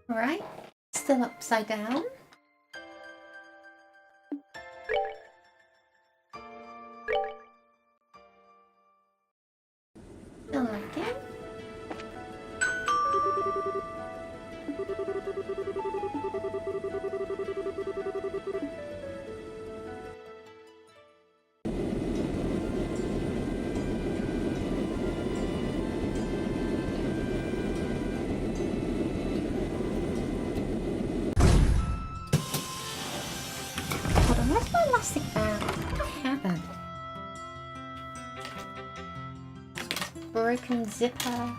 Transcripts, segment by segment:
Alright, still upside down. Still like it. Hold on, where's my elastic band? I haven't. Broken zipper.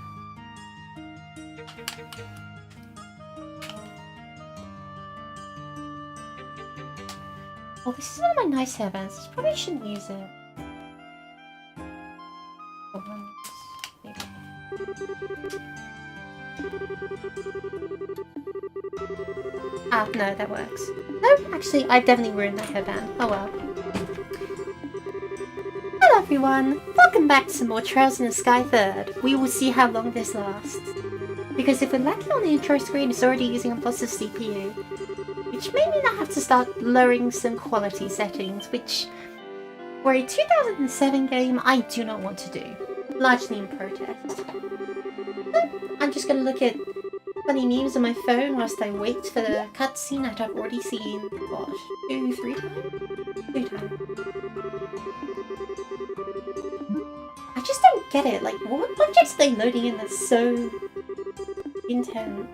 Oh, this is one of my nice hairbands. I probably shouldn't use it. Ah, no, that works. No, actually, I definitely ruined that hairband. Oh well. Hello everyone! Welcome back to some more Trails in the Sky 3rd. We will see how long this lasts. Because if we're lucky on the intro screen, it's already using up lots of CPU. Which may mean I have to start lowering some quality settings, which, for a 2007 game, I do not want to do. Largely in protest. So, I'm just gonna look at funny memes on my phone whilst I wait for the cutscene that I've already seen, gosh, 2-3 times? 2 times. I just don't get it, like, what objects are they loading in that's so intense?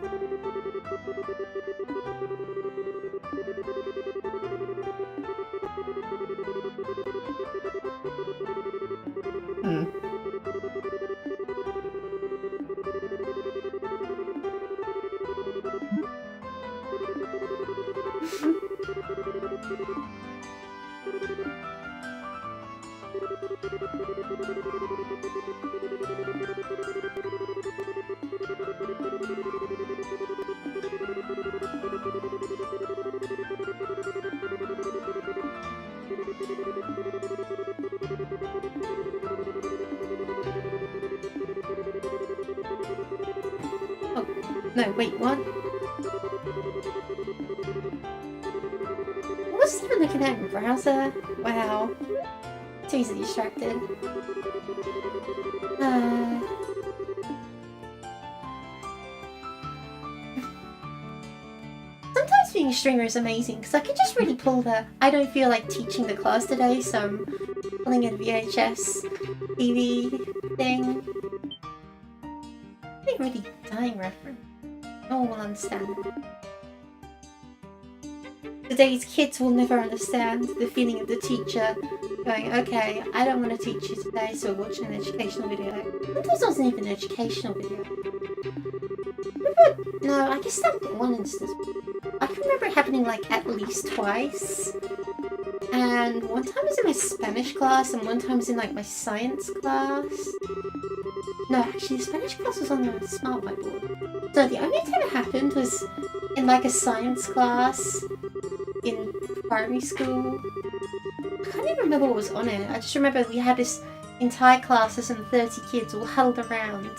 Oh, no, wait, what? I wasn't even looking at your browser. Wow. Too easily distracted. Sometimes being a streamer is amazing because I can just really pull the I don't feel like teaching the class today, so I'm pulling in a VHS TV thing. I think really dying reference. No one will understand. Today's kids will never understand the feeling of the teacher going, okay, I don't want to teach you today, so we're watching an educational video. Sometimes it wasn't even an educational video. No, I guess that one instance. I can remember it happening like at least twice. And one time was in my Spanish class and one time was in like my science class. No, actually the Spanish class was on the smart whiteboard. So the only time it happened was in like a science class in primary school. I can't even remember what was on it. I just remember we had this entire class of some 30 kids all huddled around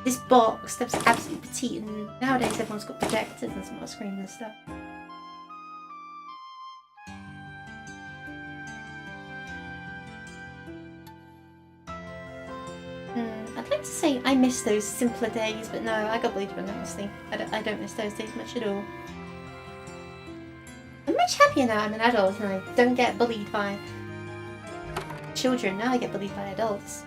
this box that was absolutely petite, and nowadays everyone's got projectors and smart screens and stuff. I'd like to say I miss those simpler days, but no, I got bullied relentlessly. I don't miss those days much at all. I'm much happier now I'm an adult and I don't get bullied by children. Now I get bullied by adults.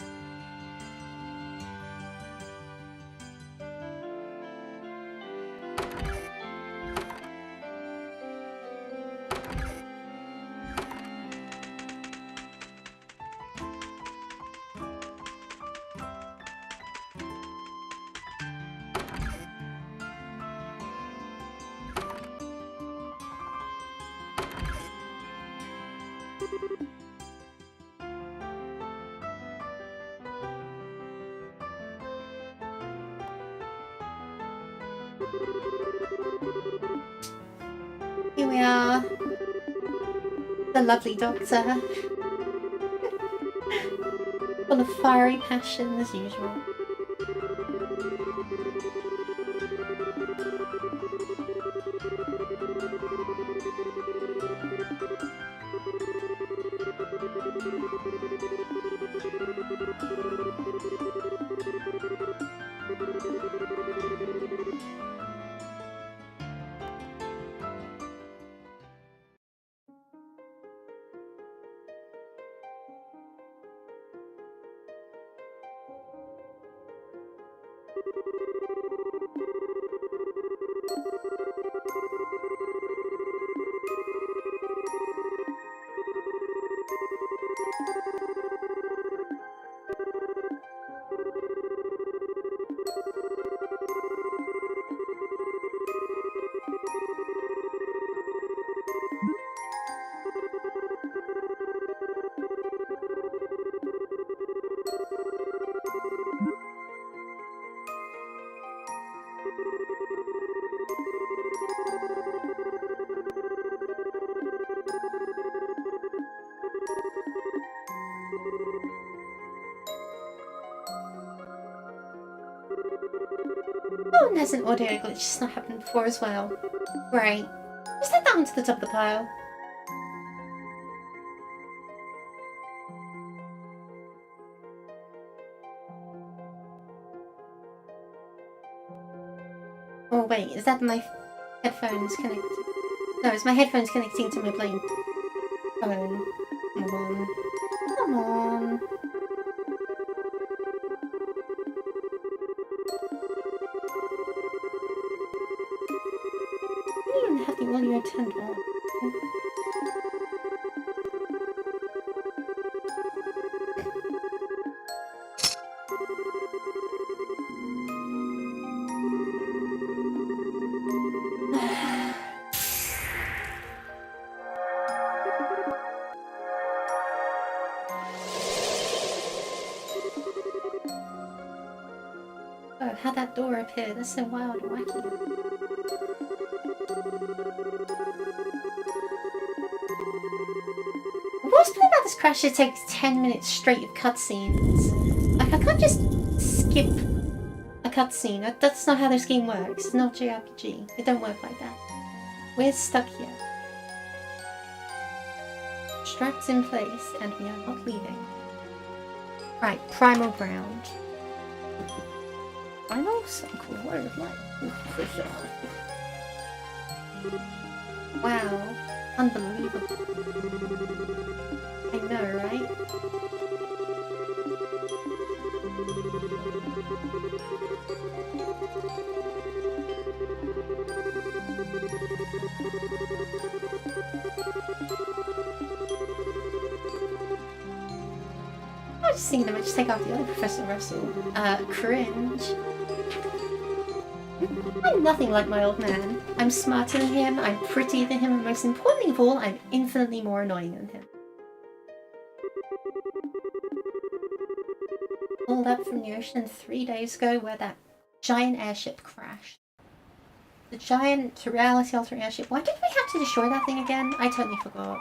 Here we are, the lovely doctor, full of fiery passion as usual. Oh, and there's an audio glitch that's not happened before as well. Great. Just head down to the top of the pile. Oh wait, is that my headphones connected? No, it's my headphones connecting to my plane phone. Come on. Come on. I don't even have the audio turned on. Oh, how'd that door appear? That's so wild and wacky. What's been about this crash? It takes 10 minutes straight of cutscenes. Like, I can't just skip a cutscene. That's not how this game works. It's not JRPG. It don't work like that. We're stuck here. Straps in place, and we are not leaving. Right, primal ground. Primal's a cool word, like. Wow, unbelievable. I know, right? I was just thinking I might just take off the other Professor Russell. Cringe. I'm nothing like my old man. I'm smarter than him, I'm prettier than him, and most importantly of all, I'm infinitely more annoying than him. Pulled up from the ocean 3 days ago where that giant airship crashed. The giant reality-altering airship. Why did we have to destroy that thing again? I totally forgot.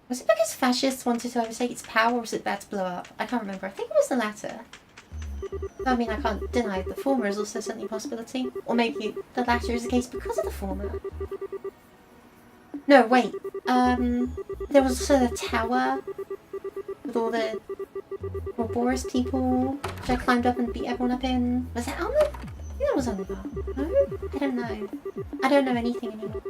Was it because fascists wanted to overtake its power, or was it about to blow up? I can't remember. I think it was the latter. I mean, I can't deny the former is also certainly a possibility. Or maybe the latter is the case because of the former. No, wait. There was also the tower with all the Ouroboros people, which I climbed up and beat everyone up in. Was that Alma? I think that was Alma. No? I don't know. I don't know anything anymore.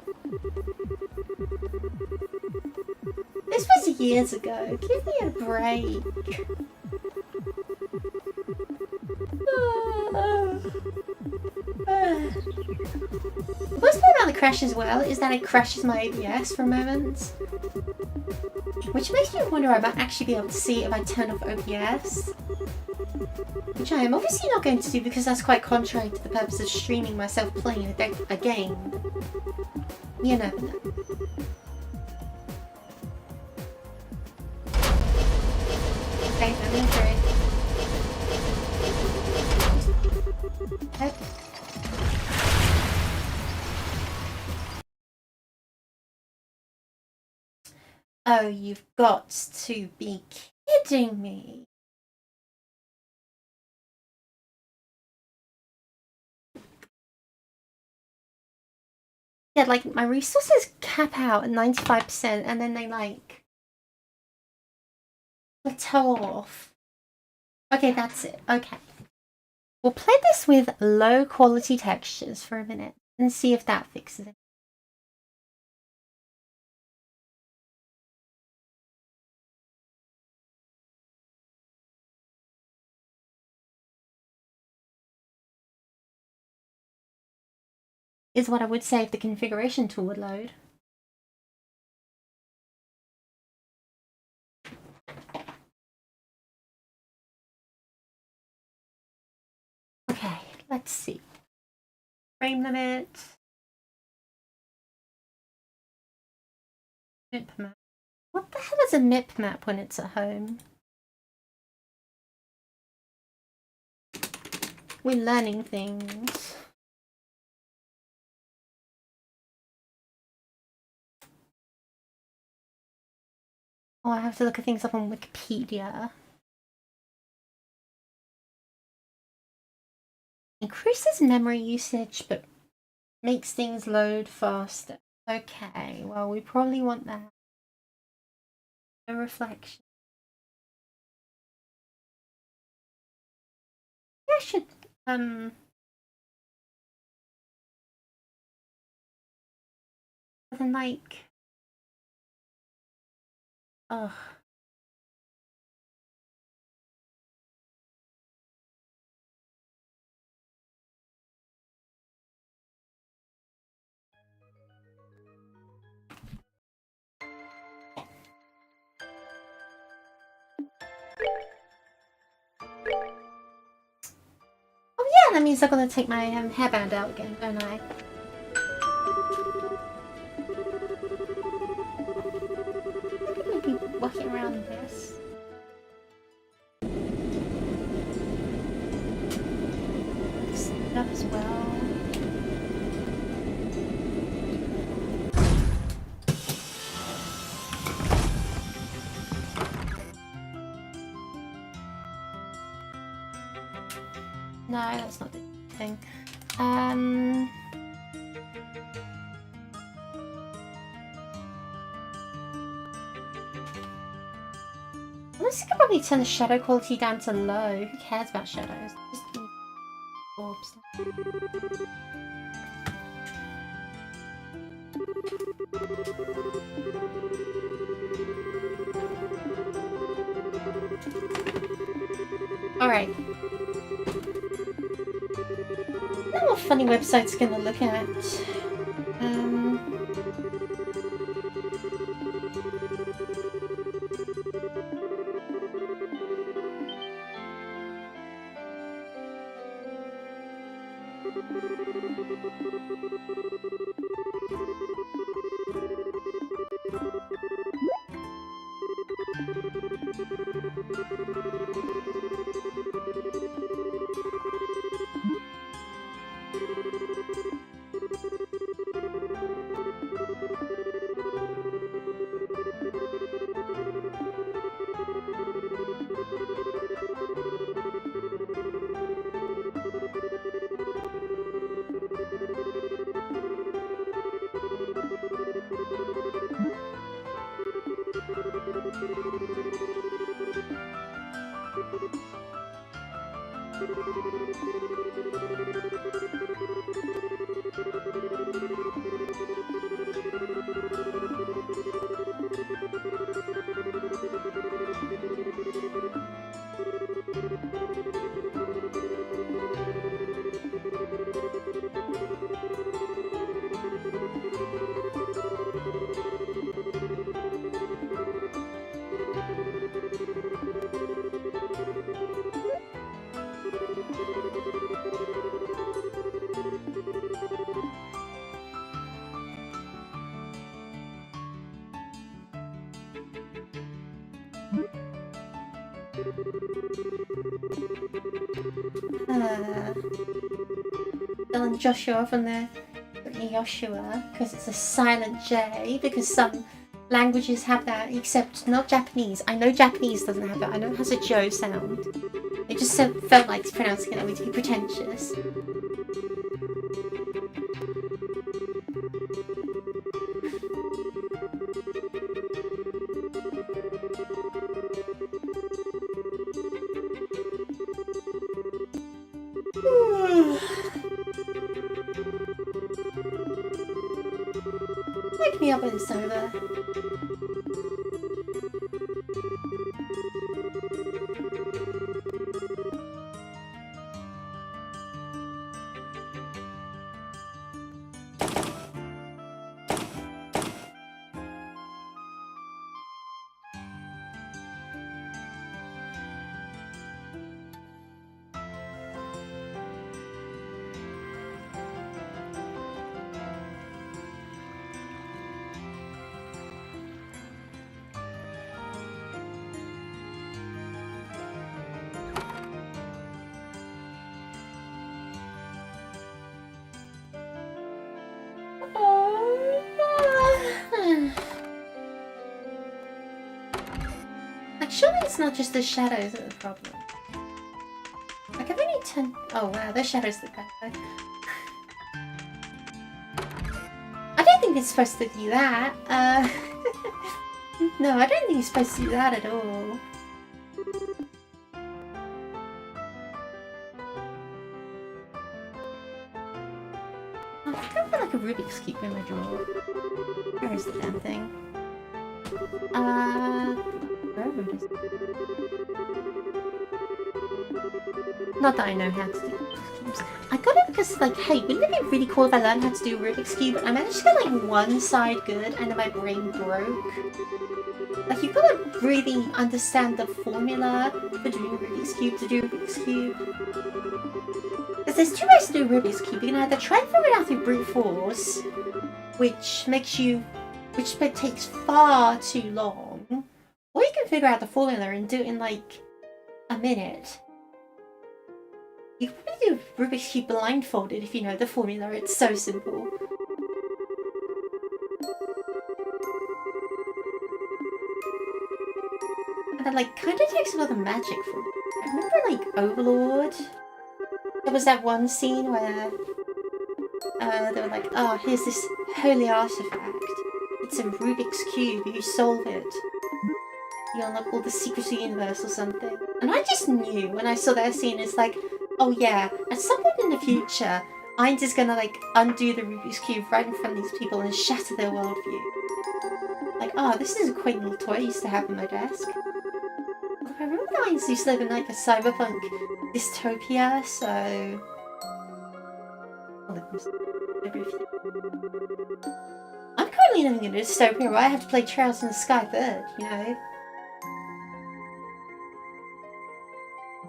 This was years ago. Give me a break. What's good about the crash as well is that it crashes my ABS for a moment. Which makes me wonder I might actually be able to see if I turn off OBS. Which I am obviously not going to do because that's quite contrary to the purpose of streaming myself playing a game. You never know. Okay, I'm in for it. Okay. Oh, you've got to be kidding me. Yeah, like, my resources cap out at 95% and then they, like, Plateau off. Okay, that's it. Okay. We'll play this with low quality textures for a minute and see if that fixes it. Is what I would say if the configuration tool would load. Okay, let's see. Frame limit. MIP map. What the hell is a MIP map when it's at home? We're learning things. Oh, I have to look at things up on Wikipedia. Increases memory usage, but makes things load faster. Okay, well, we probably want that. No reflection. Yeah, I should, then like, ugh. Oh yeah, that means I'm gonna take my hairband out again, don't I? Maybe walking around this. Set it up as well. No, that's not the thing. Honestly, I could probably turn the shadow quality down to low. Who cares about shadows? Just orbs. Alright. Now what funny website's gonna look at? Dylan Joshua from the Brittany Joshua, because it's a silent J, because some languages have that, except not Japanese. I know Japanese doesn't have it. I know it has a Joe sound. It just felt like pronouncing it that way to be pretentious. me up when it's over. Like, surely it's not just the shadows that are the problem. Like, I've only turned... Oh, wow, those shadows look bad, though. I don't think it's supposed to do that. No, I don't think it's supposed to do that at all. Oh, I think I've got like a Rubik's Cube in my drawer. Where is the damn thing? Wherever it is. Not that I know how to do Rubik's Cubes. I got it because, like, hey, wouldn't it be really cool if I learned how to do Rubik's Cube? I managed to get, like, one side good and then my brain broke. Like, you've got to really understand the formula for doing Rubik's Cube to do Rubik's Cube. Because there's two ways to do Rubik's Cube. You can either try and figure it out through brute force, which takes far too long, or you can figure out the formula and do it in, like, a minute. You can probably do Rubik's Cube blindfolded if you know the formula, it's so simple. And it, like, kind of takes a lot of magic from it. I remember, like, Overlord. There was that one scene where they were like, oh, here's this holy artifact. It's a Rubik's Cube, you solve it. You unlock all the secrets of the universe or something. And I just knew when I saw that scene, it's like, oh yeah, at some point in the future, I'm just gonna, like, undo the Rubik's Cube right in front of these people and shatter their worldview. Like, oh, this is a quaint little toy I used to have on my desk. I remember that I used to live in, like, a cyberpunk dystopia, so... I'm currently living in a dystopia where I have to play Trails in the Sky Third, you know?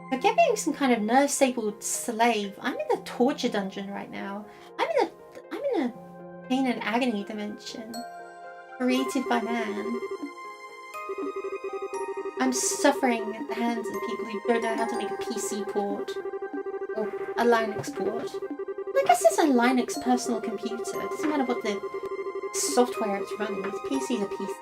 Forget being some kind of nerve-stapled slave. I'm in the torture dungeon right now. I'm in a pain and agony dimension. Created by man. I'm suffering at the hands of people who don't know how to make a PC port. Or a Linux port. I guess it's a Linux personal computer. It doesn't matter what the software it's running. It's PC to PC.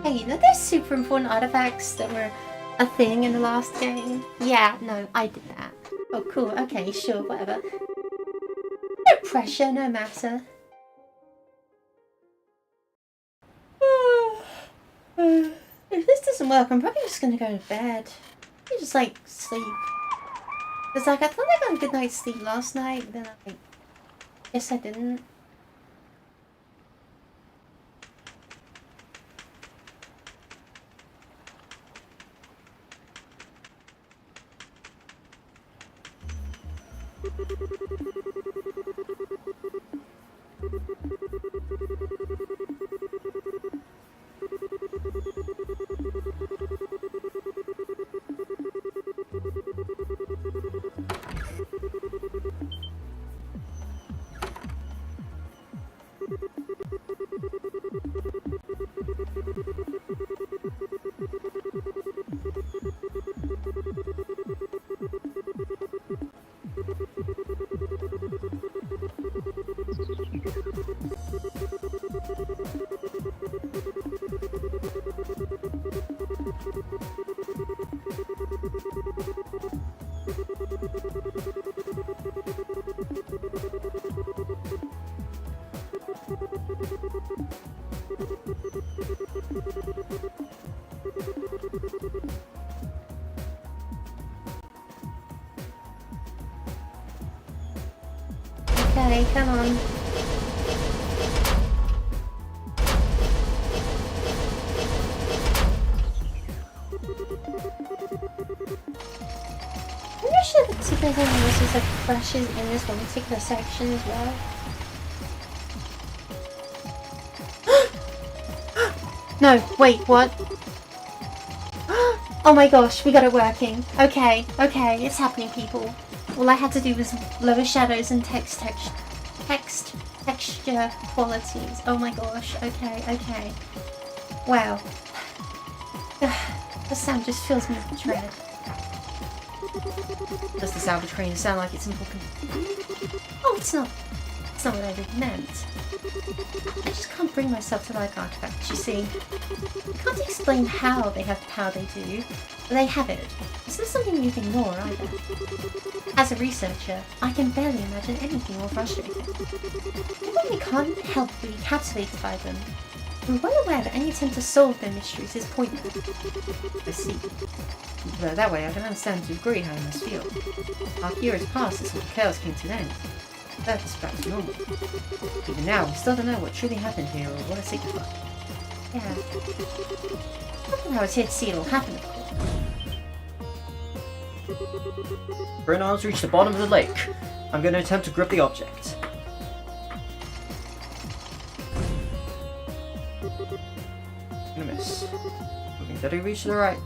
Hey, you know those super important artifacts that were a thing in the last game? Yeah, no, I did that. Oh, cool. Okay, sure, whatever. No pressure, no matter. If this doesn't work, I'm probably just gonna go to bed. I just like sleep. Cause like I thought I got a good night's sleep last night, but then I guess I didn't. Okay, come on. I'm not sure if there's anything else just like flashes in this one particular section as well. No, wait, what? Oh my gosh, we got it working. Okay, it's happening, people. All I had to do was lower shadows and texture qualities. Oh my gosh, okay. Wow. The sound just fills me with dread. Does the salvage crane sound like it's simple? Oh, it's not. It's not what I really meant. I just can't bring myself to like artifacts, you see. I can't explain how they have the power they do, but they have it. It's not something you can ignore either. As a researcher, I can barely imagine anything more frustrating. I really can't help but be captivated by them. I'm well aware that any attempt to solve their mysteries is pointless. I see. But that way I can understand to a degree how I must feel. Our years passed since the chaos came to an end. That is back to normal. Even now, we still don't know what truly happened here or what it signified. Yeah. I was here to see it all happen, of course. Brenar's reached the bottom of the lake. I'm going to attempt to grip the object. I'm gonna miss. Moving steady reach to the right.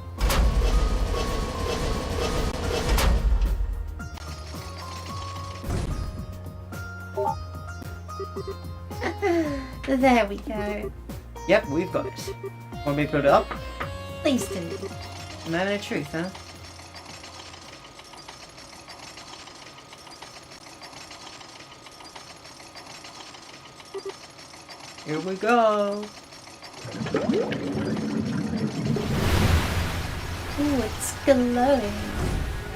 There we go. Yep, we've got it. Want me to put it up? Please do. A man of truth, huh? Here we go. Ooh, it's glowing.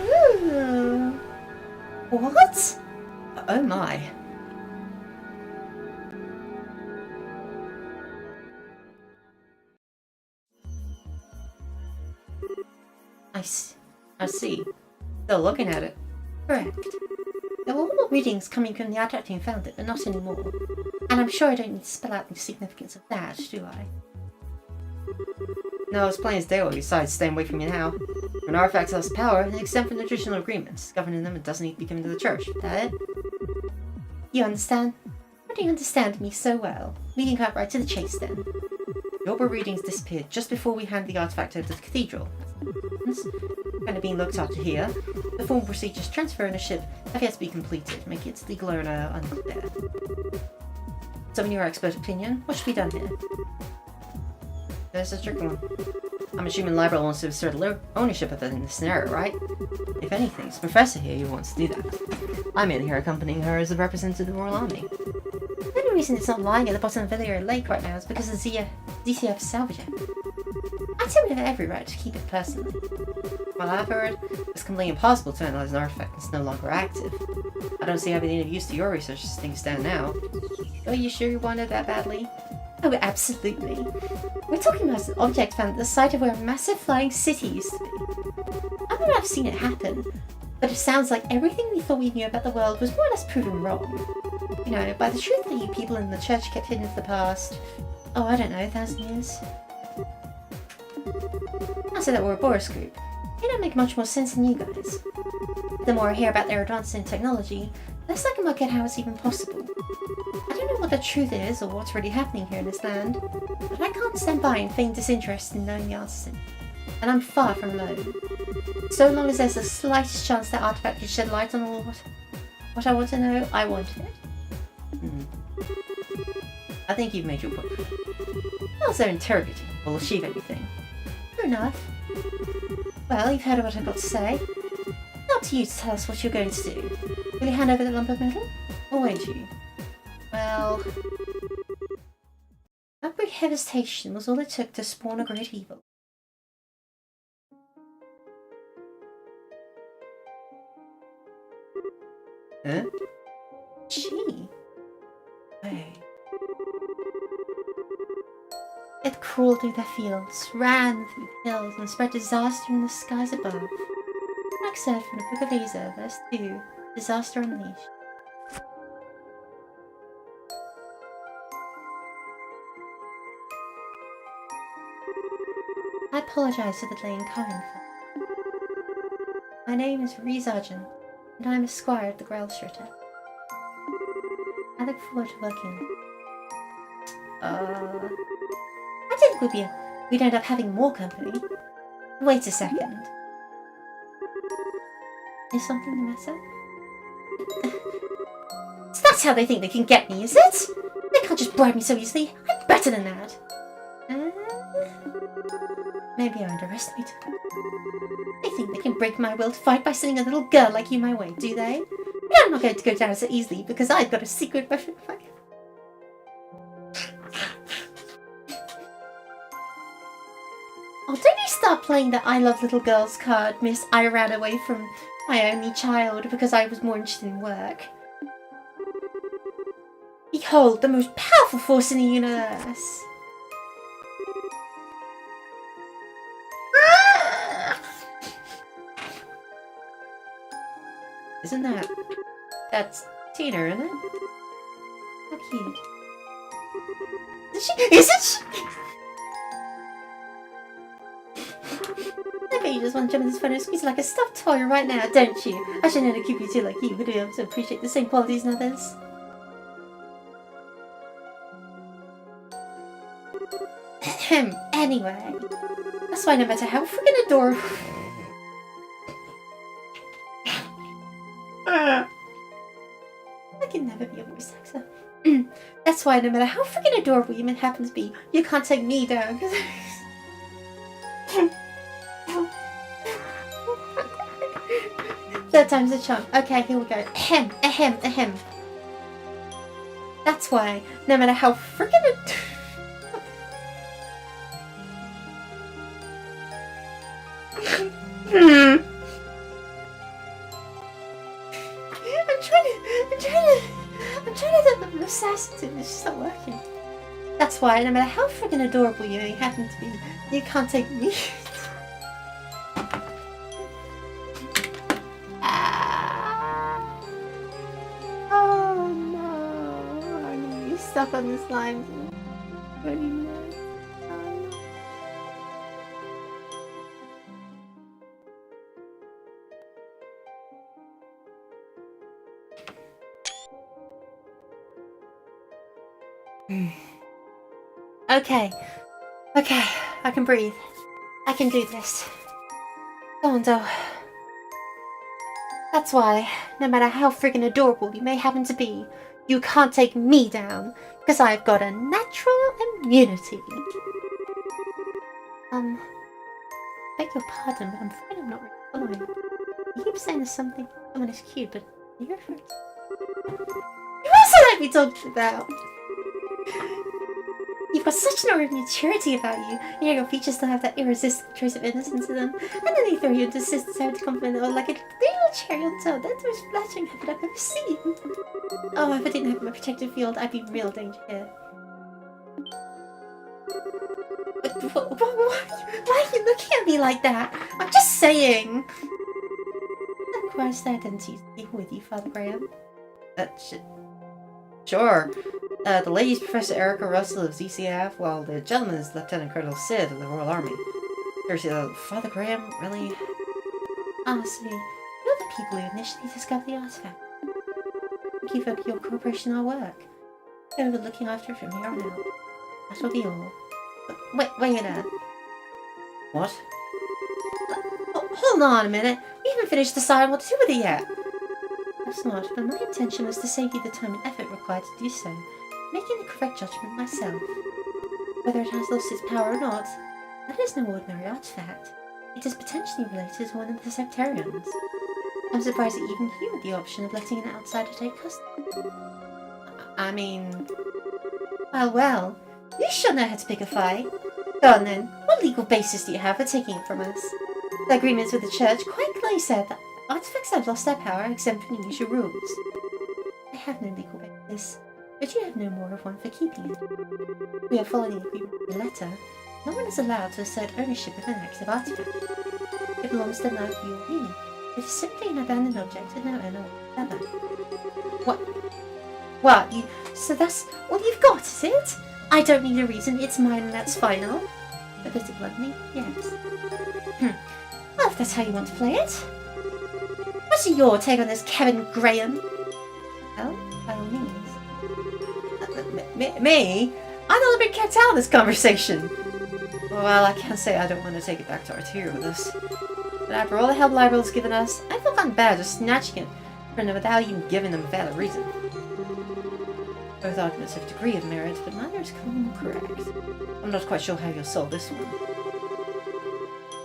Ooh. What? Oh my. I see. Still looking at it. Correct. There were more readings coming from the artifact team found it, but not anymore. And I'm sure I don't need to spell out the significance of that, do I? No, it's plain as day besides staying away from me now. When artifacts lost power, they exempt from the traditional agreements. Governing them, it doesn't need to be given to the church. That it? You understand? How do you understand me so well? We can cut right to the chase then. The Ober readings disappeared just before we handed the artifact over to the cathedral. Kind of being looked after here. The formal procedures to transfer ownership have yet to be completed, making its legal owner unclear. So in your expert opinion, what should be done here? There's a tricky one. I'm assuming Libra wants to assert ownership of it in this scenario, right? If anything, it's the professor here who wants to do that. I'm in here accompanying her as a representative of the Royal Army. The only reason it's not lying at the bottom of Villiers Lake right now is because of ZCF salvage it. I'd say we have every right to keep it personally. Well, I've heard it's completely impossible to analyze an artifact that's no longer active. I don't see how being of use to your research as things stand now. Are you sure you want it that badly? Oh, absolutely. We're talking about an object found at the site of where a massive flying city used to be. I may not have seen it happen, but it sounds like everything we thought we knew about the world was more or less proven wrong. You know, by the truth that you people in the church kept hidden for the past, oh, I don't know, 1,000 years. I'll say that we're a Boris group. They don't make much more sense than you guys. The more I hear about their advances in technology, the less I can work out how it's even possible. I don't know what the truth is or what's really happening here in this land, but I can't stand by and feign disinterest in knowing the answers. And I'm far from alone. So long as there's the slightest chance that artifact can shed light on all what I want to know, I want it. I think you've made your point. Also interrogating Will achieve anything. Fair enough. Well, you've heard what I've got to say. Now to you to tell us what you're going to do. Will you hand over the lump of metal? Or won't you? Well... that brief hesitation was all it took to spawn a great evil. Huh? Gee. Hey. It crawled through the fields, ran through the hills, and spread disaster in the skies above. Like said from the Book of Asa, verse 2, Disaster Unleashed. I apologize for the delay in coming. My name is Reese Argent, and I am a squire of the Grelstritter. I look forward to working. I didn't think we'd end up having more company. Wait a second. Is something the matter? So that's how they think they can get me, is it? They can't just bribe me so easily. I'm better than that. Maybe I underestimated them. They think they can break my will to fight by sending a little girl like you my way, do they? But I'm not going to go down so easily because I've got a secret weapon. Oh, don't you start playing the I love little girls card, miss. I ran away from my only child because I was more interested in work. Behold, the most powerful force in the universe. Isn't that... That's Tina, isn't it? How cute. Is she? Is it she? I bet you just want to jump in this phone and squeeze like a stuffed toy right now, don't you? I should know to keep you two like you would be able to appreciate the same qualities in others. Anyway, that's why no matter how freaking adorable... I can never be a voice actor. That's why no matter how freaking adorable you may happen to be, you can't take me down, because... Third time's a charm. Okay, here we go. Ahem, ahem, ahem. That's why, no matter how freaking I'm trying to do the assassin. It's just not working. That's why, no matter how freaking adorable you may happen to be, you can't take me. Oh no! I'm gonna be stuck on this line. Really nice. Okay, I can breathe. I can do this. Go on, doll. That's why, no matter how friggin' adorable you may happen to be, you can't take me down, because I've got a natural immunity. Beg your pardon, but I'm afraid I'm not really following. You keep saying there's something, someone is cute, but you're afraid. You also let me talk about. You've got such an aura of maturity about you, and yet your features still have that irresistible trace of innocence in them. And then they throw you into assistance having to compliment them like a little cherry on top. That's the most flattering habit I've ever seen. Oh, if I didn't have my protective field, I'd be in real danger here. Why are you looking at me like that? I'm just saying. That requires the identity to be with you, Father Graham. Sure. The lady's Professor Erica Russell of ZCF, while the gentleman is Lieutenant Colonel Sid of the Royal Army. Seriously, Father Graham, really? Honestly, you're the people who initially discovered the artifact. Thank you for your cooperation in our work. We'll be looking after it from here on out. That will be all. Wait a minute. What? Hold on a minute. We haven't finished deciding what to do with it yet. That's not, but my intention was to save you the time and effort required to do so, making the correct judgment myself. Whether it has lost its power or not, that is no ordinary artifact. It is potentially related to one of the sectarians. I'm surprised that even you had the option of letting an outsider take custody. I mean... Well, you sure know how to pick a fight. Go on then, what legal basis do you have for taking it from us? The agreements with the church quite clearly said that artifacts have lost their power exempt from the usual rules. I have no legal basis, but you have no more of one for keeping it. We are following the agreement in the letter. No one is allowed to assert ownership of an active artifact. It belongs to neither you or me. It is simply an abandoned object with no owner whatsoever. What? So that's all you've got, is it? I don't need a reason, it's mine and that's final. A bit bluntly, yes. Well, if that's how you want to play it. What's your take on this, Kevin Graham? Well, by all means. Me? I thought I'd been kept out of this conversation. Well, I can't say I don't want to take it back to Arteria with us. But after all the help Liberal's given us, I feel kind of bad just snatching it from them without even giving them a valid reason. Both arguments have a degree of merit, but neither is completely correct. I'm not quite sure how you'll solve this one.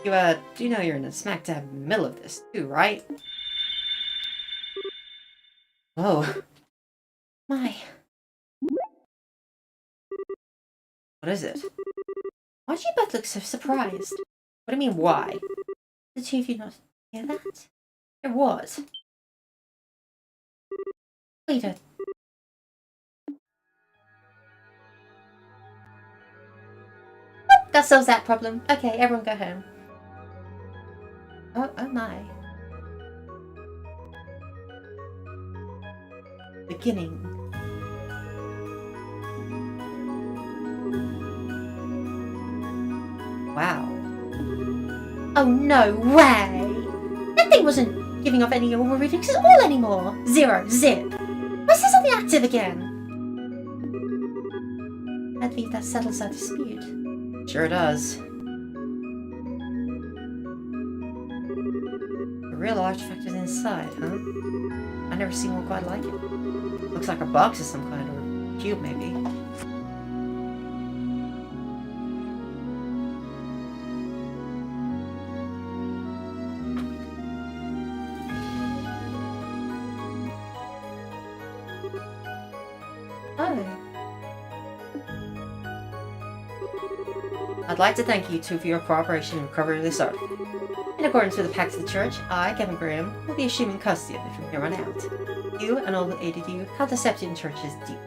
You, do know you're in the smack dab middle of this, too, right? Whoa. My. What is it? Why do you both look so surprised? What do you mean, why? The two of you not hear that? Hear what? Wait a... That solves that problem. Okay, everyone go home. Oh my. Beginning. Wow. Oh no way! That thing wasn't giving off any normal readings at all anymore. Zero. Zip. Why is this on the active again? I believe that settles our dispute. Sure does. A real artifact is inside, huh? I've never seen one quite like it. Looks like a box of some kind, or a cube maybe. Oh. I'd like to thank you two for your cooperation in recovering this art. In accordance with the Pact of the Church, I, Kevin Graham, will be assuming custody of it from here on out. You and all that aided you have the Septian Church's deep.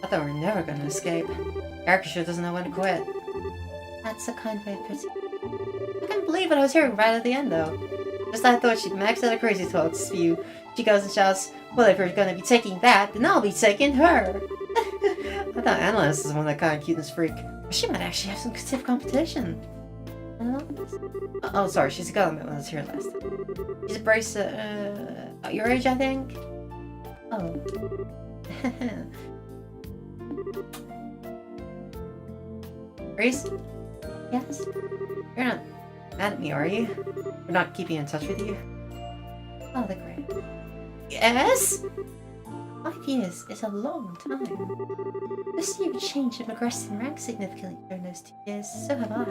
I thought we were never going to escape. Erica sure doesn't know when to quit. That's a kind way of putting it. I can't believe what I was hearing right at the end, though. Just I thought she'd maxed out a crazy talk spew. She goes and shouts, well, if you're going to be taking that, then I'll be taking her. I thought Annalise is one of that kind of cuteness freak. But she might actually have some stiff competition. Oh, sorry, she's a girl I met when I was here last time. She's a brace, your age, I think? Oh. Grace? Yes? You're not mad at me, are you? We're not keeping in touch with you? Oh, the great. Yes? 5 years is a long time. Just you've changed and progressed in rank significantly during those 2 years, so have I.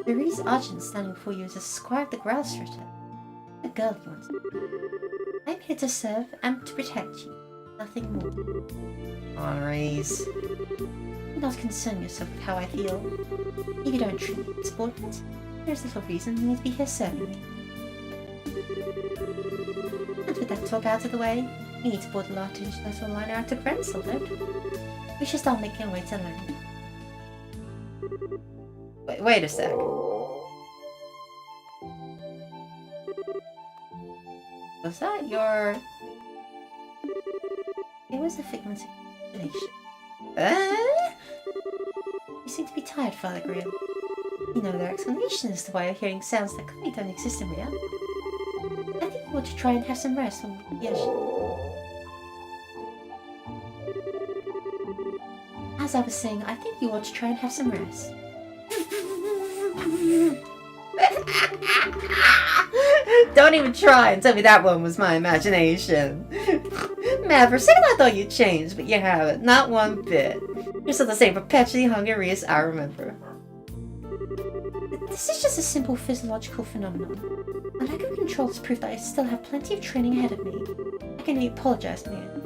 Louise Argent standing before you is a squire of the Growlstritter. A girl you want. I'm here to serve and to protect you. Nothing more. Honorees. Do not concern yourself with how I feel. If you don't treat me as subordinate, there's little reason for me to be here serving you. And with that talk out of the way, we need to board the large international liner out to Grensel, don't we? We should start making our way to land. Wait a sec. Was that your... It was a figment of imagination. You seem to be tired, Father Graham. You know there are explanations as to why you're hearing sounds that clearly don't exist in reality. I think you ought to try and have some rest on yes. As I was saying, I think you ought to try and have some rest. Don't even try and tell me that one was my imagination. Man, for a second I thought you'd changed, but you haven't. Not one bit. You're still the same perpetually hungry as I remember. This is just a simple physiological phenomenon. My lack of control has proved that I still have plenty of training ahead of me. I can only apologize, man.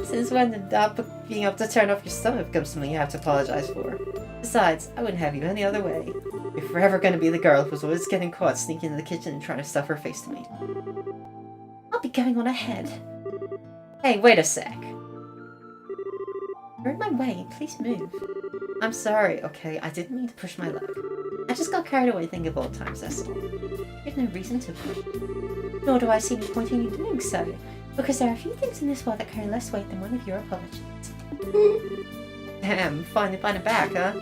Since when did not being able to turn off your stomach become something you have to apologize for? Besides, I wouldn't have you any other way. You're forever going to be the girl who was always getting caught sneaking into the kitchen and trying to stuff her face to me. I'll be going on ahead. Hey, wait a sec. You're in my way. Please move. I'm sorry, okay? I didn't mean to push my luck. I just got carried away thinking of old times, that's all. You have no reason to push. Nor do I see any point in you doing so, because there are a few things in this world that carry less weight than one of your apologies. Damn, finally finding back, huh?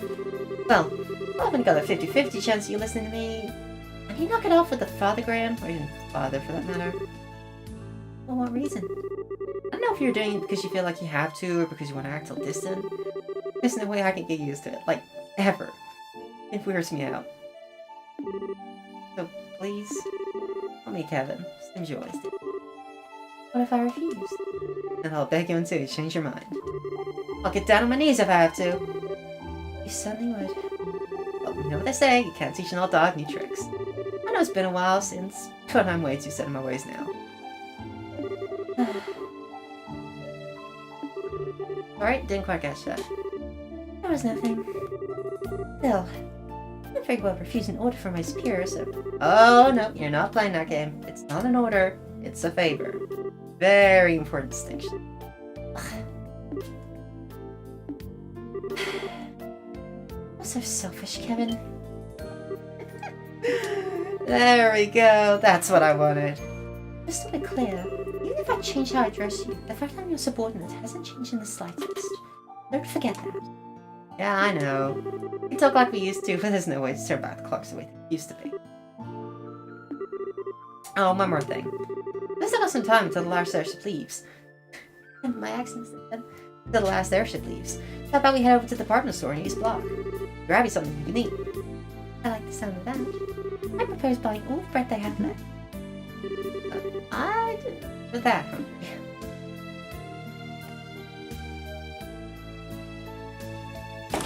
Well, I've only got a 50-50 chance of you listening to me. And you knock it off with the Father Graham, or even father for that matter. For what reason? I don't know if you're doing it because you feel like you have to, or because you want to act all distant. There's no way I can get used to it, like, ever. It weirds me out. So, please, tell me, Kevin, seems you always do. What if I refuse? And I'll beg you until you change your mind. I'll get down on my knees if I have to. You certainly would. Well, you know what they say, you can't teach an old dog new tricks. I know it's been a while since, but I'm way too set in my ways now. Alright, didn't quite catch that. There was nothing. Still, I can't very well refuse an order from my superior, so... Oh, no, you're not playing that game. It's not an order, it's a favor. Very important distinction. You're so selfish, Kevin. There we go, that's what I wanted. Just to be clear, even if I change how I dress you, the fact that I'm your subordinate hasn't changed in the slightest. Don't forget that. Yeah, I know. We talk like we used to, but there's no way to turn back the clocks the way they used to be. Oh, one more thing. Let's have some time until the last airship leaves. And my accent's dead. Until the last airship leaves. How about we head over to the department store in East Block? Grab you something you can eat. I like the sound of that. I propose buying all the bread they have left. I didn't know that.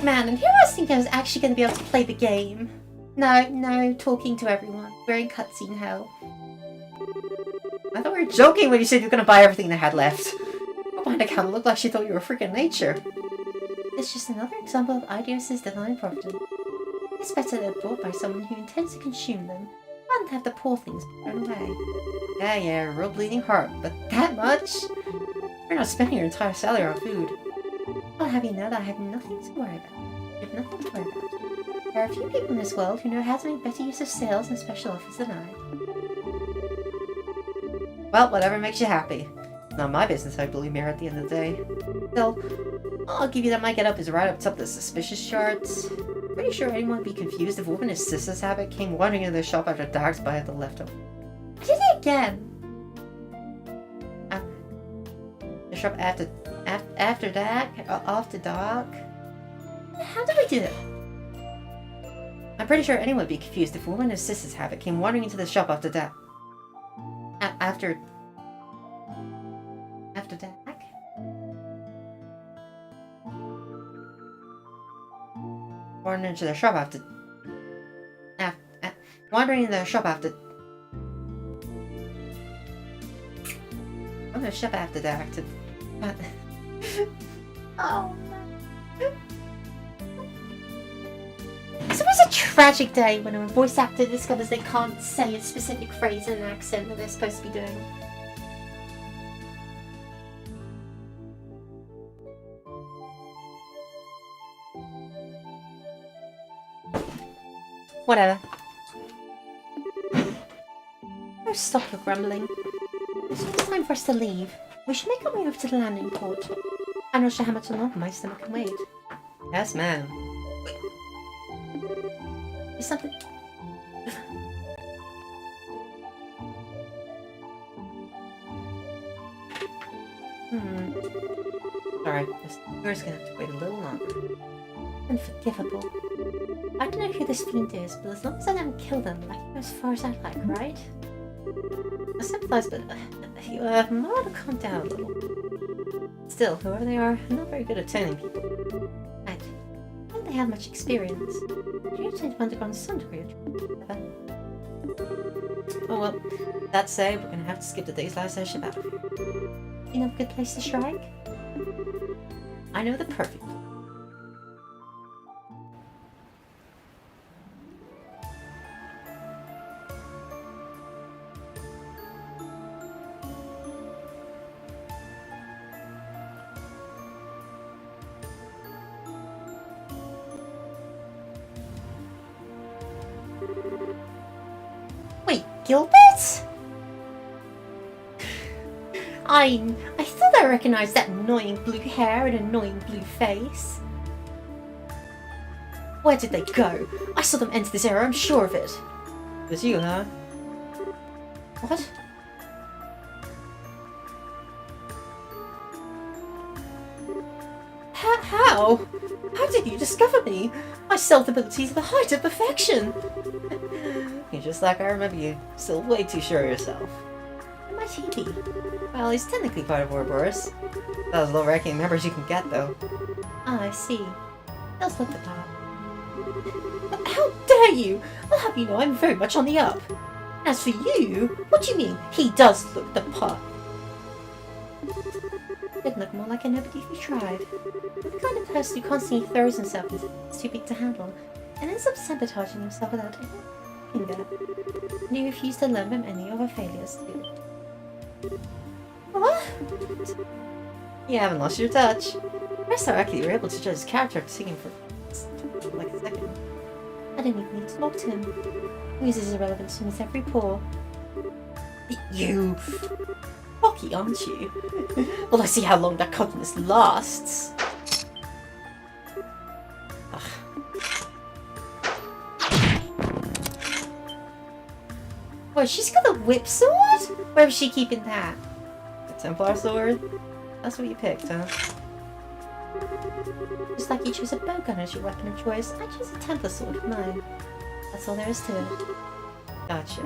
Man, and here I was thinking I was actually going to be able to play the game. No, talking to everyone. We're in cutscene hell. I thought we were joking when you said you were going to buy everything they had left. Behind the camera looked like she thought you were freaking nature. It's just another example of Idios's divine providence. It's better they're brought by someone who intends to consume them, rather than have the poor things thrown away. Yeah, real bleeding heart, but that much? You're not spending your entire salary on food. I'll have you know that I have nothing to worry about. You have nothing to worry about. There are a few people in this world who know how to make better use of sales and special offers than I. Well, whatever makes you happy. Not my business, I believe, Mira, at the end of the day. Still, I'll give you that my get-up is right up top of the suspicious charts. Pretty sure anyone would be confused if a woman in Sister's habit came wandering into the shop after dark's by at the leftover. I did it again! The shop after dark? After dark? How do we do it? I'm pretty sure anyone would be confused if a woman in Sister's habit came wandering into the shop after dark. After dark? Wandering into the shop after Wandering in the shop after... I'm gonna shop after dark to... Oh, it's always a tragic day when a voice actor discovers they can't say a specific phrase in an accent that they're supposed to be doing. Whatever. Oh, stop your grumbling. It's time for us to leave. We should make our way over to the landing port. I'm not sure how much longer my stomach can wait. Yes, ma'am. Is something... Sorry, this tour's gonna have to wait a little longer. Unforgivable. I don't know who this fiend is, but as long as I don't kill them, I can go as far as I like, right? I sympathize, but you might want to calm down a little. Still, whoever they are, they're not very good at turning people. Right. I don't think they have much experience. You tend to undergone some degree of training. Oh well, that said, we're gonna have to skip today's last session out. You know a good place to strike? I know the perfect. Wait, Gilbert? I thought I recognized that annoying blue hair and annoying blue face. Where did they go? I saw them enter this area, I'm sure of it. It was you, huh? What? How? How did you discover me? My stealth abilities are the height of perfection. You're just like I remember you. Still way too sure of yourself. Who might he be? Well, he's technically part of Ouroboros. About as low-ranking members you can get, though. Ah, I see. Does look the part. But how dare you! I'll have you know I'm very much on the up. As for you, what do you mean, he does look the part? He'd look more like a nobody if he tried. The kind of person who constantly throws himself as if it's too big to handle, and ends up sabotaging himself without any finger. And he refused to learn from any of our failures too. What? You haven't lost your touch. First, I actually were able to judge his character after seeing him for like a second. I didn't even need to talk to him. He uses his irrelevance to miss every pore. You... Cocky, aren't you? Well, I see how long that cockiness lasts. Wait, she's got a whip sword? Where is she keeping that? The Templar sword? That's what you picked, huh? Just like you choose a bowgun as your weapon of choice, I choose a Templar sword for mine. That's all there is to it. Gotcha.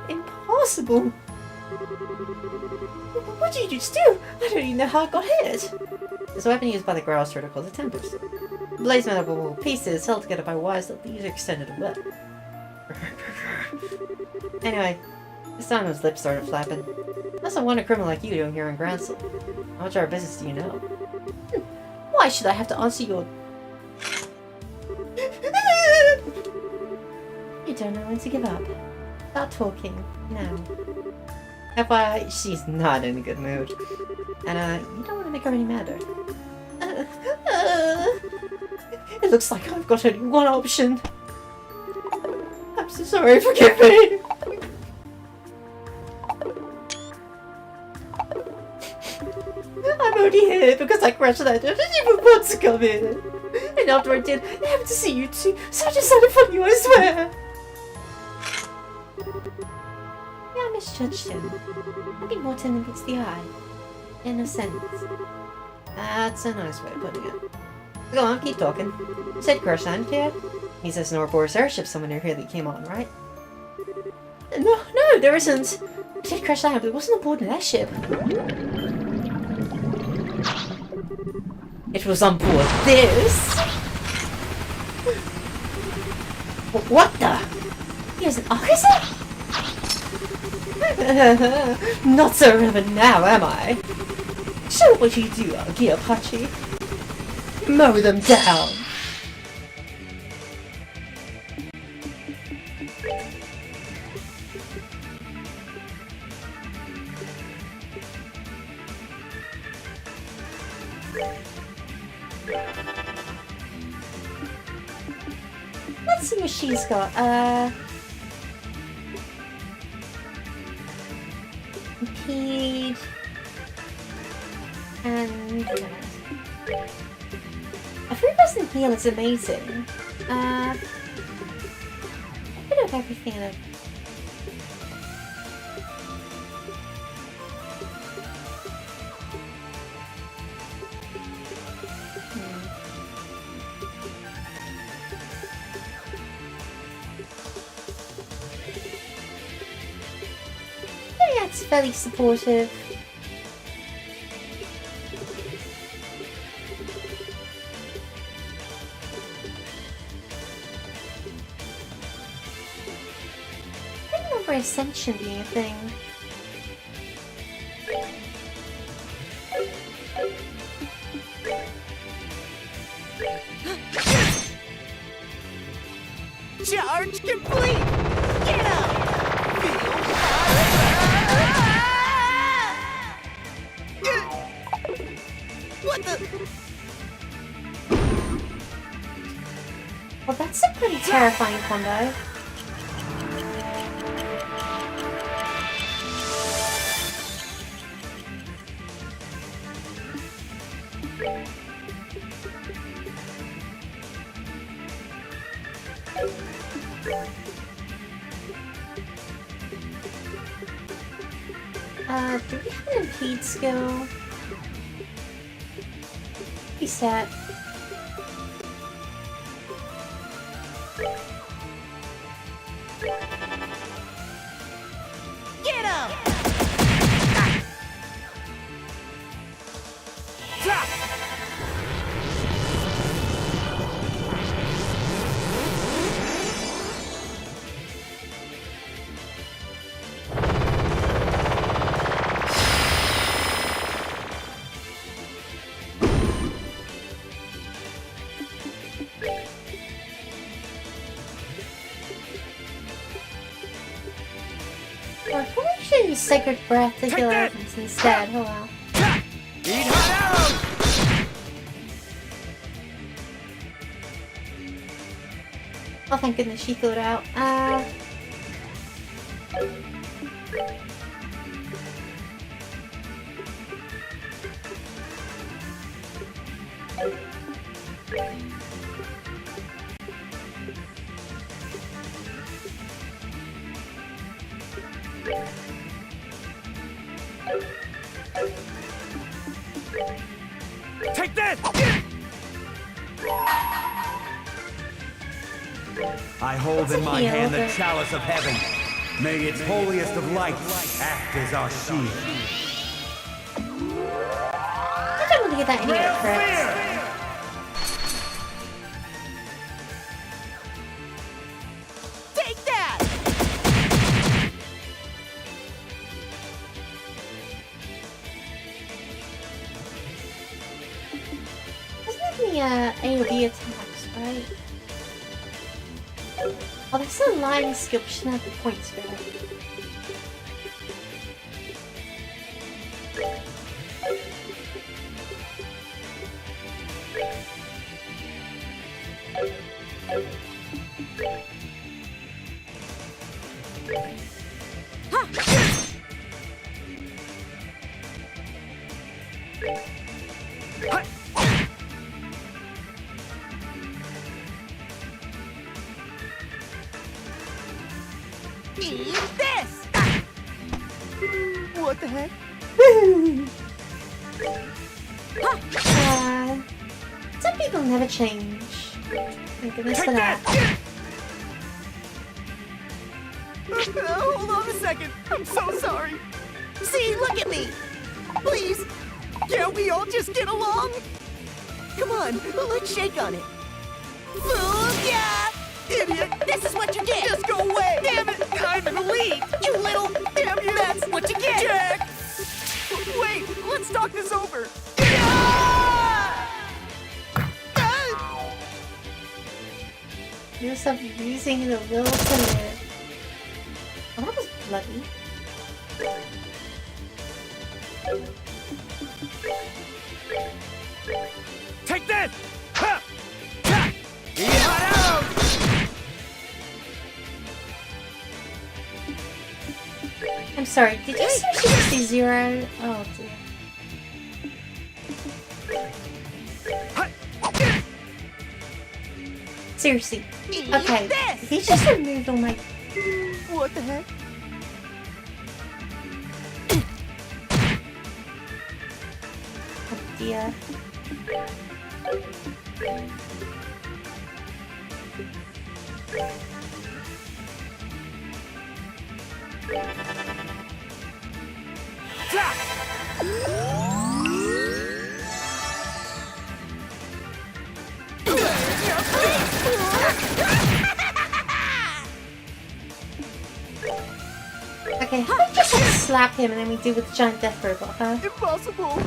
Impossible! What did you just do? I don't even know how I got hit. It's a weapon used by the Grouse turtle called the Templar sword. The blade's made up of little pieces held together by wires that the user extended a whip. Anyway, this time his lips started flapping. That's what one criminal like you doing here in Gransel. How much of our business do you know? Why should I have to answer your... You don't know when to give up. Start talking, now. FYI, she's not in a good mood. And, you don't want to make her any madder. It looks like I've got only one option. I'm so sorry, forgive me! I'm only here because I crashed that. I didn't even want to come in. And after I did, I happened to see you too, so I decided for you, I swear. Yeah, I misjudged him. Maybe Morton meets the eye. In a sense. That's a nice way of putting it. Go on, keep talking. You said crash land, kid? He says an Ouroboros airship somewhere near here that came on, right? No, there isn't. I did crash land, but it wasn't aboard an airship. It was on board this. What the? Here's an officer? Not so relevant now, am I? Show what you do, Apache. Mow them down. Let's see what she's got. Impede. And... a 3% heal is amazing. A bit of everything in it. Yeah, it's fairly supportive. Ascension being a thing. Charge complete! Get up! What the? Well, that's a pretty terrifying combo. Do we have an impede skill? Reset. Get him! Or if we should use Sacred Breath to heal Evans instead. Oh well. Eat hot arrows! Oh, thank goodness she threw it out. Take this! I hold in my heal, hand the but- chalice of heaven. May its holiest of lights act as our shield. I don't want to get that anywhere correct. Take that! Doesn't have any AoE attacks, right? Oh, that's a line skill, but she doesn't have the points for it. Eat this! What the heck? Some people never change. Thank goodness for that. Hold on a second. I'm so sorry. See, look at me. Please, can't we all just get along? Come on, let's shake on it. Booyah! Idiot! This is what you get! Just go away! Damn it! I'm in the lead! You little... Damn you! That's what you get! Jack! Wait, let's talk this over! You're yourself using the will to live. Oh, that was bloody. Take this! Ha! Ha! Eat hot out! I'm sorry, did you seriously see zero? Oh dear. Seriously. Eat Okay. this! He just removed all my... What the heck? Oh dear. Okay, how about just like slap him and then we deal with the giant death robot, huh? Impossible!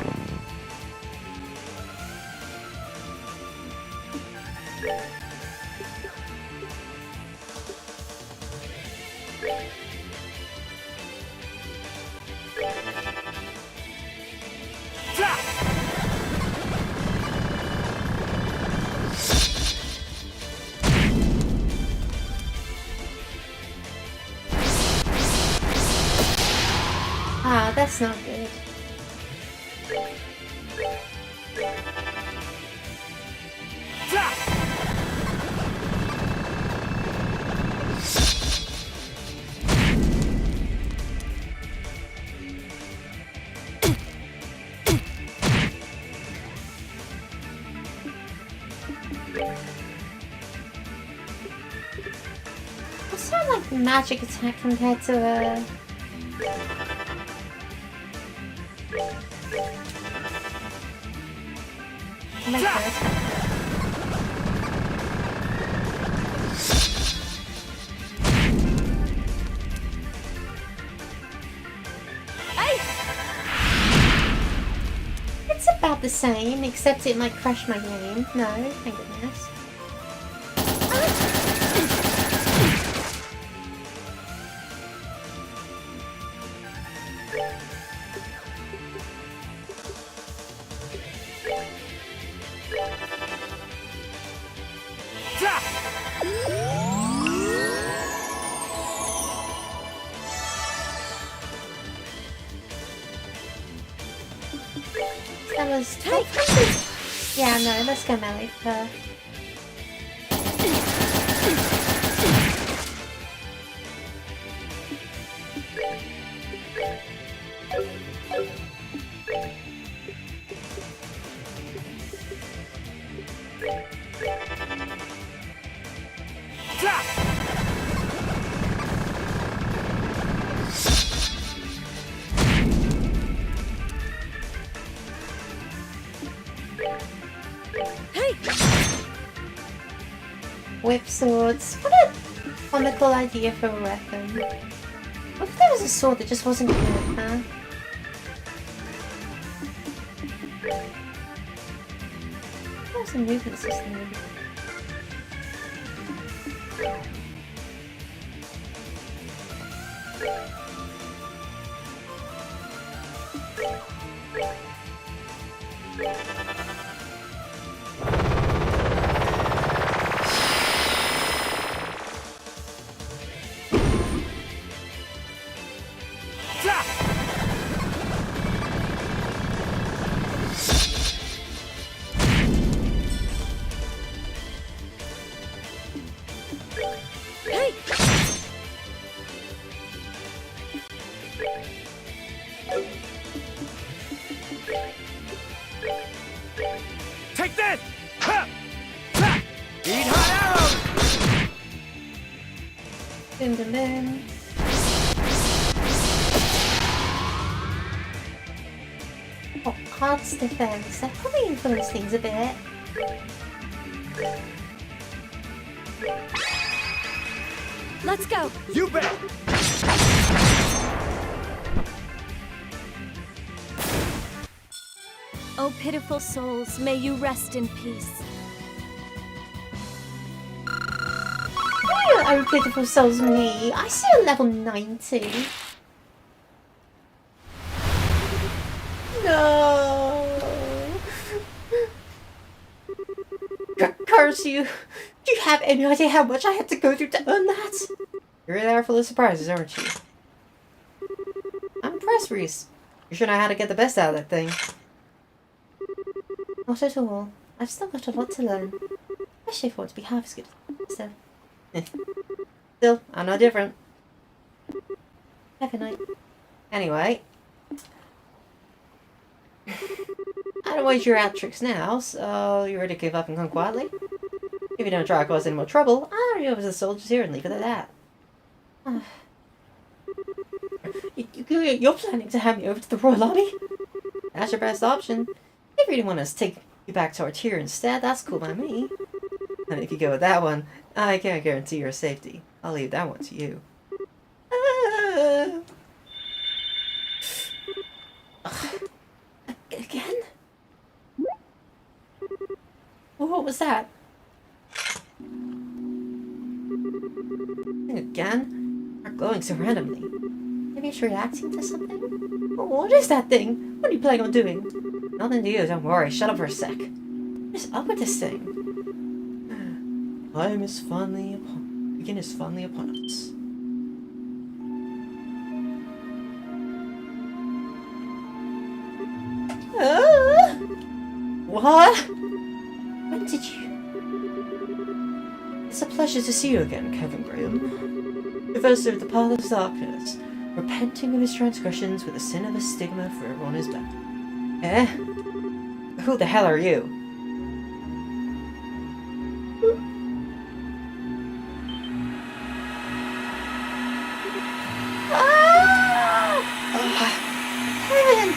Ah, that's not good. What's that like magic attack compared to a... My God. It's about the same, except it might crash my game. No, thank goodness. That was tight. Yeah, no, let's go melee for... Whip swords. What a comical idea for a weapon. What if there was a sword that just wasn't good, huh? What was the movement system? Take this! Ha! Ha! Eat hot arrows! Boom, boom, boom. Oh, Heart's defense. That probably influenced things a bit. Let's go. You bet! Oh, pitiful souls, may you rest in peace. Oh, pitiful souls me. I see a level 90. No. Curse you. Do you have any idea how much I had to go through to earn that? You're really are full of surprises, aren't you? I'm impressed, Reese. You sure know how to get the best out of that thing. Not at all. I've still got a lot to learn. Especially if I want to be half as good as so. Still, I'm no different. Have a night. Anyway. I don't waste your out tricks now, so you ready to give up and come quietly? If you don't try to cause any more trouble, I'll run you over to the soldiers here and leave it at that. You're planning to hand me over to the Royal Army? That's your best option. If you really want us to take you back to our tier instead, that's cool by me. And if you go with that one, I can't guarantee your safety. I'll leave that one to you. Again? What was that? Again? Are glowing so randomly. Maybe it's reacting to something? What is that thing? What are you planning on doing? Nothing to you, don't worry. Shut up for a sec. What is up with this thing? Time is finally begin is finally upon us. What? When did you... It's a pleasure to see you again, Kevin Graham. Professor of the path of darkness, repenting of his transgressions with the sin of a stigma forever on his back. Eh? Who the hell are you? Kevin!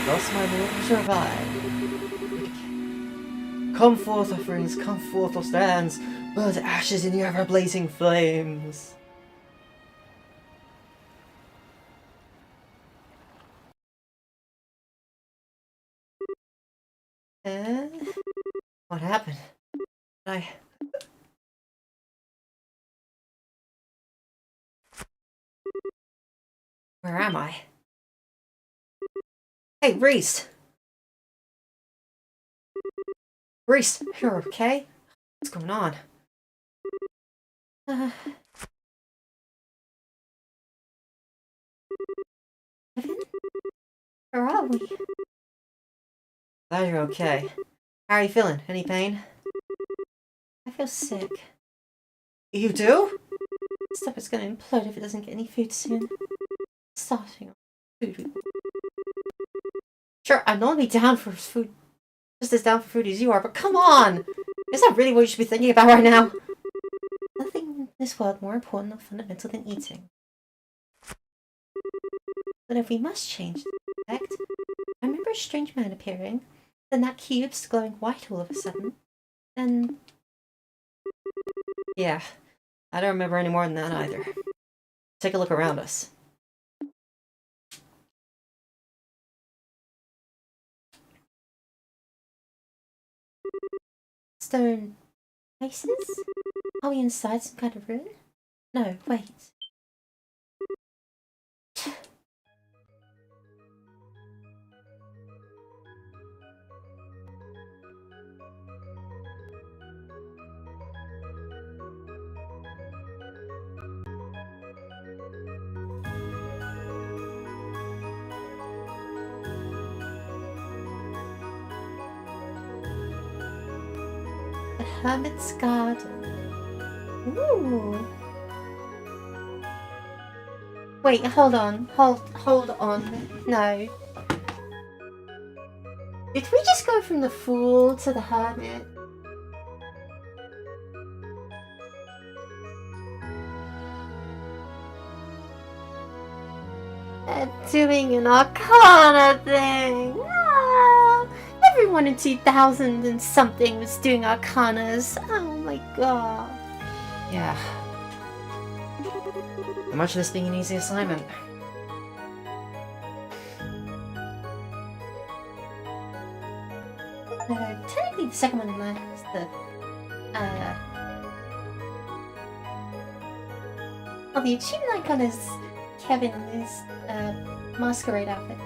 Lost my will to survive. Come forth, offerings, come forth, all stands, burn to ashes in the ever-blazing flames. What happened? Where am I? Hey, Reese! Reese, you're okay? What's going on? Where are we? Glad you're okay. How are you feeling? Any pain? I feel sick. You do? This stuff is gonna implode if it doesn't get any food soon. Starving on food. Sure, I'm only down for food. Just as down for food as you are, but come on! Is that really what you should be thinking about right now? Nothing in this world more important or fundamental than eating. But if we must change the effect, I remember a strange man appearing, then that cube's glowing white all of a sudden, then... Yeah, I don't remember any more than that either. Take a look around us. Stone faces? Are we inside some kind of ruin? No, wait. The Hermit's Garden. Ooh. Wait, hold on. Hold on. No. Did we just go from the Fool to the Hermit? Doing an Arcana thing. Ah, everyone in 2000 and something was doing arcanas. Oh my god. Yeah. How much of this being an easy assignment? Technically the second one is the the achievement icon is Kevin in his masquerade outfit.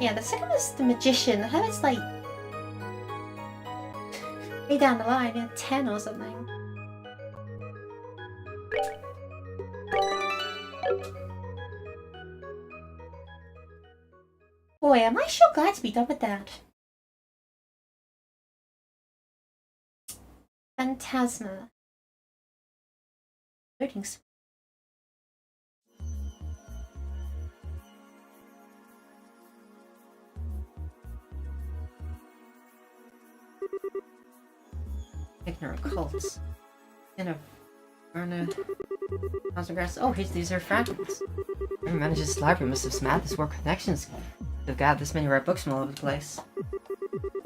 Yeah, the second was the magician. I heard it's like way down the line, 10 or something. Boy, am I sure glad to be done with that. Phantasma. Loading. Ignorant cults. Oh, these are fragments. Whoever managed this library must have smashed this work connections. They've got this many rare books from all over the place.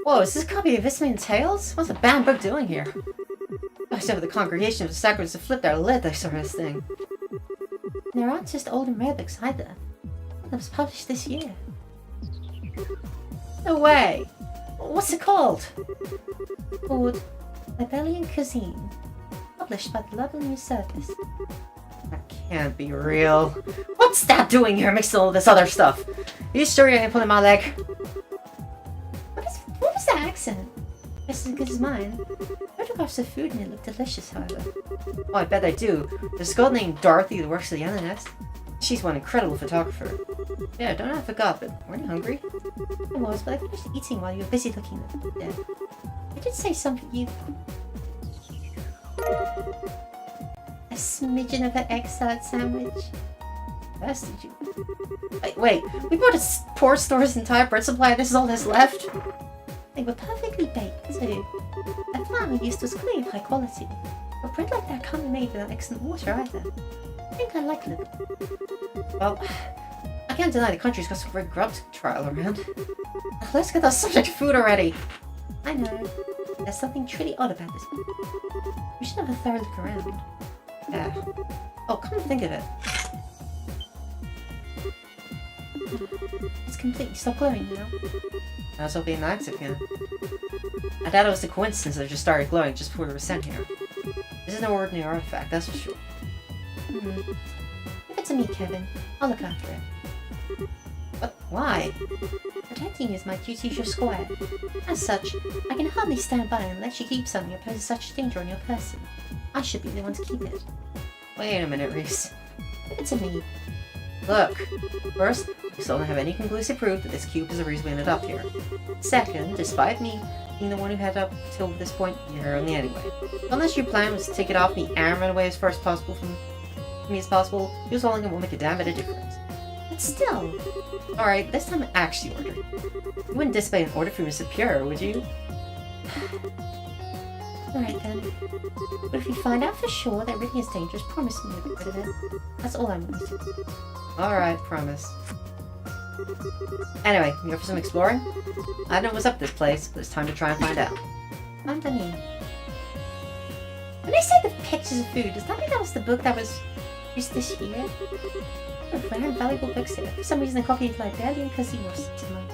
Whoa, is this a copy of Isthmian Tales? What's a banned book doing here? Except for the congregation of the sacraments to flip their lid, they sort of this thing. And there aren't just old and rare books either. It was published this year. No way! What's it called? Called Libellian Cuisine. Published by the Lovely New Service. That can't be real. What's that doing here mixed with all this other stuff? Are you sure you ain't pulling my leg? What was that accent? Just as good as mine. Photographs of food and it looked delicious, however. Oh, I bet they do. There's a girl named Dorothy that works at the Nest. She's one incredible photographer. Yeah, don't know I forgot, but weren't you hungry? I was, but I finished eating while you were busy looking at it. I did say something you... A smidgen of an egg salad sandwich. Did you? Wait, we bought a poor store's entire bread supply and this is all that's left? They were perfectly baked, too. The flour we used was clearly of high quality. But bread like that can't be made without excellent water either. I think I like it. Well, I can't deny the country's got some great grub trial around. Let's get the subject of food already. I know. There's something truly odd about this one. We should have a thorough look around. Yeah. Oh, come and think of it. It's completely stopped glowing now. I was hoping an accident. I thought it was a coincidence that it just started glowing just before we were sent here. This is no ordinary artifact, that's for sure. Give it to me, Kevin. I'll look after it. But why? Protecting you is my duty as your squire. As such, I can hardly stand by and let you keep something that poses such danger on your person. I should be the one to keep it. Wait a minute, Reese. Give it to me. Look, first, we still don't have any conclusive proof that this cube is the reason we ended up here. Second, despite me being the one who had up till this point, you're here only anyway. Unless your plan was to take it off me and run away as far as possible from me as possible, you was only going to make a damn bit of difference. But still... Alright, this time I actually ordered. You wouldn't disobey an order from your superior, would you? Alright then. But if you find out for sure that rigging is dangerous, promise me you'll get rid of it. That's all I want you to do. Alright, promise. Anyway, you up for some exploring? I don't know what's up this place, but it's time to try and find out. I'm done here. When they say the pictures of food, does that mean that was the book that was used this year? There are rare and valuable books here. For some reason, a copy of Libellian Cuisine was to mind.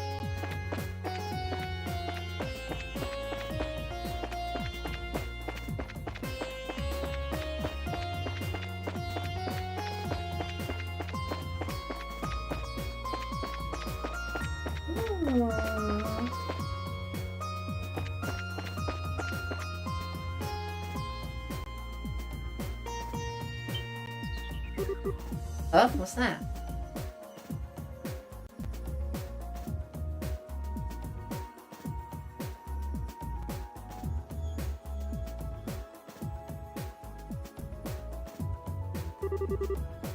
Oh, what's that?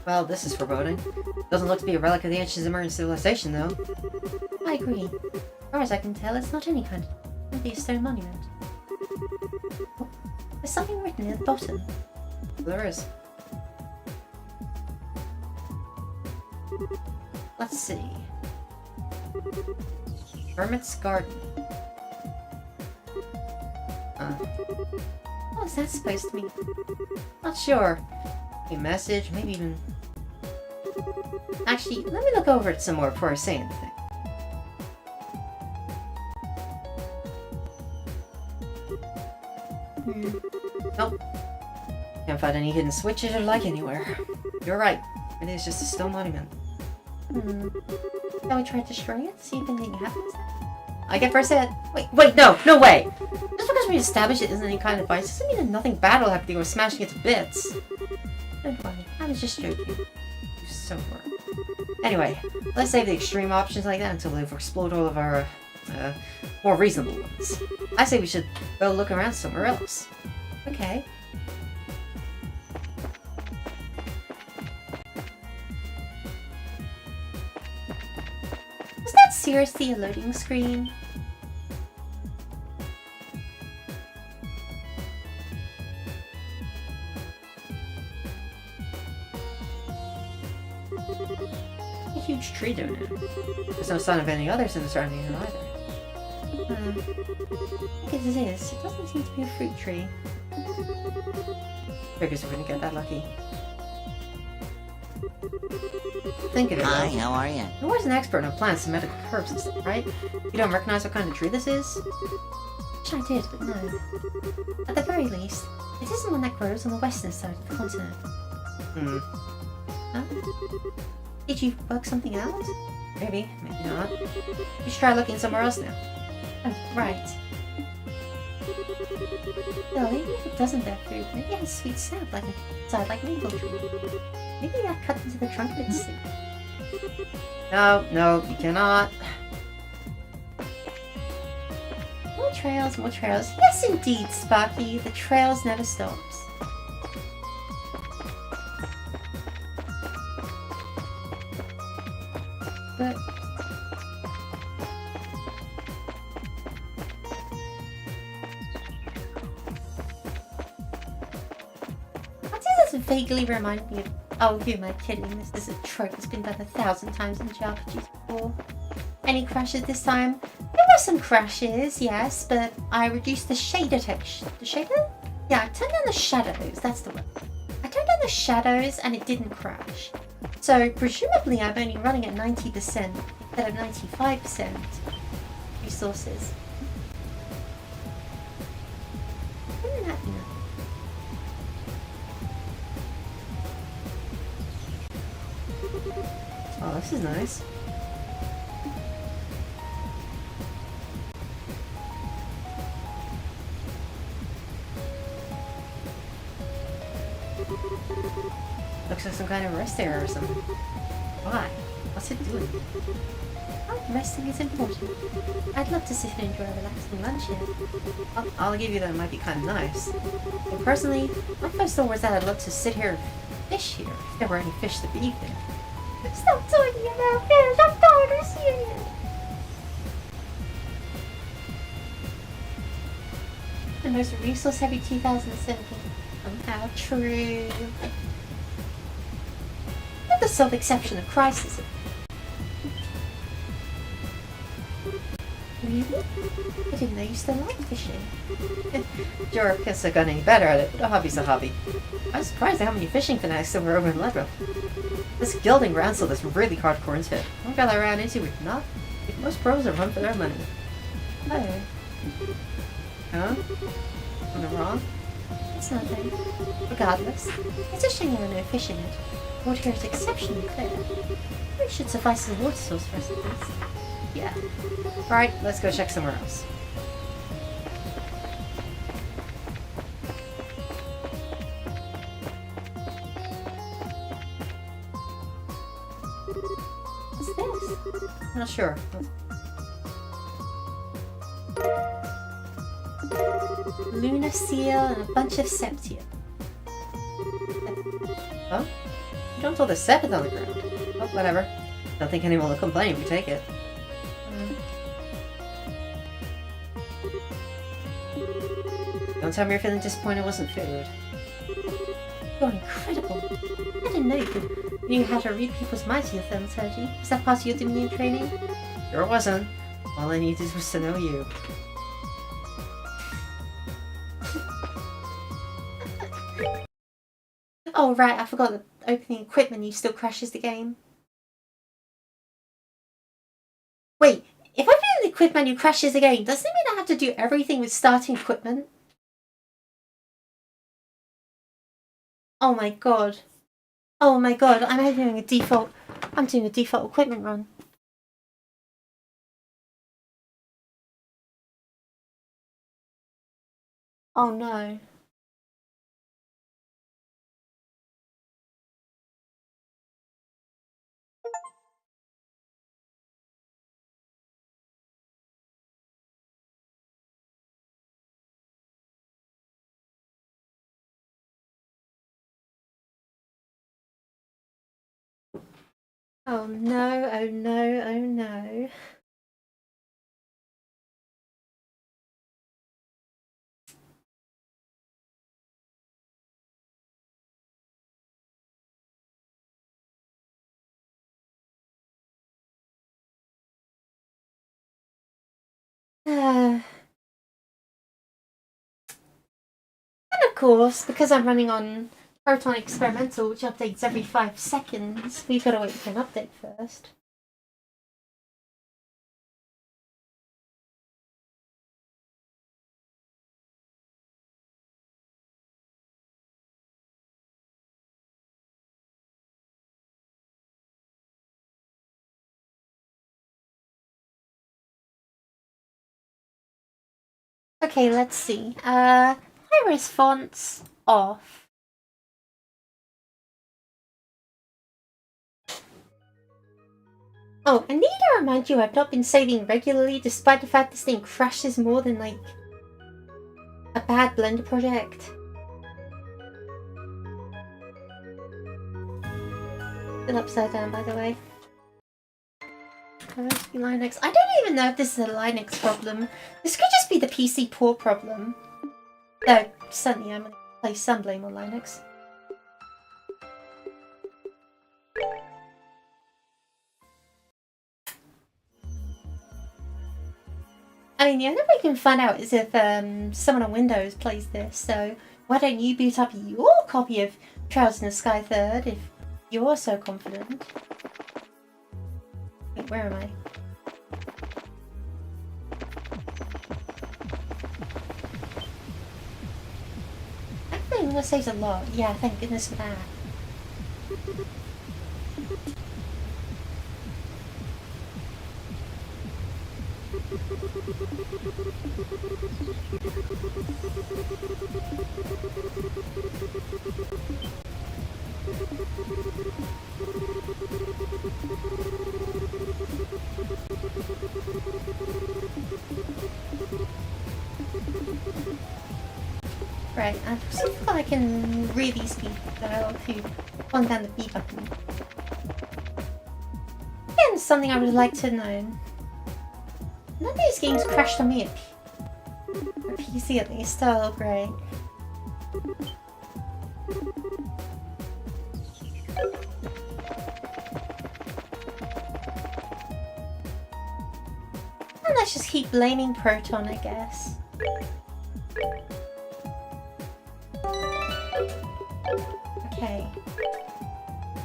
Well, this is foreboding. Doesn't look to be a relic of the ancient Sumerian civilization, though. I agree. As far as I can tell, it's not any kind of... It be a stone monument. Oh, there's something written at the bottom. There is. Let's see. Hermit's Garden. What was that supposed to mean? Not sure. A message, maybe even... Actually, let me look over it some more before I say anything. Nope. Can't find any hidden switches or light anywhere. You're right. It is just a stone monument. Shall we try destroying it? See if anything happens? I get first hit. Wait, no way! Just because we establish it isn't any kind of advice doesn't mean that nothing bad will happen to you or smashing it to bits. Don't worry, I was just joking. You so were. Anyway, let's save the extreme options like that until we've explored all of our, more reasonable ones. I say we should go look around somewhere else. Okay. Was that seriously a loading screen? A huge tree down there. There's no sign of any others in the surrounding area either. I guess it is. It doesn't seem to be a fruit tree. Figures we're gonna get that lucky. Think of it. Hi, though. how are you? You're always an expert in plants and medical herbs and stuff, right? You don't recognize what kind of tree this is? Wish I did, but no. At the very least, it isn't one that grows on the western side of the continent. Huh? Did you bug something out? Maybe, maybe not. You should try looking somewhere else now. Oh, right. Well, even if it doesn't bear fruit, maybe it has sweet sap like a side like maple tree. Maybe it got cut into the trunk of its stick. No, you cannot. More trails, more trails. Yes, indeed, Sparky. The trails never stops. But why does this vaguely remind me of? Oh, who am I kidding? This is a trope that's been done 1,000 times in JRPGs before. Any crashes this time? There were some crashes, yes, but I reduced the shader texture. The shader? Yeah, I turned down the shadows. That's the word. I turned down the shadows and it didn't crash. So presumably I'm only running at 90% instead of 95% resources. Wouldn't that be nice? Oh, this is nice. Looks like some kind of rest area or something. Why? What's it doing? Oh, resting is important. I'd love to sit and enjoy a relaxing lunch here. I'll give you that it might be kind of nice. But personally, my first thought was that I'd love to sit here and fish here, if there were any fish to be eaten. Stop talking about fish! I'm tired of seeing it! The most resource-heavy 2017. How true. With the self-exception of Crisis. Really? I didn't know you still like fishing. Sure, can't say I got any better at it, but a hobby's a hobby. I was surprised at how many fishing fanatics there were over in Ledro. This gilding ground still is really hardcore into it. One guy I ran into would not. If most pros are run for their money. Oh, Huh? Am I wrong? it's nothing. Regardless, it's a shame there are no fish in it. Water here is exceptionally clear. It should suffice as a water source for us at least. Yeah. Alright, let's go check somewhere else. What's this? I'm not sure. Lunar seal and a bunch of septia. Oh? You don't throw the sepet on the ground. Oh, whatever. Don't think anyone will complain if we take it. Don't tell me you're feeling disappointed it wasn't food. You're incredible. I didn't know you knew how to read people's minds in your thaumaturgy. Is that part of your Dominion training? Sure wasn't. All I needed was to know you. Oh right, I forgot that opening equipment menu still crashes the game. Wait, if opening the equipment menu crashes the game, doesn't it mean I have to do everything with starting equipment? Oh my god. Oh my god, I'm doing a default equipment run. Oh no. Oh no, oh no, oh no. And of course, because I'm running on Proton Experimental, which updates every 5 seconds, we've got to wait for an update first. Okay, let's see. High-res fonts off. Oh, I need to remind you I've not been saving regularly despite the fact this thing crashes more than, like, a bad Blender project. Still upside down, by the way. Linux. I don't even know if this is a Linux problem. This could just be the PC poor problem. Though, certainly I'm going to place some blame on Linux. I mean, the only way we can find out is if someone on Windows plays this, so why don't you boot up your copy of Trials in the Sky 3rd if you're so confident? Wait, where am I? Actually, that saves a lot. Yeah, thank goodness for that. Right, I see if I can really speed dial to hold down the B button. Again, something I would like to know. None of these games crashed on me at PC at least. Oh, great. And let's just keep blaming Proton, I guess. Okay.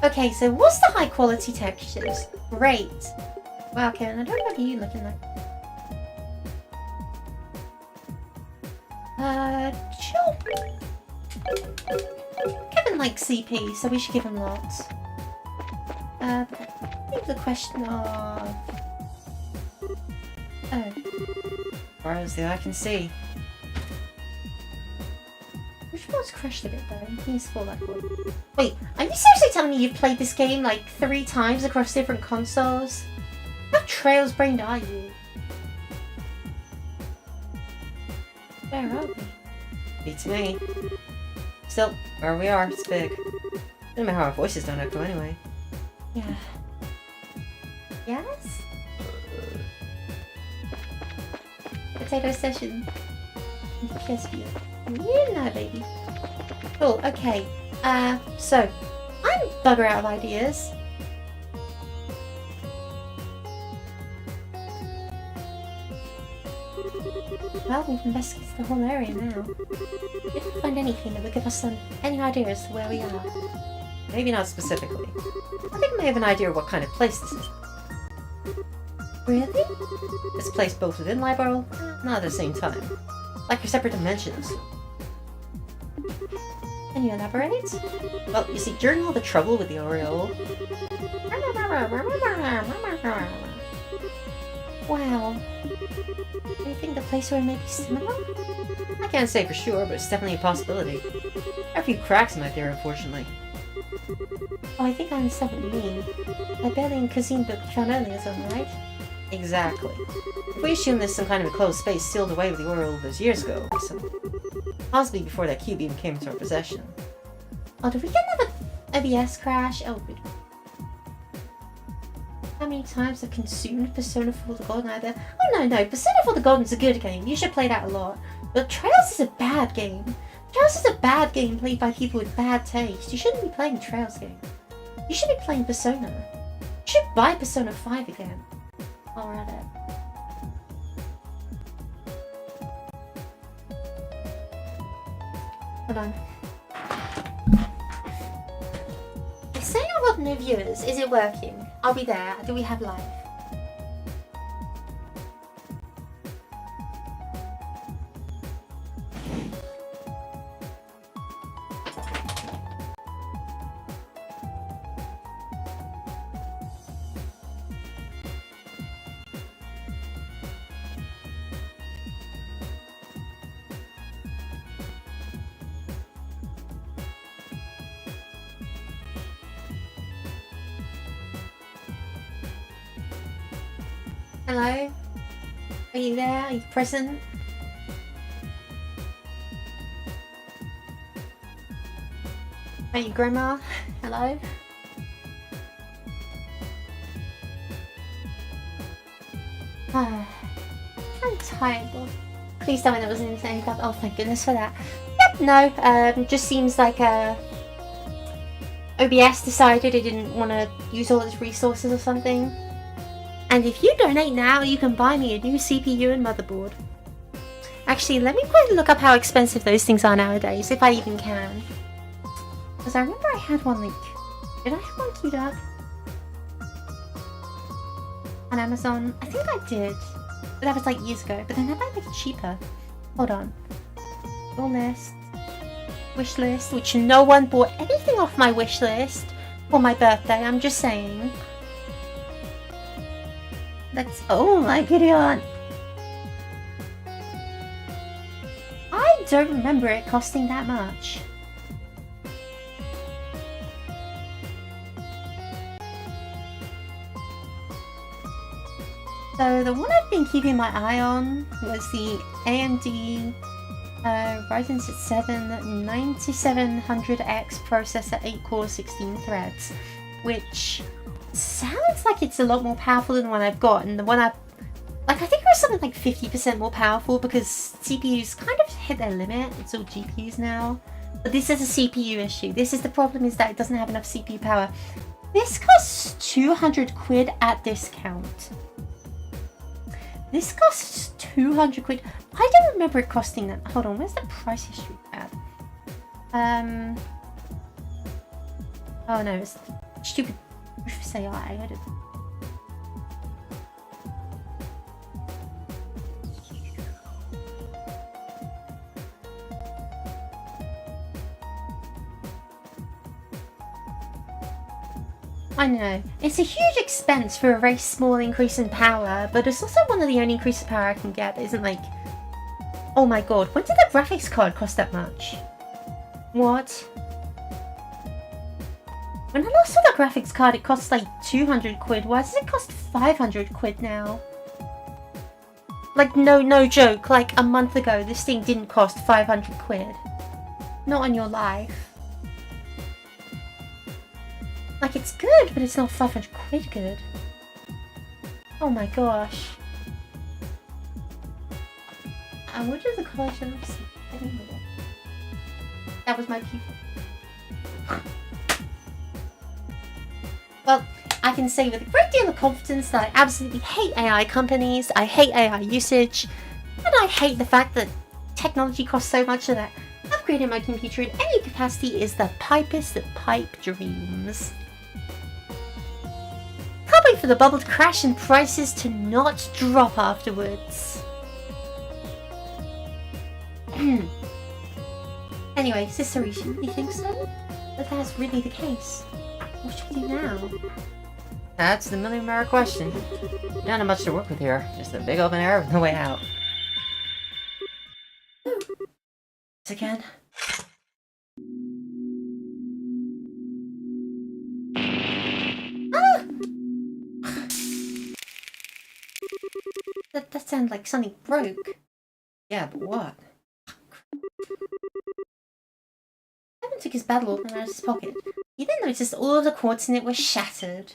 Okay, so what's the high quality textures? Great. Wow, Kevin, I don't know what you looking like. Sure. Kevin likes CP, so we should give him lots. I think the question of... Oh. Far as the eye can see. Which one's crashed a bit though? He's full that one. Wait, are you seriously telling me you've played this game like 3 times across different consoles? How trails brained are you? Where are we? Beats me. Still, where we are, it's big. Doesn't matter how our voices don't echo anyway. Yeah. Yes? Potato session. Just you. Yeah, baby. Cool, okay. So, I'm bugger out of ideas. Well, we've investigated the whole area now. We didn't find anything that would give us any idea as to where we are. Maybe not specifically. I think I may have an idea of what kind of place this is. Really? This place both within Libral, not at the same time. Like your separate dimensions. Can you elaborate? Well, you see, during all the trouble with the Oriole... Wow. Do you think the place where it may be similar? I can't say for sure, but it's definitely a possibility. There are a few cracks in my theory, unfortunately. Oh, I think I understand what you mean. The Belly Cuisine book you found earlier, something, right? Exactly. If we assume there's some kind of enclosed space sealed away with the Oriole those years ago, so possibly before that Q-beam came into our possession. Oh, did we get another OBS crash? Oh, good. How many times I've consumed Persona 4 the Golden either? Oh no, Persona 4 the Golden's a good game. You should play that a lot. But Trails is a bad game. Trails is a bad game played by people with bad taste. You shouldn't be playing a Trails game. You should be playing Persona. You should buy Persona 5 again. While we're at it. Hold on. It's saying I've got no viewers. Is it working? I'll be there. Do we have live? Hello? Are you there? Are you present? Are you Grandma? Hello? I'm tired. Please tell me there wasn't anything. Oh, thank goodness for that. Yep, no. Just seems like OBS decided it didn't want to use all its resources or something. And if you donate now, you can buy me a new CPU and motherboard. Actually, let me quickly look up how expensive those things are nowadays, if I even can. Because I remember I had one like... Did I have one queued up? On Amazon? I think I did. But that was like years ago. But then that might make it cheaper. Hold on. Your list. Wish list, which no one bought anything off my wish list for my birthday, I'm just saying. That's... Oh my Gideon! I don't remember it costing that much. So the one I've been keeping my eye on was the AMD Ryzen 7 9700X processor, 8 cores, 16 threads, which sounds like it's a lot more powerful than the one I've got, and the one I think it was something like 50% more powerful because CPUs kind of hit their limit. It's all GPUs now. But this is a CPU issue. This is the problem, is that it doesn't have enough CPU power. This costs 200 quid at discount. This costs 200 quid. I don't remember it costing that. Hold on, where's the price history tab? Oh no, it's stupid Rufus AI. I don't... I know, it's a huge expense for a very small increase in power, but it's also one of the only increases in power I can get that isn't like... Oh my god, when did the graphics card cost that much? What? When I last saw the graphics card, it cost like 200 quid. Why does it cost 500 quid now? Like, no joke, like a month ago, this thing didn't cost 500 quid. Not on your life. Like, it's good, but it's not 500 quid good. Oh my gosh. I went to the college and I didn't know that. That was my people. Well, I can say with a great deal of confidence that I absolutely hate AI companies, I hate AI usage, and I hate the fact that technology costs so much that upgrading my computer in any capacity is the pipest of pipe dreams. Can't wait for the bubble to crash and prices to not drop afterwards. Anyway, Sister Rishi, you think so? If that's really the case, what should we do now? That's the million-dollar question. Not have much to work with here. Just a big open air with no way out. Again. Ah! That sounded like something broke. Yeah, but what? Evan took his battle orb out of his pocket. He then noticed all of the quartz in it were shattered.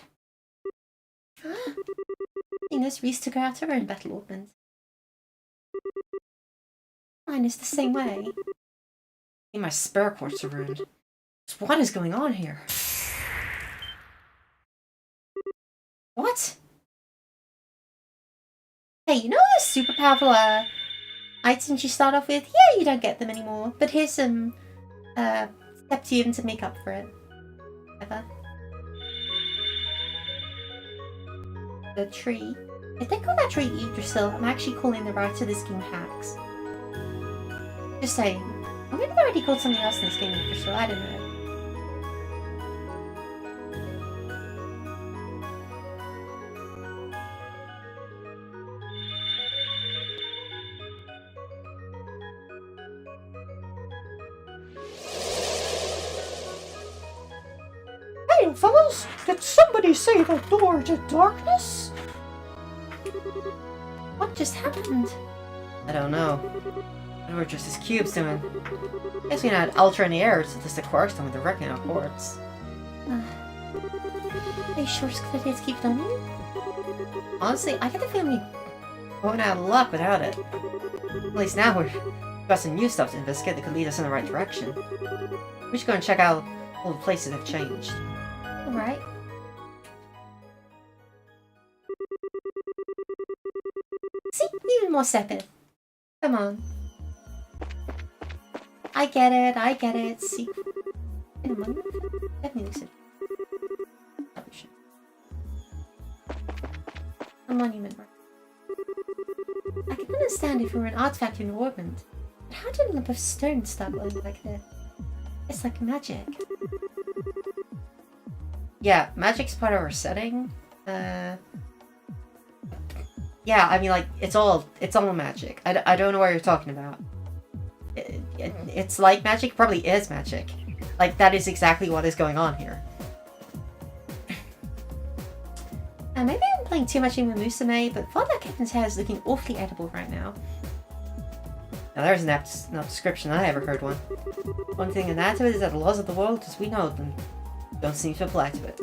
Venus Reese took out her own battle ornament. Mine is the same way. My spare quartz are ruined. So what is going on here? What? Hey, you know those super powerful items you start off with? Yeah, you don't get them anymore. But here's some Septium to make up for it. Ever. The tree. If they call that tree Yggdrasil, I'm actually calling the writer of this game hacks. Just saying. Or maybe they already called something else in this game Yggdrasil, I don't know. Hey, fellas! Did somebody say the door to darkness? What just happened? I don't know. What were just his cubes doing? Guess we had Ultra in the air to test the quarks done with the wrecking of quartz. Are you sure it's a good idea to keep it on you? Honestly, I get the feeling we're going out of luck without it. At least now we've got some new stuff to investigate that could lead us in the right direction. We should go and check out all the places that have changed. Alright. See? Even more separate. Come on. I get it. See? In a moment? Definitely looks it. A monument, right? I can understand if it were an artifact in orbment, but how did a lump of stone start glowing like that? It's like magic. Yeah, magic's part of our setting. Yeah, I mean, like, it's all magic. I don't know what you're talking about. It's like magic, it probably is magic. Like, that is exactly what is going on here. Maybe I'm playing too much in with Musume, but Father Captain's hair is looking awfully edible right now. Now there's an apt description. I ever heard one. One thing in that of it is that the laws of the world, as we know them, don't seem to apply to it.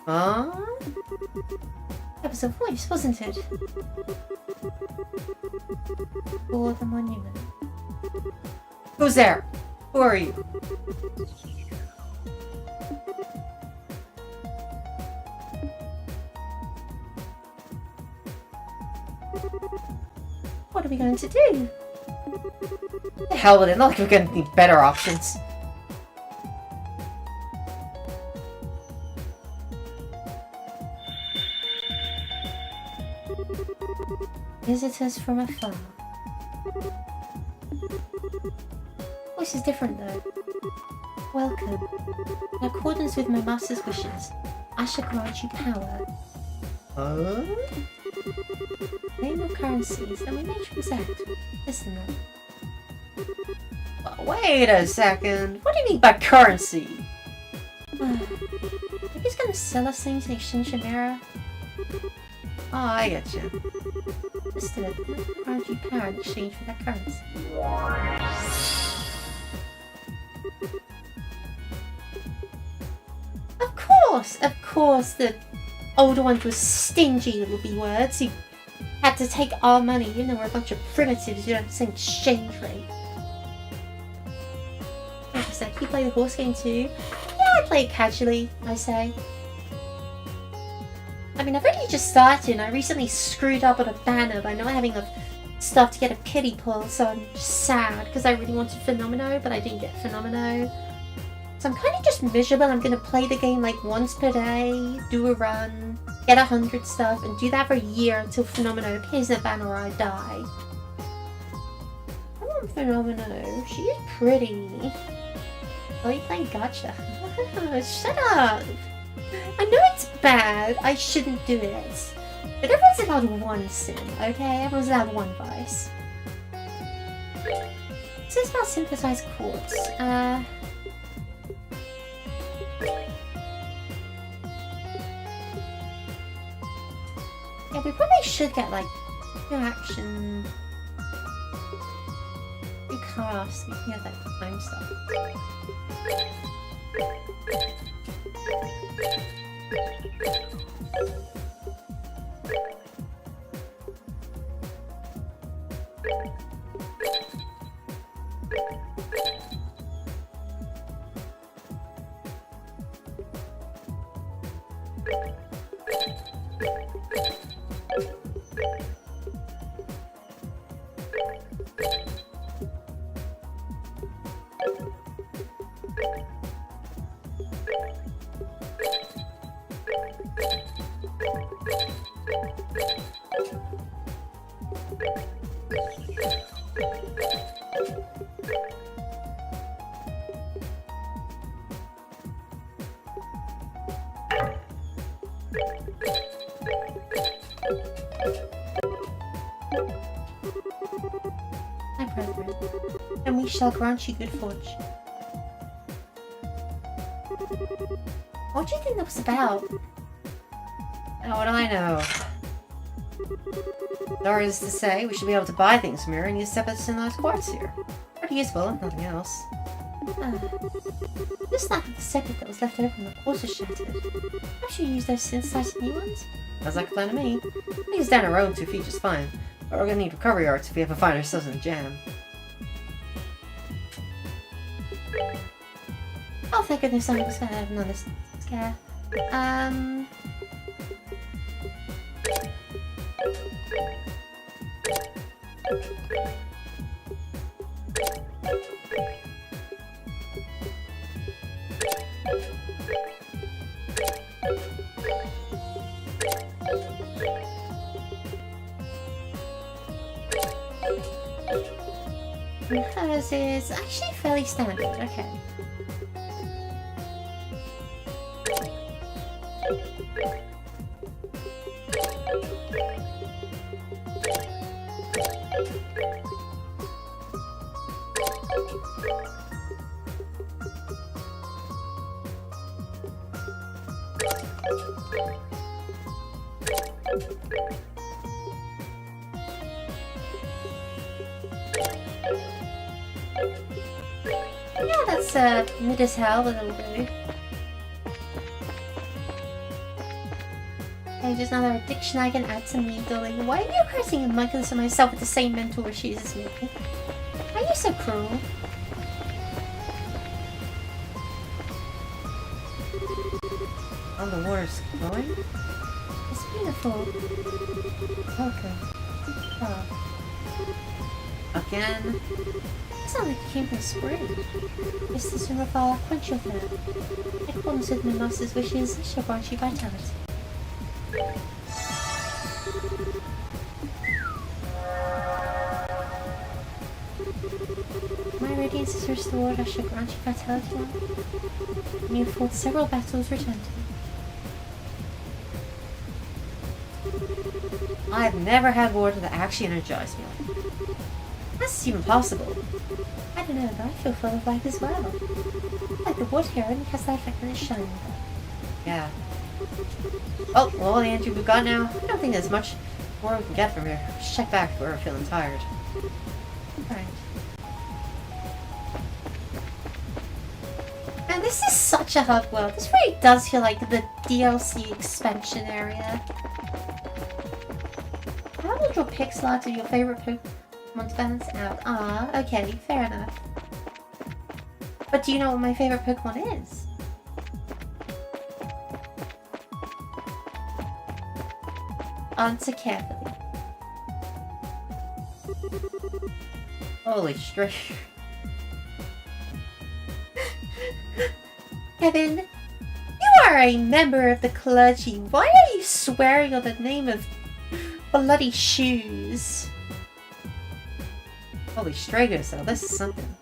Huh? That was a voice, wasn't it? For the monument. Who's there? Who are you? What are we going to do? The hell with it, not like we're gonna need better options. Visitors from afar. Voice is different though. Welcome. In accordance with my master's wishes, I shall grant you power. Huh? Name of currencies that we may transact. Listen then. Wait a second. What do you mean by currency? Maybe he's gonna sell us things in exchange for Mara. Oh, I get you. Listen, I grant you power in exchange for that currency. Of course, the older ones were stingy little B-words who had to take our money even though we're a bunch of primitives who don't have the same exchange rate. Like I said, you play the horse game too? Yeah, I play it casually, I say. I mean, I've already just started, and I recently screwed up on a banner by not having enough stuff to get a pity pull, so I'm just sad, because I really wanted Phenomeno, but I didn't get Phenomeno. So I'm kind of just miserable. I'm going to play the game like once per day, do a run, get 100 stuff, and do that for a year until Phenomeno appears in the banner or I die. I want Phenomeno. She is pretty. Oh, you playing Gacha? Shut up! I know it's bad. I shouldn't do it. But everyone's allowed one sin, okay? Everyone's allowed one vice. This is about synthesized quartz. Yeah, we probably should get like new action. New cast. We can get that time stuff. My brethren, and we shall grant you good fortune. What do you think that was about? Oh, what do I know? Nor is to say we should be able to buy things from here and use separate synthesized quartz here. Pretty useful, if nothing else. Just like the separate that was left over when the quartz was shattered. I should use those synthesized new ones. Sounds like a plan to me. Things down our own 2 feet just fine. But we're gonna need recovery arts if we ever find ourselves in a jam. Oh, thank goodness I was gonna have another scare. Hers is actually fairly standard, okay. Yeah, that's mid as hell, but it'll do. Okay, just another addiction I can add to me, darling. Why are you cursing and Michael and myself with the same mental issues as me? Why are you so cruel? Oh, the water's flowing? It's beautiful. Okay. Oh, Again? it's not like it came from spring. It's the sort of quench your thirst. In accordance with my master's wishes, I shall grant you vitality. My radiance is restored, I shall grant you vitality now. And you fought several battles, return to me. I've never had water that actually energized me like that. That's even possible. I don't know, but I feel full of life as well. Like the wood here only has life like when it's shining. Yeah. Oh, well, all the energy we've got now, I don't think there's much more we can get from here. Let's check back if we're feeling tired. Right. And this is such a hub world. This really does feel like the DLC expansion area. How would your pixel art of your favorite Pokemon balance out? Ah, okay, fair enough. But do you know what my favorite Pokemon is? Answer carefully. Holy straight. Kevin, you are a member of the clergy. Why are you swearing on the name of bloody shoes? Holy stragos, though. This is something.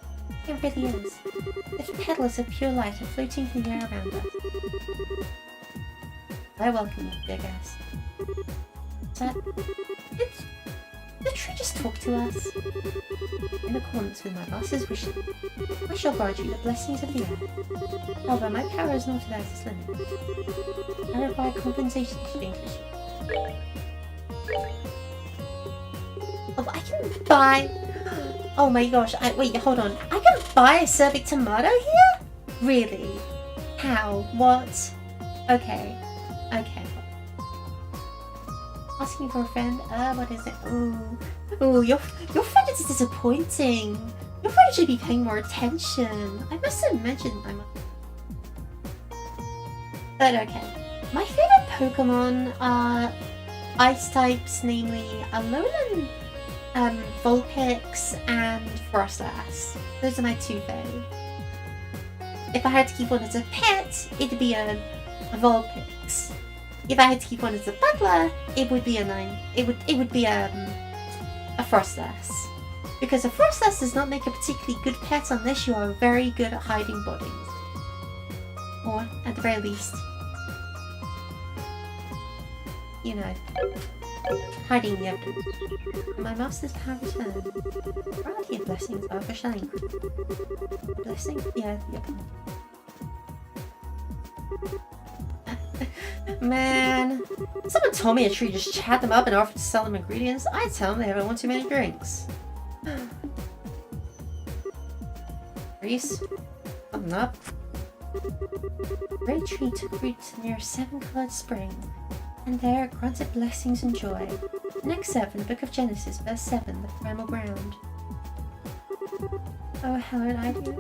It really is. The petals of pure light are floating in the air around us. I welcome you, dear guest. Did the tree just talk to us? In accordance with my master's wishes, I shall grant you the blessings of the earth. However, my power is not without its limits. I require compensation in exchange for you. Oh, I can buy... Oh my gosh, wait, hold on. I can buy a cervic tomato here? Really? How? What? Okay. Okay. Asking for a friend? What is it? Ooh, your friend is disappointing. Your friend should be paying more attention. I must have mentioned my mom. But okay. My favorite Pokemon are ice types, namely Alolan, Vulpix, and Frostlass. Those are my two faves. If I had to keep one as a pet, it'd be a Vulpix. If I had to keep one as a butler, it would be It would be a Frostlass. Because a Frostlass does not make a particularly good pet unless you are very good at hiding bodies. Or, at the very least, you know, hiding the evidence. My master's power returned. Variety of blessings are officially increased. Blessing? Yeah. Man, someone told me a tree just chat them up and offered to sell them ingredients. I tell them they haven't won too many drinks. Reese, something up. Great tree took root near a 7-colored spring, and there it granted blessings and joy. An excerpt from the Book of Genesis, verse 7, the primal ground. Oh, Helen, I do.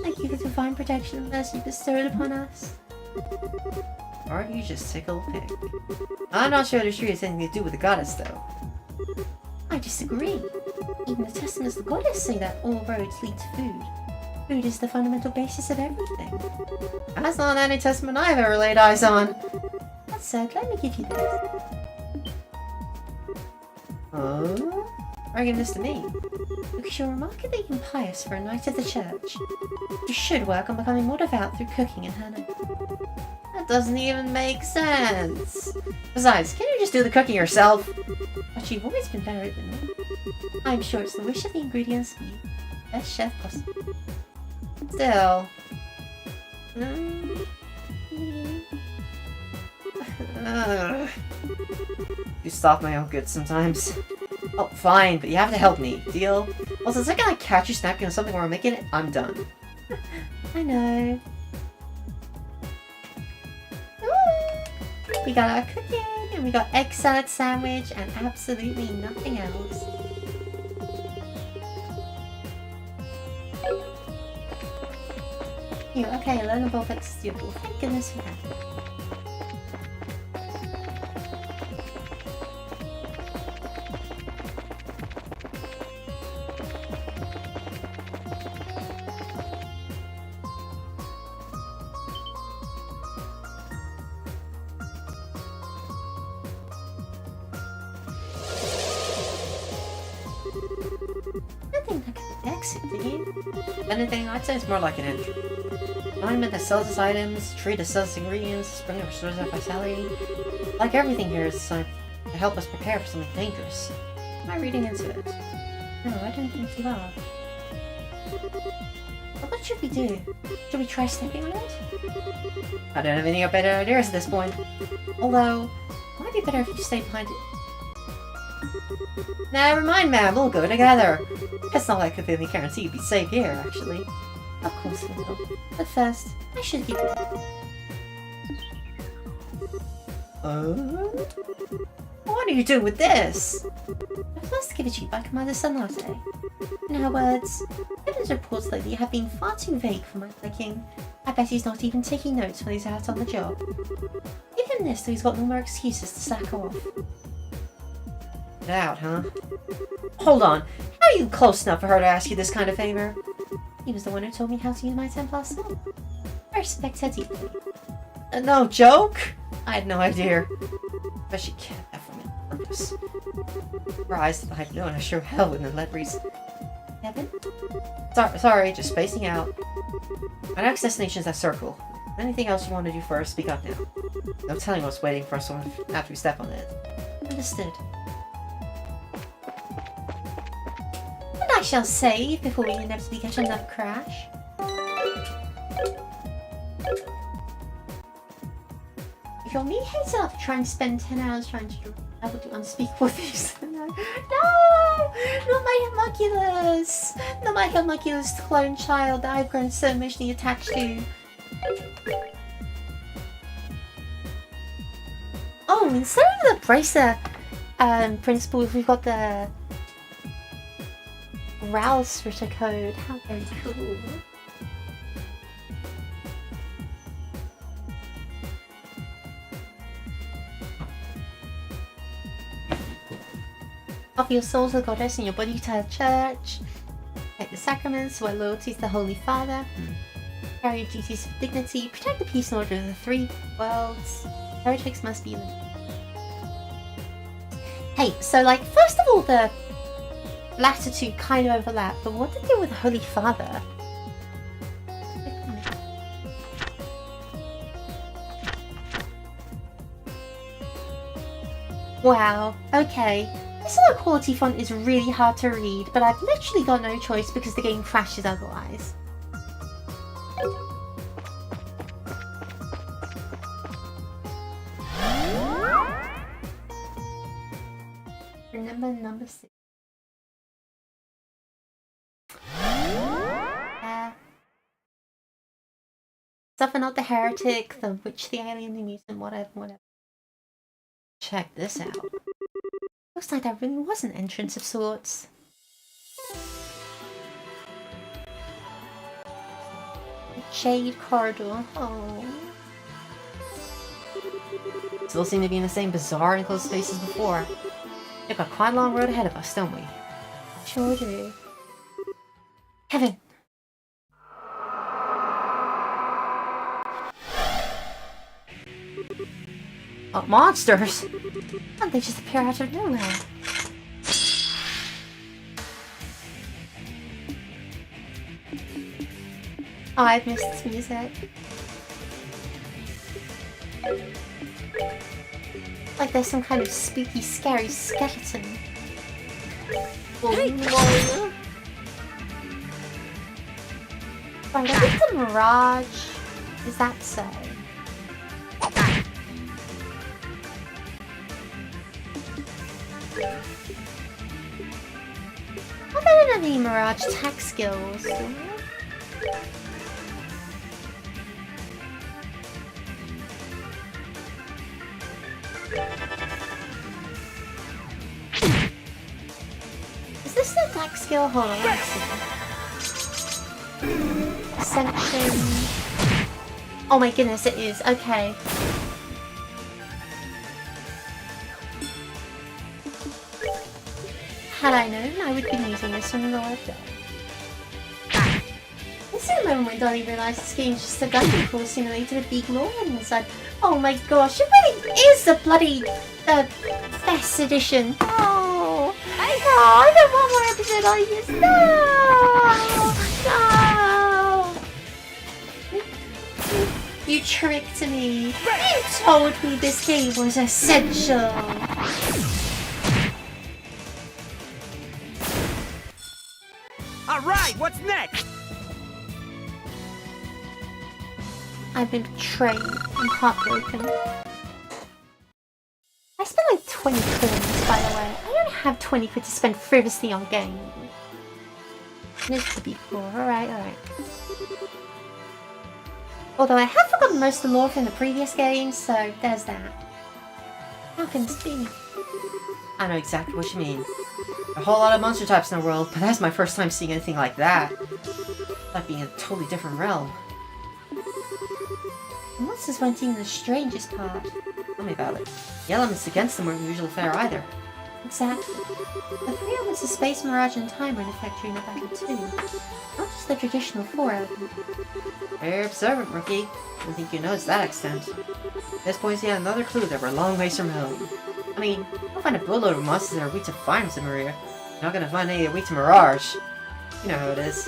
Thank you for the divine protection and mercy bestowed upon us. Aren't you just tickled pink? I'm not sure this tree has anything to do with the goddess, though. I disagree. Even the testaments of the goddess say that all roads lead to food. Food is the fundamental basis of everything. That's not any testament I've ever laid eyes on. That said, let me give you this. Oh? Why are you giving this to me? Because you're remarkably impious for a knight of the church. You should work on becoming more devout through cooking and henna. That doesn't even make sense. Besides, can't you just do the cooking yourself? But you've always been better than me. I'm sure it's the wish of the ingredients to be the best chef possible. Still. You stop my own good sometimes. Oh, fine, but you have to help me. Deal? Also, the second I catch you snacking on something while we're making it, I'm done. I know. We got our cooking, and we got egg salad sandwich, and absolutely nothing else. Here, okay, learn about Vulpix is doable. Thank goodness for that. Nothing like an exit, do you? Anything, I'd say it's more like an entry. Monument that sells its items, tree that sells its ingredients, spring that restores our vitality. Like everything here is designed to help us prepare for something dangerous. Am I reading into it? No, I don't think you are. But what should we do? Should we try stepping on it? I don't have any better ideas at this point. Although, it might be better if you stay behind it. Never mind, ma'am, we'll go together. It's not like I completely guarantee you'd be safe here, actually. Of course we will. But first, I should keep it. What are you doing with this? I first give it to you by Commander Sunlatte. In her words, evidence reports lately have been far too vague for my liking. I bet he's not even taking notes when he's out on the job. Give him this so he's got no more excuses to slack off. Get out, huh? Hold on. How are you close enough for her to ask you this kind of favor? He was the one who told me how to use my 10 plus. I respect her deeply. No joke? I had no idea. But she kept that from on purpose. Surprised if I'd known, I sure hell wouldn't have let Reese. Kevin? Sorry, just spacing out. My next destination is that circle. Anything else you want to do first, speak up now. No telling what's waiting for us after we step on it. Understood. And I shall save before we inevitably get another crash. If your me heads up, try and spend 10 hours trying to I will do unspeakable things. No! No! Not my homunculus! Not my homunculus clone child that I've grown so emotionally attached to. Oh, instead of the bracer principle, we've got the Rouse Ritter code. How very cool. Offer your soul to the goddess and your body to her church. Take the sacraments, swear loyalty to the Holy Father. Carry your duties with dignity. Protect the peace and order of the three worlds. Heretics must be eliminated. Hey, so like, first of all, the latter two kind of overlap, but what to do with the Holy Father? Wow, okay. This low quality font is really hard to read, but I've literally got no choice because the game crashes otherwise. Remember number 6. Suffer not the heretic, the witch, the alien, the mutant, whatever. Check this out. Looks like that really was an entrance of sorts. Jade corridor. Oh. Still seem to be in the same bizarre enclosed space as before. We've got quite a long road ahead of us, don't we? Sure do. Kevin! Oh, monsters! And they just appear out of nowhere. Oh, I've missed this music. Like there's some kind of spooky, scary skeleton. Hey! Whoa. Right, I think the Mirage. Is that so? I don't have any Mirage attack skills. Is this the attack skill? Hold on, let's see. Ascension. Oh my goodness, it is. Okay. Had I known, I would be using this from the Lord. This is the moment when Donnie realised this game is just a gun crawl simulator with big lawns. And oh my gosh, it really is a bloody Fest edition. Oh, I don't want more episode like this. No! You tricked me. You told me this game was essential. Alright, what's next? I've been betrayed. I'm heartbroken. I spent like 20 coins, by the way. I don't have 20 quid to spend frivolously on games. This would be cool. Alright, alright. Although I have forgotten most of the lore from the previous games, so there's that. How can this be? I know exactly what you mean. A whole lot of monster types in the world, but that's my first time seeing anything like that. It's like being in a totally different realm. The monsters weren't even the strangest part. Tell me about it. The elements against them weren't usually fair either. Exactly. The 3 elements of space, mirage, and time are in effect during the battle too. Not just the traditional 4 elements. Very observant, rookie. I don't think you noticed that extent. This point's yet another clue that we're a long ways from home. I mean, you'll find a boatload of monsters that are weak to fire in Maria. You're not gonna find any that are weak to mirage. You know how it is.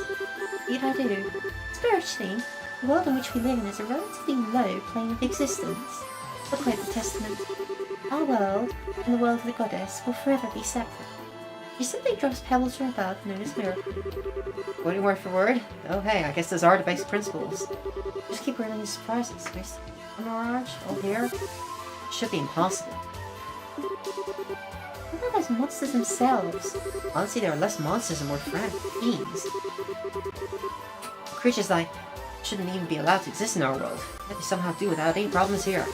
Indeed I do. Spiritually, the world in which we live in is a relatively low plane of existence. But quite the testament. Our world and the world of the goddess will forever be separate. She simply drops pebbles from above, known as miracle. Quoting word for word? Oh hey, I guess those are the basic principles. Just keep running the surprises, Chris. A mirage? All here? Should be impossible. What about those monsters themselves? Honestly, there are less monsters and more fiends. Creatures like shouldn't even be allowed to exist in our world. Yet they somehow do without any problems here.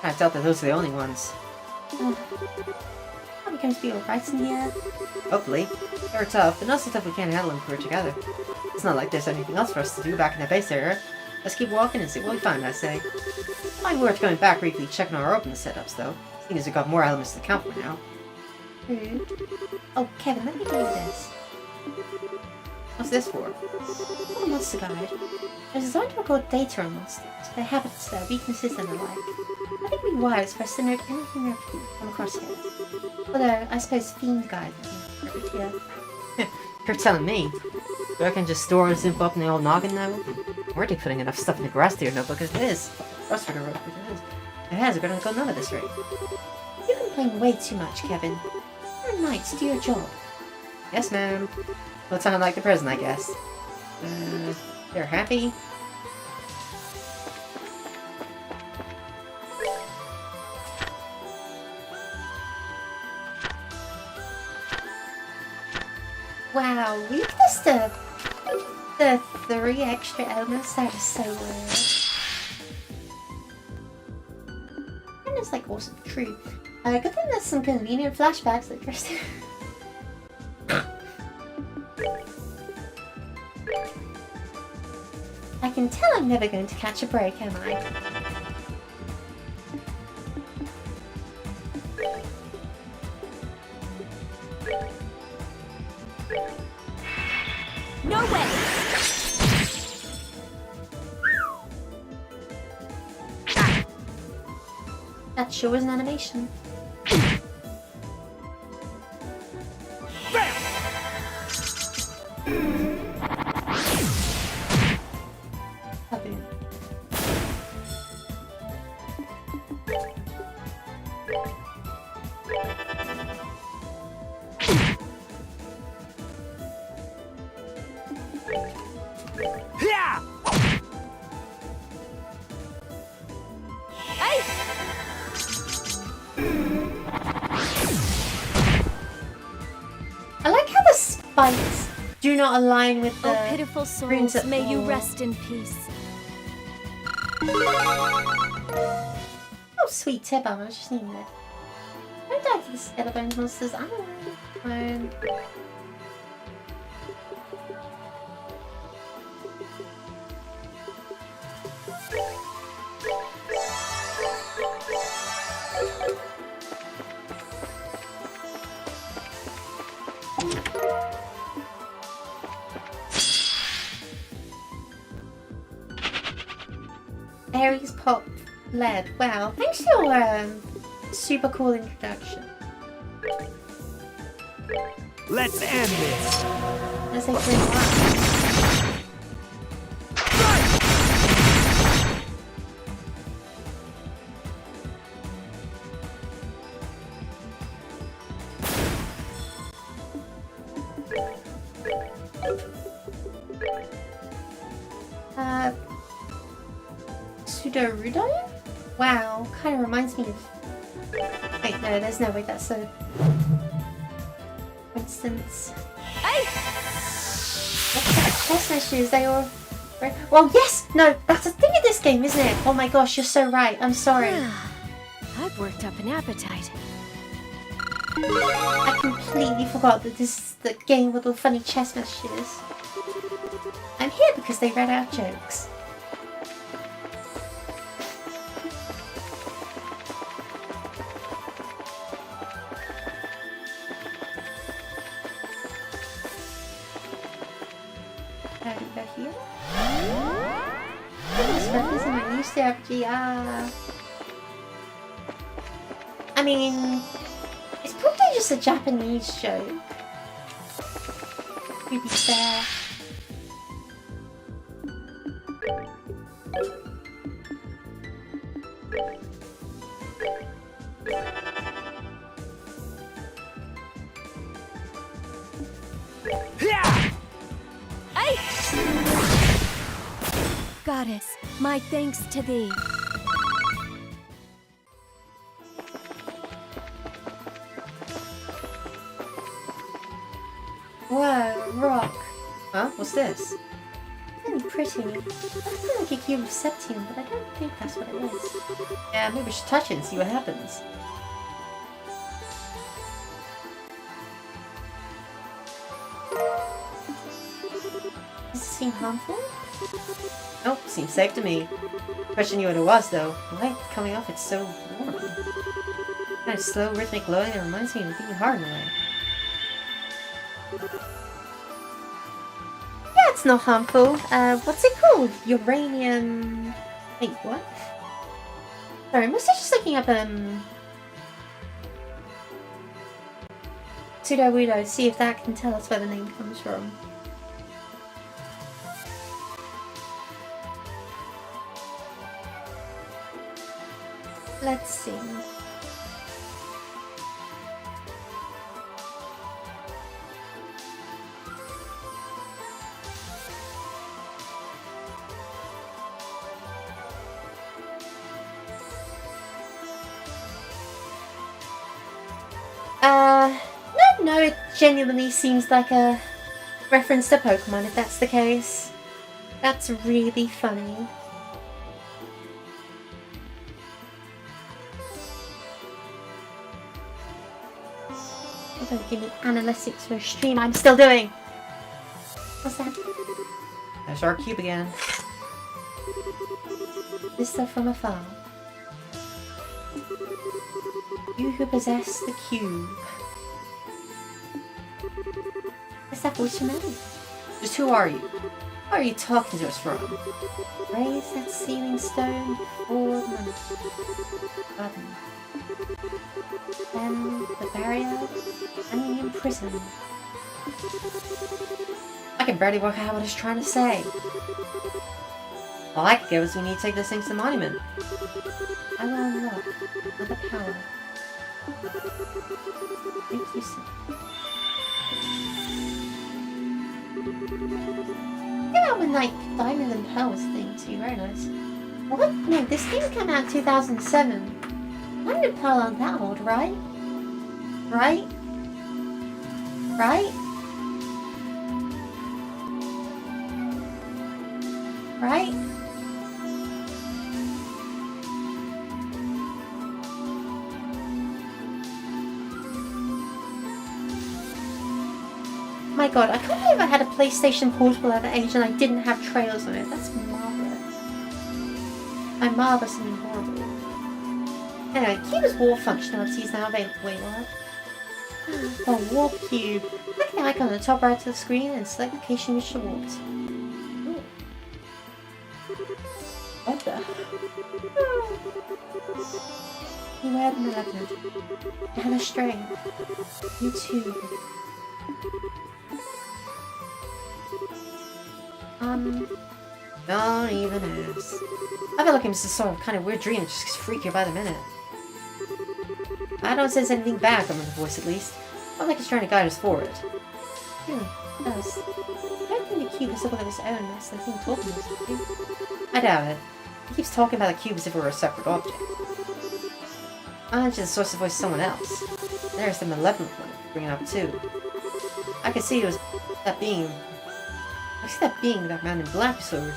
I doubt that those are the only ones. Are we going to be alright in the air? Hopefully. They're tough, but not so tough we can't handle them if we're together. It's not like there's anything else for us to do back in the base area. Let's keep walking and see what we find, I say. Might be worth going back briefly checking our opening setups, though, seeing as we've got more elements to count for now. True. Oh, Kevin, let me do this. What's this for? A monster guide. It's designed to record data on monsters, their habits, their weaknesses, and the like. I think it'd be wise for us to note anything we come across here. Although, I suppose Fiend Guide would be perfect here. You're telling me. So I can just store and zip up in the old noggin now? I'm already putting enough stuff in the grass to your notebook as it is. Rust for the road, it is. It has, we're gonna go none at this rate. You complain way too much, Kevin. You're a knight, do your job. Yes, ma'am. Well, sound like the present, I guess. They're happy? Wow, we missed the 3 extra elements. That is so weird. And it's like awesome, true. Good thing there's some convenient flashbacks that just. I can tell I'm never going to catch a break, am I? No way! That sure was an animation. Baboon. Yeah! I like how the spikes do not align with the Oh, pitiful runes souls, that may you fall. rest in peace. Oh, sweet tip, I was just needing it. Don't die to the skeleton monsters. I don't want to. Aries Pop Lead. Wow, thanks for your super cool introduction. Let's end this! Let's say green one. Pseudorudo? Wow, kind of reminds me of. Wait, no, there's no way that's a. For instance. Chest meshes, they all. Well, yes! No, that's a thing in this game, isn't it? Oh my gosh, you're so right. I'm sorry. I've worked up an appetite. I completely forgot that this is the game with all funny chest meshes. I'm here because they read out jokes. go here. This reference in my new strategy. I mean, it's probably just a Japanese joke. To be fair. Goddess, my thanks to thee. Whoa, rock. Huh? What's this? Really pretty. I feel like a cube of septium, but I don't think that's what it is. Yeah, maybe we should touch it and see what happens. Does it seem harmful? Nope, seems safe to me. Question you what it was though. The light coming off it's so warm. Kind of slow, rhythmic glowing that reminds me of being hard in a way. Yeah, it's not harmful. What's it called? Uranium... Wait, what? Sorry, I'm also just looking up, Pseudo-Weirdo to see if that can tell us where the name comes from. Let's see. No, it genuinely seems like a reference to Pokemon if that's the case. That's really funny. Don't give me analytics for a stream I'm still doing. What's that? There's our cube again. Vista from afar. You who possess the cube. What's that voice from me? Just who are you? Where are you talking to us from? Raise that sealing stone before the money. Button. Then the barrier and the imprisoned. I can barely work out what it's trying to say. All I can give is we need to take this thing to the monument. I will unlock with the power. Thank you, sir. Yeah, that one like Diamond and Pearl was a thing too, very nice. What? No, this game came out in 2007. Diamond and Pearl aren't that old, right? Right? Right? Right? My god, I can't believe I had a PlayStation Portable at that age and I didn't have trailers on it. That's marvellous. I'm marvellous and horrible. Anyway, Cube's warp functionality is now available. Wait, what? Oh, Warp Cube. Click the icon on the top right of the screen and select the location you wish to warp to. Ooh. What the? Beware the malevolent. And astray. You too. Don't even ask. I feel like I'm just sort of kind of weird dream, just gets freakier by the minute. I don't sense anything bad from the voice, at least. Not like it's trying to guide us forward. It does. I don't think the cube is a will of its own unless the thing talking to us. I doubt it. He keeps talking about the cube as if it were a separate object. I imagine the source of voice is someone else. There's the malevolent one, bringing up too. I could see it was that being. I see that being that man in black we saw when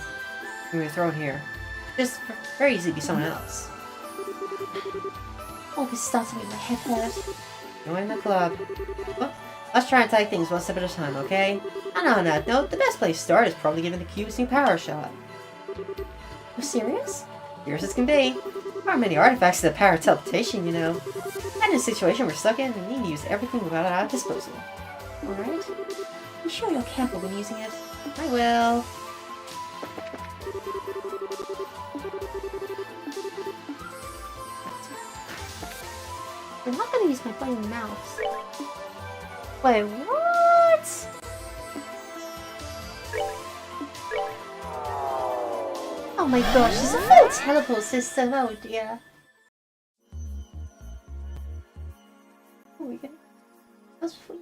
we were thrown here. Just very easy to be someone else. All this is starting to make my head hurt. Join the club. Well, let's try and take things one step at a time, okay? And on that note, the best place to start is probably giving the cubes a new power shot. You're serious? Serious as can be. There aren't many artifacts to the power of teleportation, you know. And in a situation we're stuck in, we need to use everything we've got at our disposal. Alright. Be sure you're careful when using it. I will. toy mouse. Wait, what? Oh my gosh, it's a full teleport system, oh dear. Oh, we go. That's fun.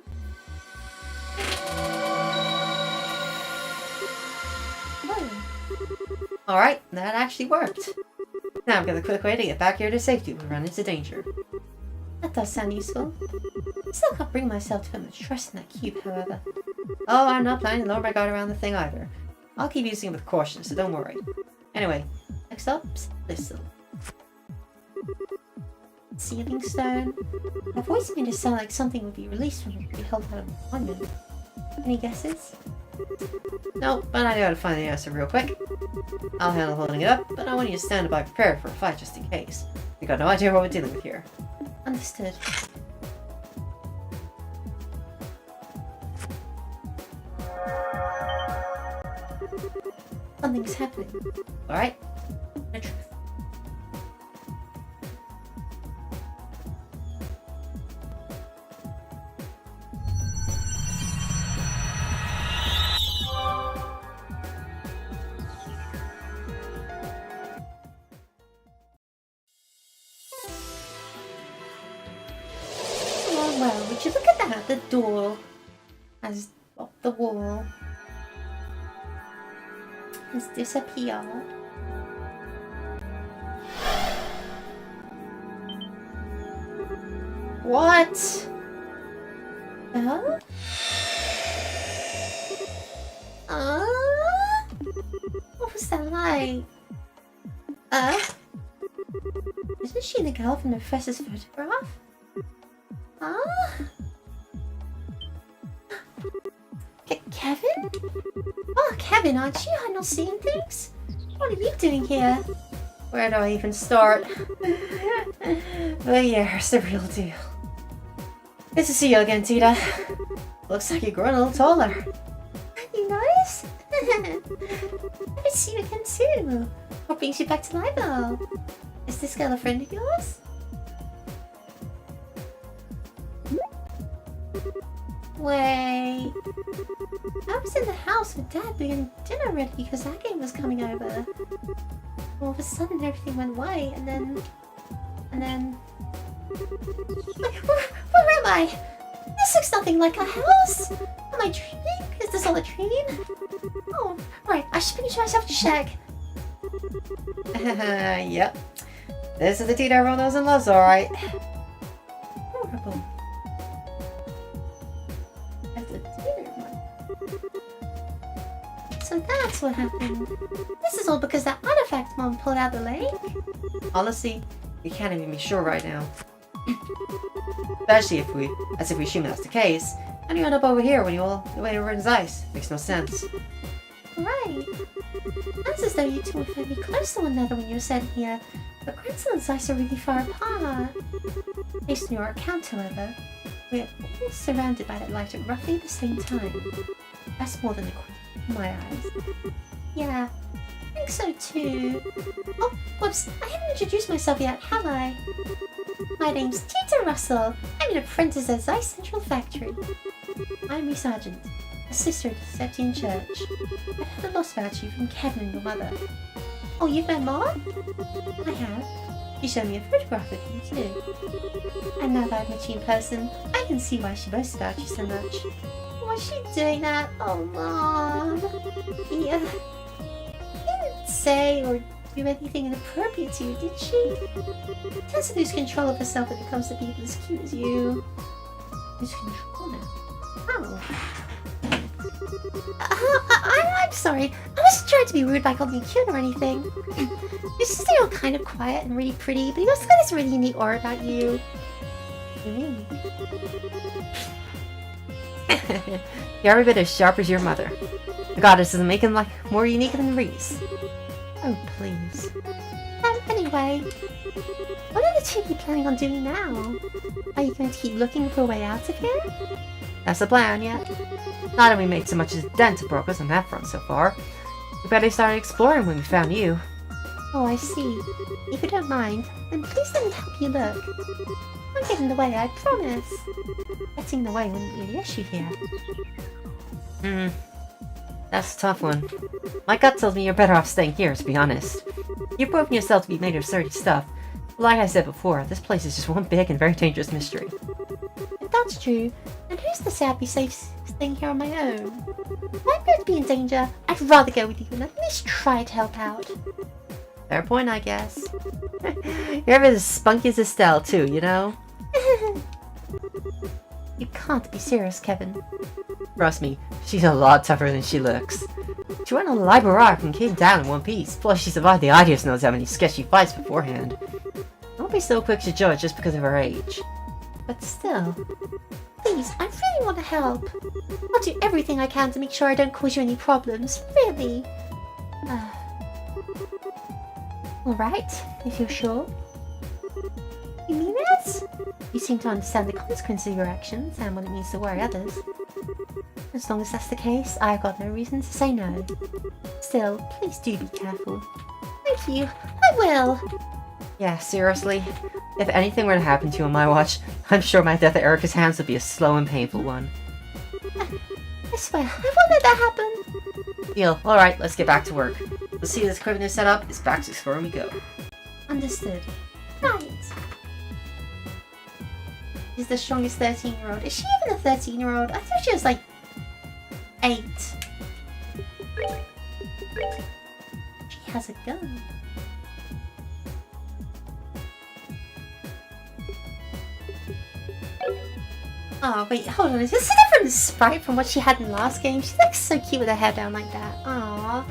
Alright, that actually worked. Now I've got a quick way to get back here to safety when we run into danger. That does sound useful. I still can't bring myself to put much trust in that cube, however. Oh, I'm not planning to lower my guard around the thing either. I'll keep using it with caution, so don't worry. Anyway, next up, this little ceiling stone. That voice made it sound like something would be released from it to be held out of employment. Any guesses? Nope, but I know how to find the answer real quick. I'll handle holding it up, but I want you to stand by prepared for a fight just in case. We got no idea what we're dealing with here. Understood. Something's happening. Alright? The truth. Well, would you look at that? The door has off the wall has disappeared. What? Huh? What was that like? Isn't she the girl from the professor's photograph? Kevin? Oh, Kevin, aren't you? I'm not seeing things. What are you doing here? Where do I even start? But yeah, it's the real deal. Good to see you again, Tita. Looks like you're growing a little taller. You notice? Good to see you again too. What brings you back to Libel? Is this girl a friend of yours? Wait. I was in the house with Dad doing dinner ready because that game was coming over. All of a sudden everything went white and then... Wait, where am I? This looks nothing like a house. Am I dreaming? Is this all a dream? Oh, right. I should finish myself to check. Yep. This is the Tita everyone knows and loves, alright. Horrible. So that's what happened. This is all because that artifact Mom pulled out the lake? Honestly, we can't even be sure right now. Especially if we assume that's the case, and you end up over here when you all the way over in ice. Makes no sense. Right. Sounds as though you two were fairly close to one another when you were sitting here, but Grenzel and Zeiss are really far apart. Based on your account, however, we're all surrounded by that light at roughly the same time. That's more than a quarter in my eyes. Yeah, I think so too. Oh, whoops, I haven't introduced myself yet, have I? My name's Tita Russell. I'm an apprentice at Zeiss Central Factory. I'm Miss Sargent, a sister of the Septian Church. I've heard a lot about you from Kevin and your mother. Oh, you've met Mom? I have. She showed me a photograph of you too. And now that I've met you in person, I can see why she boasts about you so much. Was she doing that? Oh, Mom. Yeah. She didn't say or do anything inappropriate to you, did she? Tends to lose control of herself when it comes to people as cute as you. Lose control now? How? I'm sorry. I wasn't trying to be rude by calling you cute or anything. Your sister, you're kind of quiet and really pretty, but you also got this really unique aura about you. You're every bit as sharp as your mother. The goddess is making life more unique than Reese. Oh, please. Anyway, what are the two of you planning on doing now? Are you going to keep looking for a way out of here? That's the plan, yeah. Not that we made so much as a dent to progress on that front so far. We barely started exploring when we found you. Oh, I see. If you don't mind, then please let me help you look. Don't get in the way, I promise. Getting in the way wouldn't be the issue here. That's a tough one. My gut tells me you're better off staying here, to be honest. You've proven yourself to be made of sturdy stuff. Like I said before, this place is just one big and very dangerous mystery. If that's true, then who's to say I'd be safe staying here on my own? If I'm going to be in danger, I'd rather go with you and at least try to help out. Fair point, I guess. You're as spunky as Estelle, too, you know? You can't be serious, Kevin. Trust me, she's a lot tougher than she looks. She went on a library arc and came down in one piece, plus she survived the Ideas knows how many sketchy fights beforehand. Don't be so quick to judge just because of her age. But still, please, I really want to help. I'll do everything I can to make sure I don't cause you any problems, really. Alright, if you're sure. You mean it? You seem to understand the consequences of your actions and what it means to worry others. As long as that's the case, I've got no reason to say no. Still, please do be careful. Thank you, I will! Yeah, seriously. If anything were to happen to you on my watch, I'm sure my death at Erica's hands would be a slow and painful one. I swear, I won't let that happen! Deal. Alright, let's get back to work. Let's see this equipment is set up, it's back to exploring we go. Understood. Right. She's the strongest 13-year-old. Is she even a 13-year-old? I thought she was like 8. She has a gun. Oh wait, hold on. Is this a different sprite from what she had in the last game? She looks so cute with her hair down like that. Aww.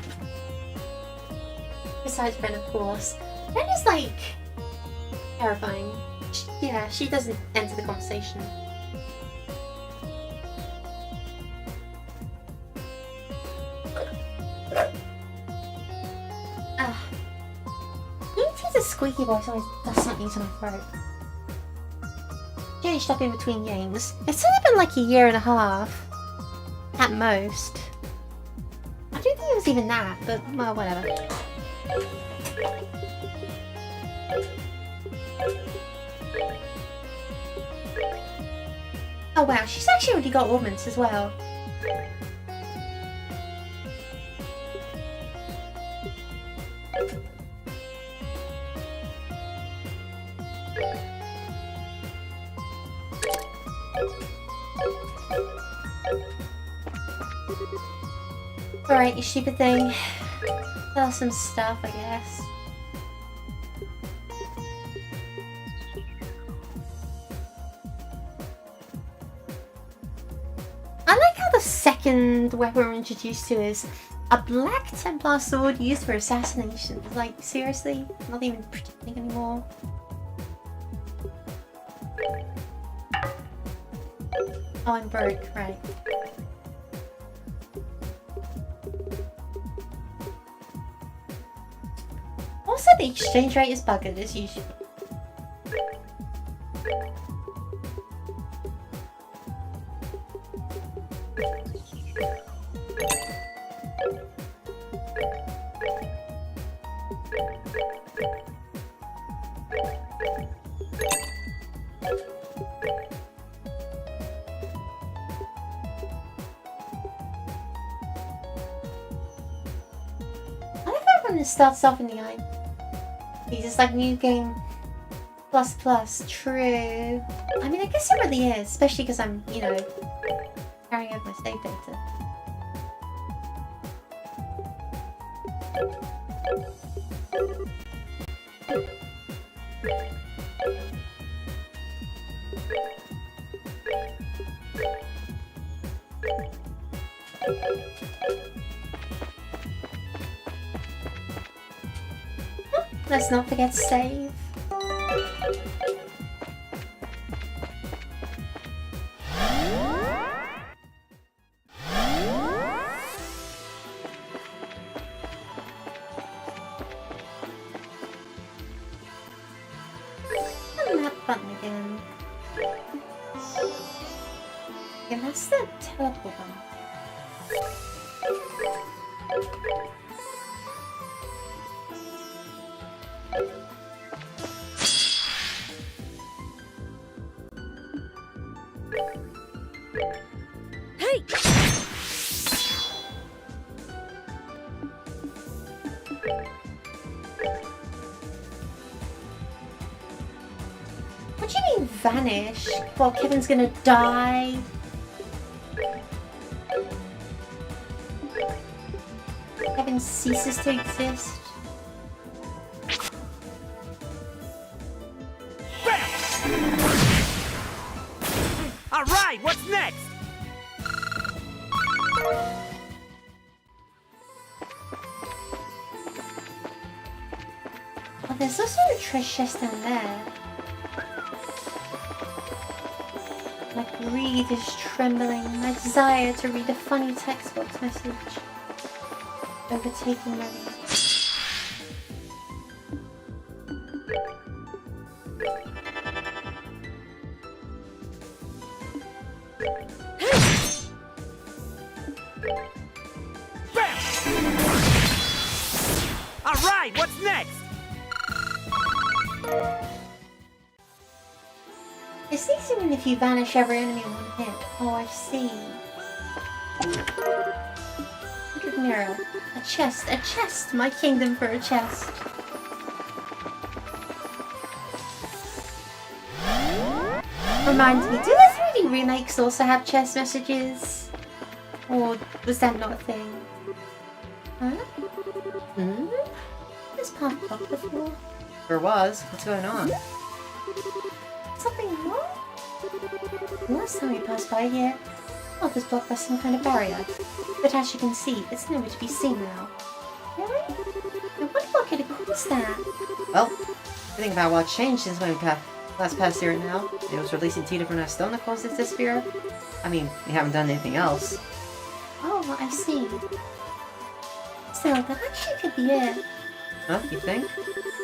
Besides Ren, of course. Ren is like terrifying. She doesn't enter the conversation. Eating's squeaky voice always does something to my throat. Finished up in between games. It's only been like a year and a half. At most. I don't think it was even that, but well, whatever. Oh wow, she's actually already got ornaments as well. Alright, you stupid thing. Tell us some stuff, I guess. I like how the second weapon we're introduced to is a Black Templar sword used for assassination. Like, seriously? Not even pretending anymore. Oh, I'm broke, right. Also, the exchange rate is buggered as usual. I like how when it starts off in the eye. It's like new game plus plus. True. I mean, I guess it really is, especially because I'm, you know, carrying over my save data. Let's not forget to save. And that button again. And that's the teleport button. Hey! What do you mean vanish? Well, Kevin's gonna die. Kevin ceases to exist. All right, what's next? Oh, there's also a treasure chest down there. My breath is trembling. My desire to read a funny text box message overtaking my reason. All right, what's next? It's easy when if you vanish every enemy in one hit. Oh, I see. 100 mirror. A chest, my kingdom for a chest. Reminds me, do the 3D remakes also have chest messages? Or was that not a thing? Huh? Hmm? This path blocked before? There was. What's going on? Something wrong? Last time we passed by here, path was blocked by some kind of barrier. But as you can see, it's nowhere to be seen now. Really? I wonder what could have caused that? Well, think about what changed since when we last passed here now. It was releasing 2 different stone that caused this disappear. I mean, we haven't done anything else. Oh, I see. So, that actually could be it. Huh? You think?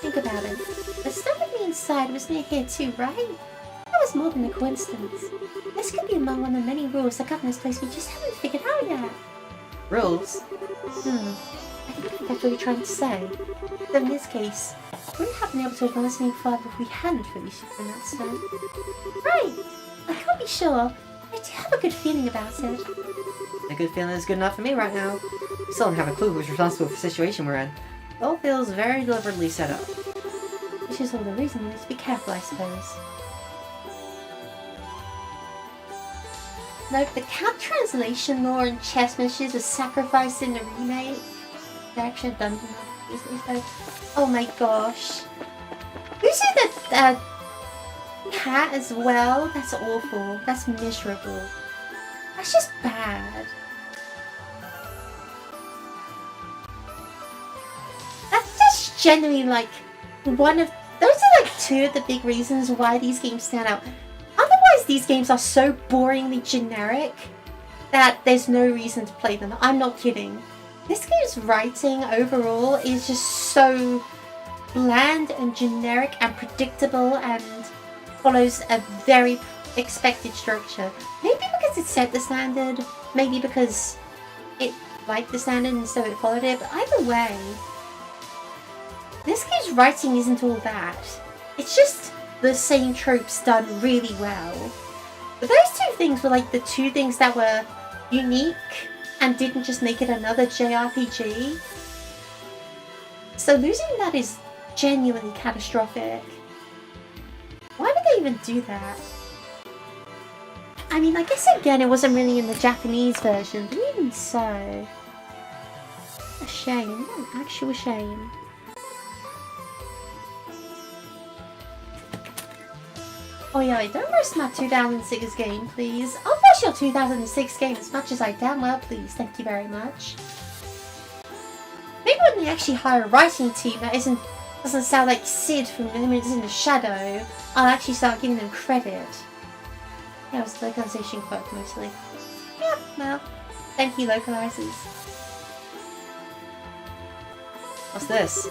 Think about it. The stone with me inside was near here too, right? That was more than a coincidence. This could be among one of the many rules that govern this place we just haven't figured out yet. Rules? I think that's what you're trying to say. But in this case, we wouldn't have been able to advance any farther if we hadn't released it from that stone. Right! I can't be sure. I do have a good feeling about it. A good feeling is good enough for me right now. We still don't have a clue who's responsible for the situation we're in. It all feels very deliberately set up. Which is all the reason we need to be careful, I suppose. Note, the cat translation lore and chess messages was sacrificed in the remake. The actual dungeon recently, so... Oh my gosh. Losing the cat as well? That's awful. That's miserable. That's just bad. That's just genuinely like one of... Those are like 2 of the big reasons why these games stand out. Otherwise, these games are so boringly generic that there's no reason to play them. I'm not kidding. This game's writing overall is just so bland and generic and predictable and follows a very expected structure. Maybe because it set the standard, maybe because it liked the standard and so it followed it, but either way, this game's writing isn't all that. It's just the same tropes done really well. But those 2 things were like the 2 things that were unique and didn't just make it another JRPG. So losing that is genuinely catastrophic. Why would they even do that? I mean, I guess again it wasn't really in the Japanese version, but even so... A shame, an actual shame. Oh yeah, don't roast my 2006 game, please. I'll roast your 2006 game as much as I damn well please, thank you very much. Maybe when they actually hire a writing team that doesn't sound like Sid from Images in the Shadow, I'll actually start giving them credit. Yeah, it was the localization quirk mostly. Yeah, well, thank you localizers. What's this?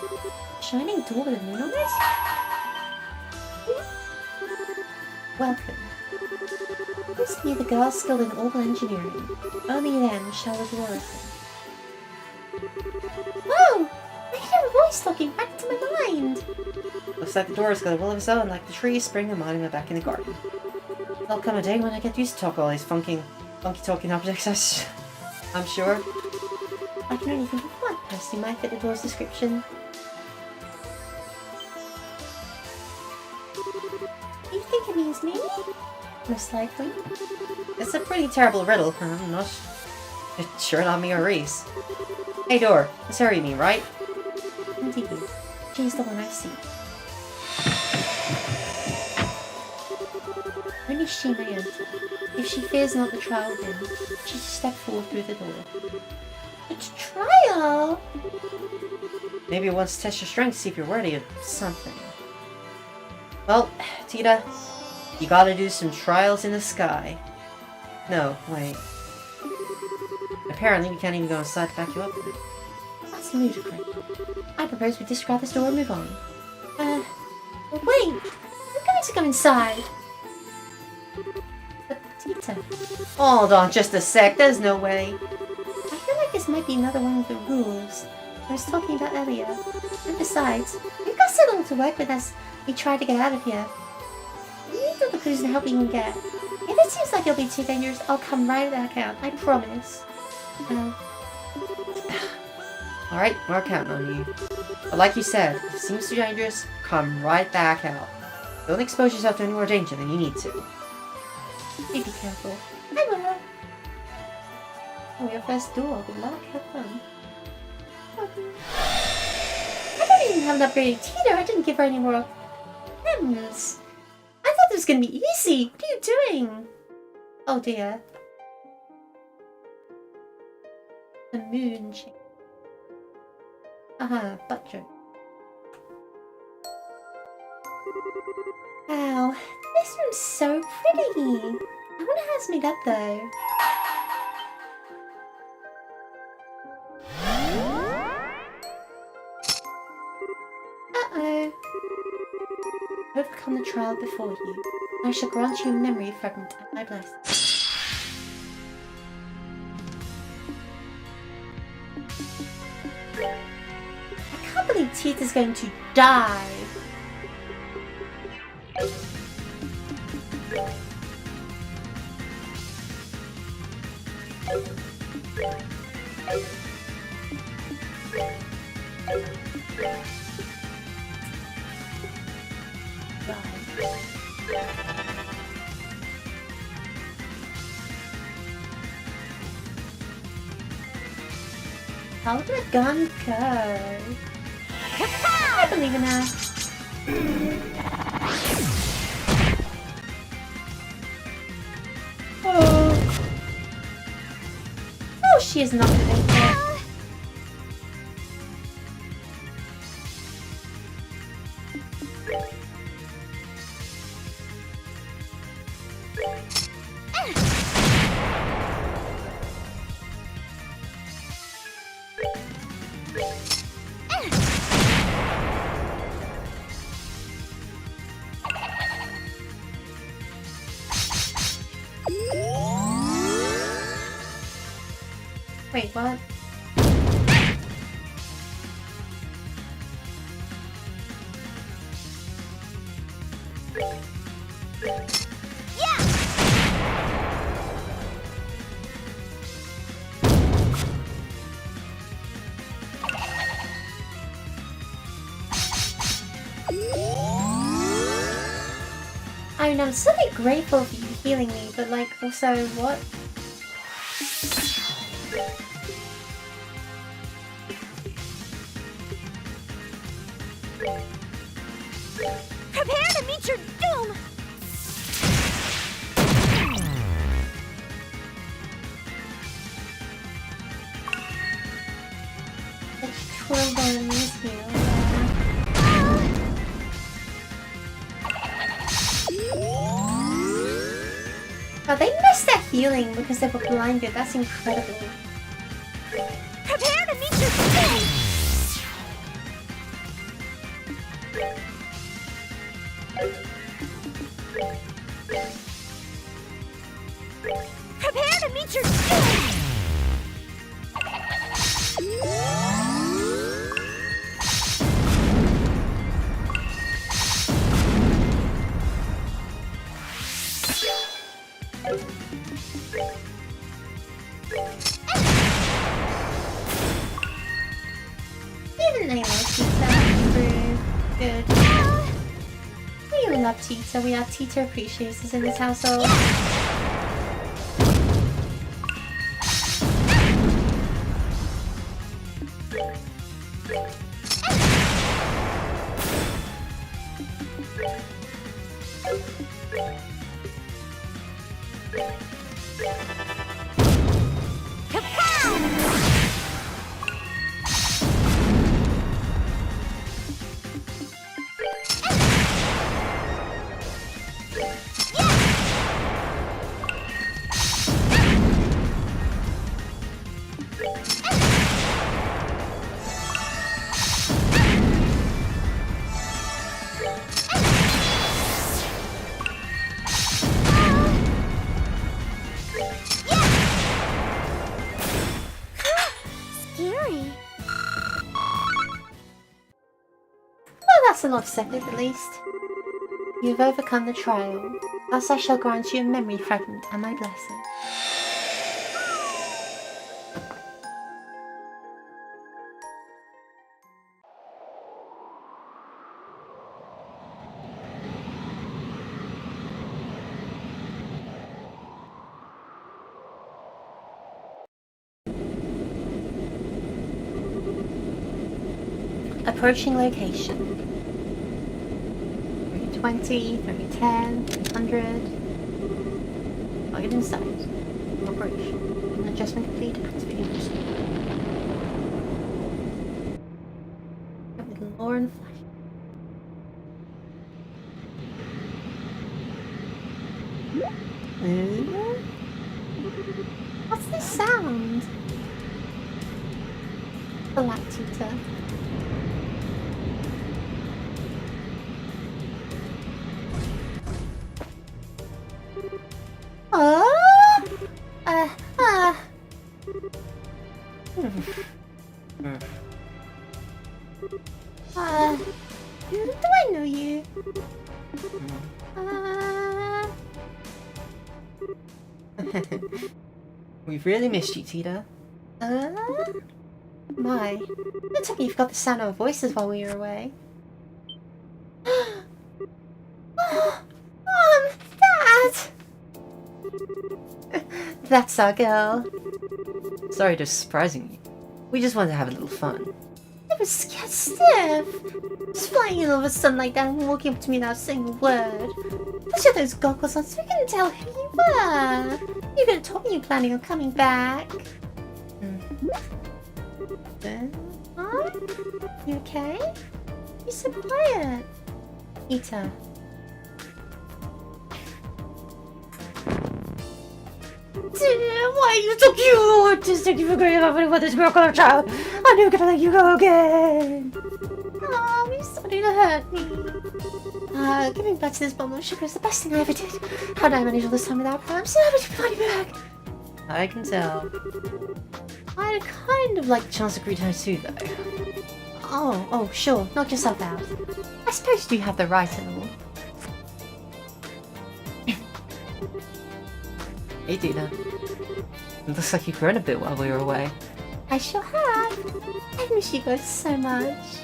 Shining door with a moon on it? Welcome. Please be the girl skilled in orbital engineering. Only then shall the door open. Whoa! I hear a voice talking back to my mind! looks like the door is gonna will of its own, like the trees spring and monument back in the garden. There'll come a day when I get used to talk all these funky talking objects, I'm sure. I can only think of one person who might fit the door's description. Do you think it means me? Most likely. It's a pretty terrible riddle. I'm not sure not me or Reese. Hey, door. It's her you mean, right? Indeed. She's the one I see. Only she may enter. If she fears not the trial win, she should step forward through the door. It's trial! Maybe it wants to test your strength to see if you're worthy of something. Well, Tita, you gotta do some trials in the sky. No, wait. Apparently we can't even go inside to back you up. That's ludicrous. I propose we discard this door and move on. Wait! I'm going to go inside! But Tita, Hold on just a sec, there's no way. I feel like this might be another one of the rules I was talking about earlier. And besides, we've got so little to work with as we try to get out of here. We need all the clues and help we can get. If it seems like it'll be too dangerous, I'll come right back out. I promise. Alright, we're counting on you. But like you said, if it seems too dangerous, come right back out. Don't expose yourself to any more danger than you need to. Be careful. I will. Oh, your first door. Good luck. Have fun. I don't even have an upgraded Tita. I didn't give her any more gems. I thought this was going to be easy. What are you doing? Oh dear. The moon shape. Butt joke. Wow, this room's so pretty. I wonder how it's made up though. Uh-oh. Overcome the trial before you. I shall grant you a memory fragment at my blessing. I can't believe Tita's going to die. How did the gun go? I believe in her. Oh, she is not going to make it. Wait, what? I mean, I'm certainly grateful for you healing me, but like, also, what? Prepare to meet your doom! It's Trombon's here. Oh, they missed their healing because they were blinded. That's incredible. Prepare to meet your doom! Prepare to meet your doom! Definitely love Tita. True. Good. We love Tita. We are Tita appreciators in this household. Scary. Well, that's a lot said at least. You've overcome the trial. Thus I shall grant you a memory fragment and my blessing. Approaching location. 320, 310, 300. Target in sight. Operation. Adjustment complete. Activating pursuit. With lore and flash. What's this sound? The Lactuta. Do I know you? We've really missed you, Tita. My. Don't tell me you've got the sound of our voices while we were away. Dad! That's our girl. Sorry to surprising you. We just wanted to have a little fun. I was scared stiff. Just flying in over the sun like that and walking up to me without saying a word. Plus you had those goggles on so we couldn't tell who you were. You could have told me you were planning on coming back. Huh? You okay? You're so quiet. Ita. Why are you so cute? Just thank you for going over with this miracle child. I'm never gonna let you go again. Oh, you're starting to hurt me. Giving back to this bundle of sugar is the best thing I ever did. How did I manage all this time without her? I'm so happy to be money back. I can tell. I'd kind of like the chance to greet her too, though. Oh, sure. Knock yourself out. I suppose you have the right and all. Hey, Tina. It looks like you've grown a bit while we were away. I sure have. I miss you both so much.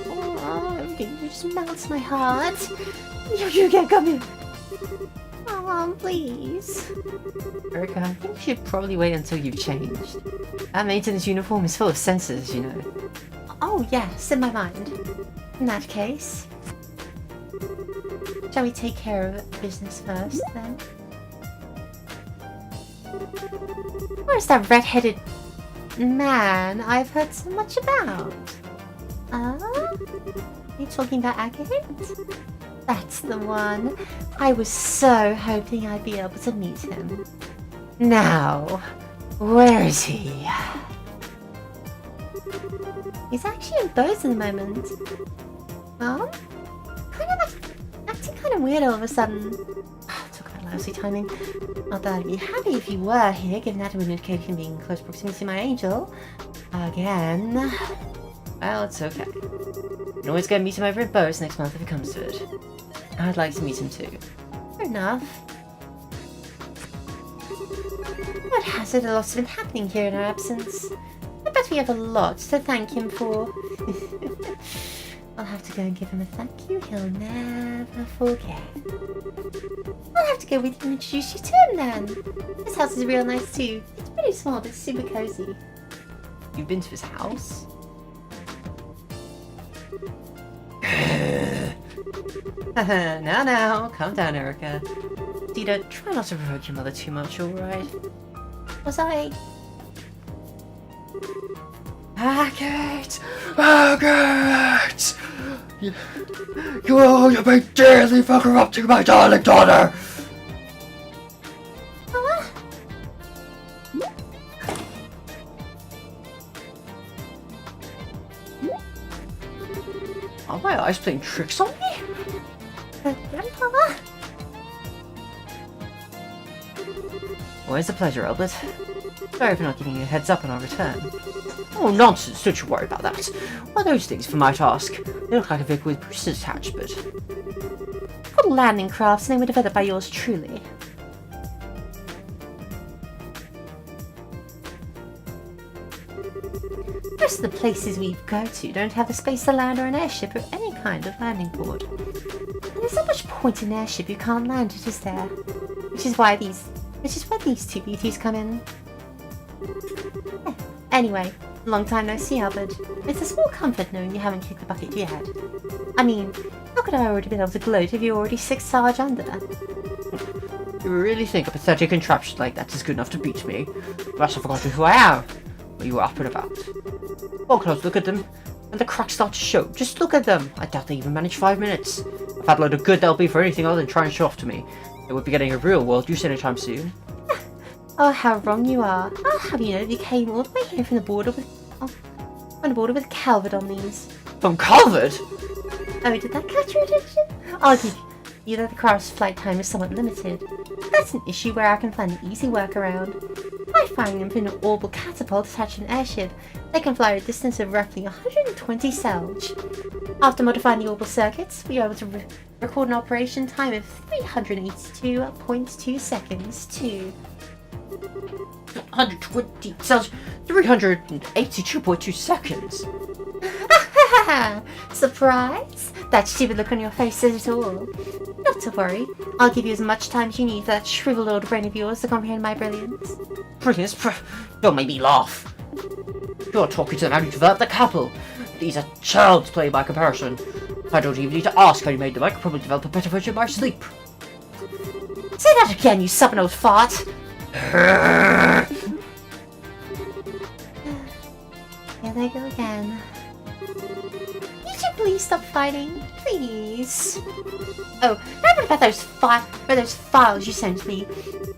Oh, everything just melts my heart. You can't come here. Oh, please. Erica, I think you should probably wait until you've changed. That maintenance uniform is full of sensors, you know. Oh, yes, in my mind. In that case. Shall we take care of business first, then? Where's that red-headed man I've heard so much about? Are you talking about Agate? That's the one. I was so hoping I'd be able to meet him. Now, where is he? He's actually in boats at the moment. Well, acting kind of weird all of a sudden. Talk about lousy timing. Not that I'd be happy if you were here, given that it would indicate him being in close proximity to my angel. Again. Well, it's okay. You can always go meet him over at Bo's next month if it comes to it. I'd like to meet him too. Fair enough. What has it? A lot's been happening here in our absence. I bet we have a lot to thank him for. I'll have to go and give him a thank you he'll never forget. I'll have to go with you and introduce you to him then. This house is real nice too. It's pretty small but super cozy. You've been to his house? Now, calm down, Erica. Dita, try not to provoke your mother too much, alright? Was I? Agate! Agate! You've been dearly for corrupting my darling daughter! Are my eyes playing tricks on me? Grandpa? Always a pleasure, Albert. Sorry for not giving you a heads up on our return. Oh, nonsense, don't you worry about that. What are those things, if I might ask? They look like a vehicle with boosters attached, but... Called landing crafts, and they were developed by yours truly. Most of the places we go to don't have the space to land or an airship or any kind of landing board. And there's not much point in an airship you can't land it, is there? Which is where these two beauties come in. Anyway, long time no see, Albert. It's a small comfort knowing you haven't kicked the bucket yet. I mean, how could I already been able to gloat if you're already 6 Sarge under? You really think a pathetic contraption like that is good enough to beat me? You must have forgotten who I am, when you were up and about. Oh, close, look at them. And the cracks start to show. Just look at them. I doubt they even manage 5 minutes. I've had a load of good they'll be for anything other than trying to show off to me. They won't be getting a real world use anytime soon. Oh, how wrong you are. I'll have you know you came all the way here from the border with... Calvert on these. From Calvert? Oh, did that catch your attention? I'll give you that the craft's flight time is somewhat limited. That's an issue where I can find an easy workaround. By firing them in an orbital catapult attached to an airship, they can fly a distance of roughly 120 Selge. After modifying the orbital circuits, we are able to record an operation time of 382.2 seconds to... 120 cells, 382.2 seconds. Surprise? That stupid look on your face says it all. Not to worry, I'll give you as much time as you need for that shriveled old brain of yours to comprehend my brilliance. Brilliance? Don't make me laugh. You're talking to them having developed the couple. These are child's play by comparison. I don't even need to ask how you made them. I could probably develop a better version in my sleep. Say that again, you stubborn old fart! Here they go again. Need you please stop fighting? Please. Oh, what about those files you sent me?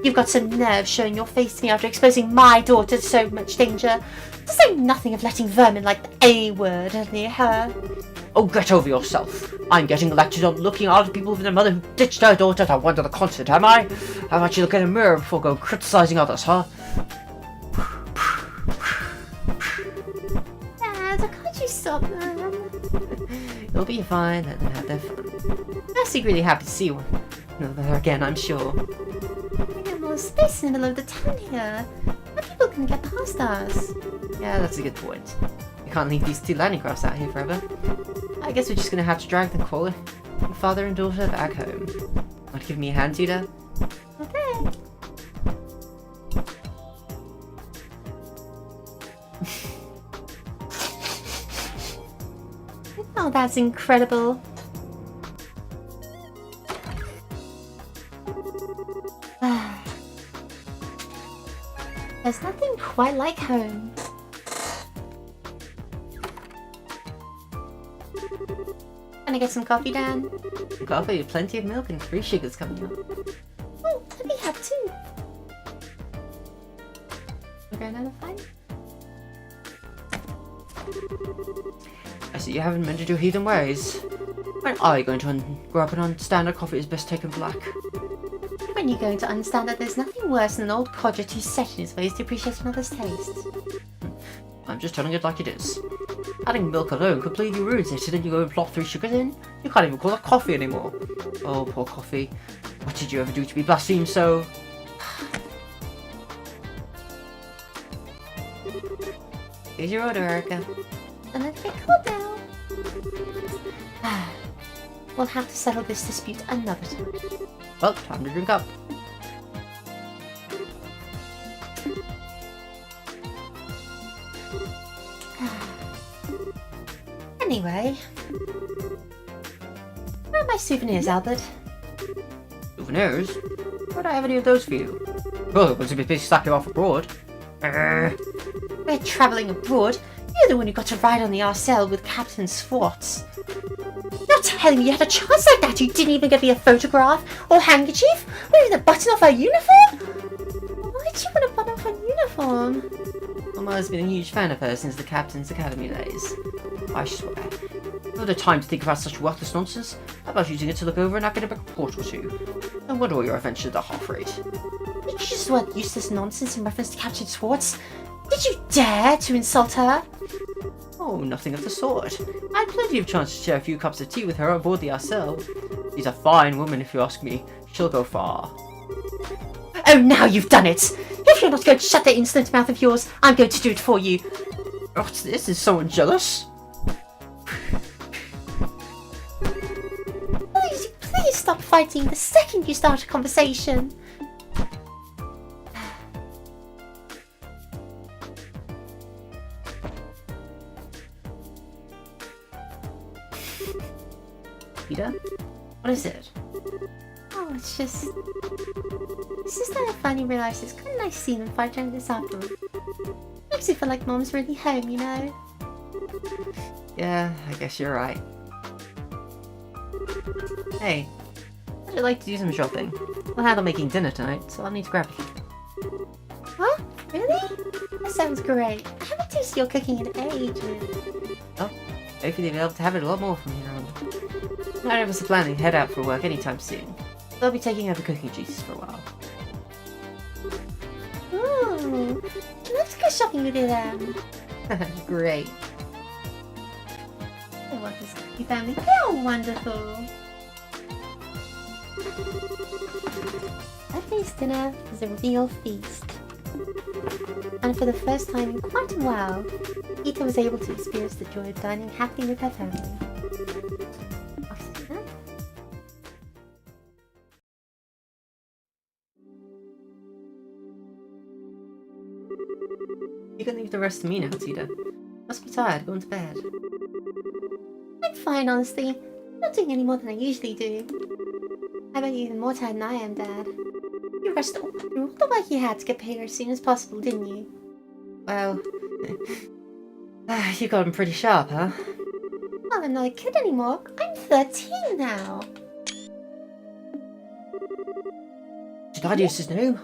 You've got some nerve showing your face to me after exposing my daughter to so much danger. To say nothing of letting vermin like the A word near her. Oh, get over yourself. I'm getting elected on looking after people with a mother who ditched her daughter to wander the continent, am I? How about you look in a mirror before going criticizing others, huh? Dad, can't you stop them? It'll be fine, let them have their fun. I'm secretly happy to see one another again, I'm sure. We have more space in the middle of the town here. How are people gonna get past us? Yeah, that's a good point. We can't leave these two landing crafts out here forever. I guess we're just gonna have to drag the quality father and daughter back home. Want to give me a hand, Tita? Okay. Oh, that's incredible. There's nothing quite like home. Gonna get some coffee, Dan? Coffee, plenty of milk, and free sugars coming up. Oh, let me have two. Okay, another fight? I see you haven't mended your heathen ways. When are you going to grow up and understand that coffee is best taken black? When you're going to understand that there's nothing worse than an old codger who's set in his ways to appreciate another's taste. I'm just telling it like it is. Adding milk alone completely ruins it, and then you go and plop 3 sugars in? You can't even call it coffee anymore. Oh, poor coffee. What did you ever do to be blasphemed so? Here's your order, Erica. A little bit cold now. We'll have to settle this dispute another time. Well, time to drink up. Anyway, where are my souvenirs, Albert? Souvenirs? Why'd I have any of those for you? Well, it was a bit busy slap you off abroad. We're travelling abroad. You're the one who got to ride on the RSL with Captain Swartz. You're telling me you had a chance like that? You didn't even get me a photograph or handkerchief? Or even a button off our uniform? Why'd you want to button off our uniform? Mama's been a huge fan of her since the Captain's Academy days. I swear. No other time to think about such worthless nonsense. How about using it to look over an academic report or two? No wonder all your adventures are half rate. Did you just word useless nonsense in reference to Captain Swartz? Did you dare to insult her? Oh, nothing of the sort. I had plenty of chance to share a few cups of tea with her on board the RSL. She's a fine woman, if you ask me. She'll go far. Oh, now you've done it! If you're not going to shut that insolent mouth of yours, I'm going to do it for you. What's this? Is someone jealous? Please stop fighting the second you start a conversation. Peter? What is it? Oh, it's just that I finally realised it's kind of nice seeing them fight during this afternoon. Makes me feel like Mom's really home, you know? Yeah, I guess you're right. Hey, I'd like to do some shopping. We'll handle making dinner tonight, so I'll need to grab a few. Huh? Really? That sounds great. I haven't tasted your cooking in ages. Oh, hopefully you'll be able to have it a lot more from here on. None of us are planning to head out for work anytime soon. They'll be taking over cooking duties for a while. Ooh, I'd love to go shopping with you then. Great. I love this cookie family. They're wonderful. That day's dinner was a real feast. And for the first time in quite a while, Ita was able to experience the joy of dining happily with her family. After dinner, You can leave the rest to me now, Tita. Must be tired, going to bed. I'm fine, honestly. I'm not doing any more than I usually do. I bet you're even more tired than I am, Dad. You rushed all through all the work you had to get paid as soon as possible, didn't you? Well, you got him pretty sharp, huh? Well, I'm not a kid anymore. I'm 13 now. Did I use his name?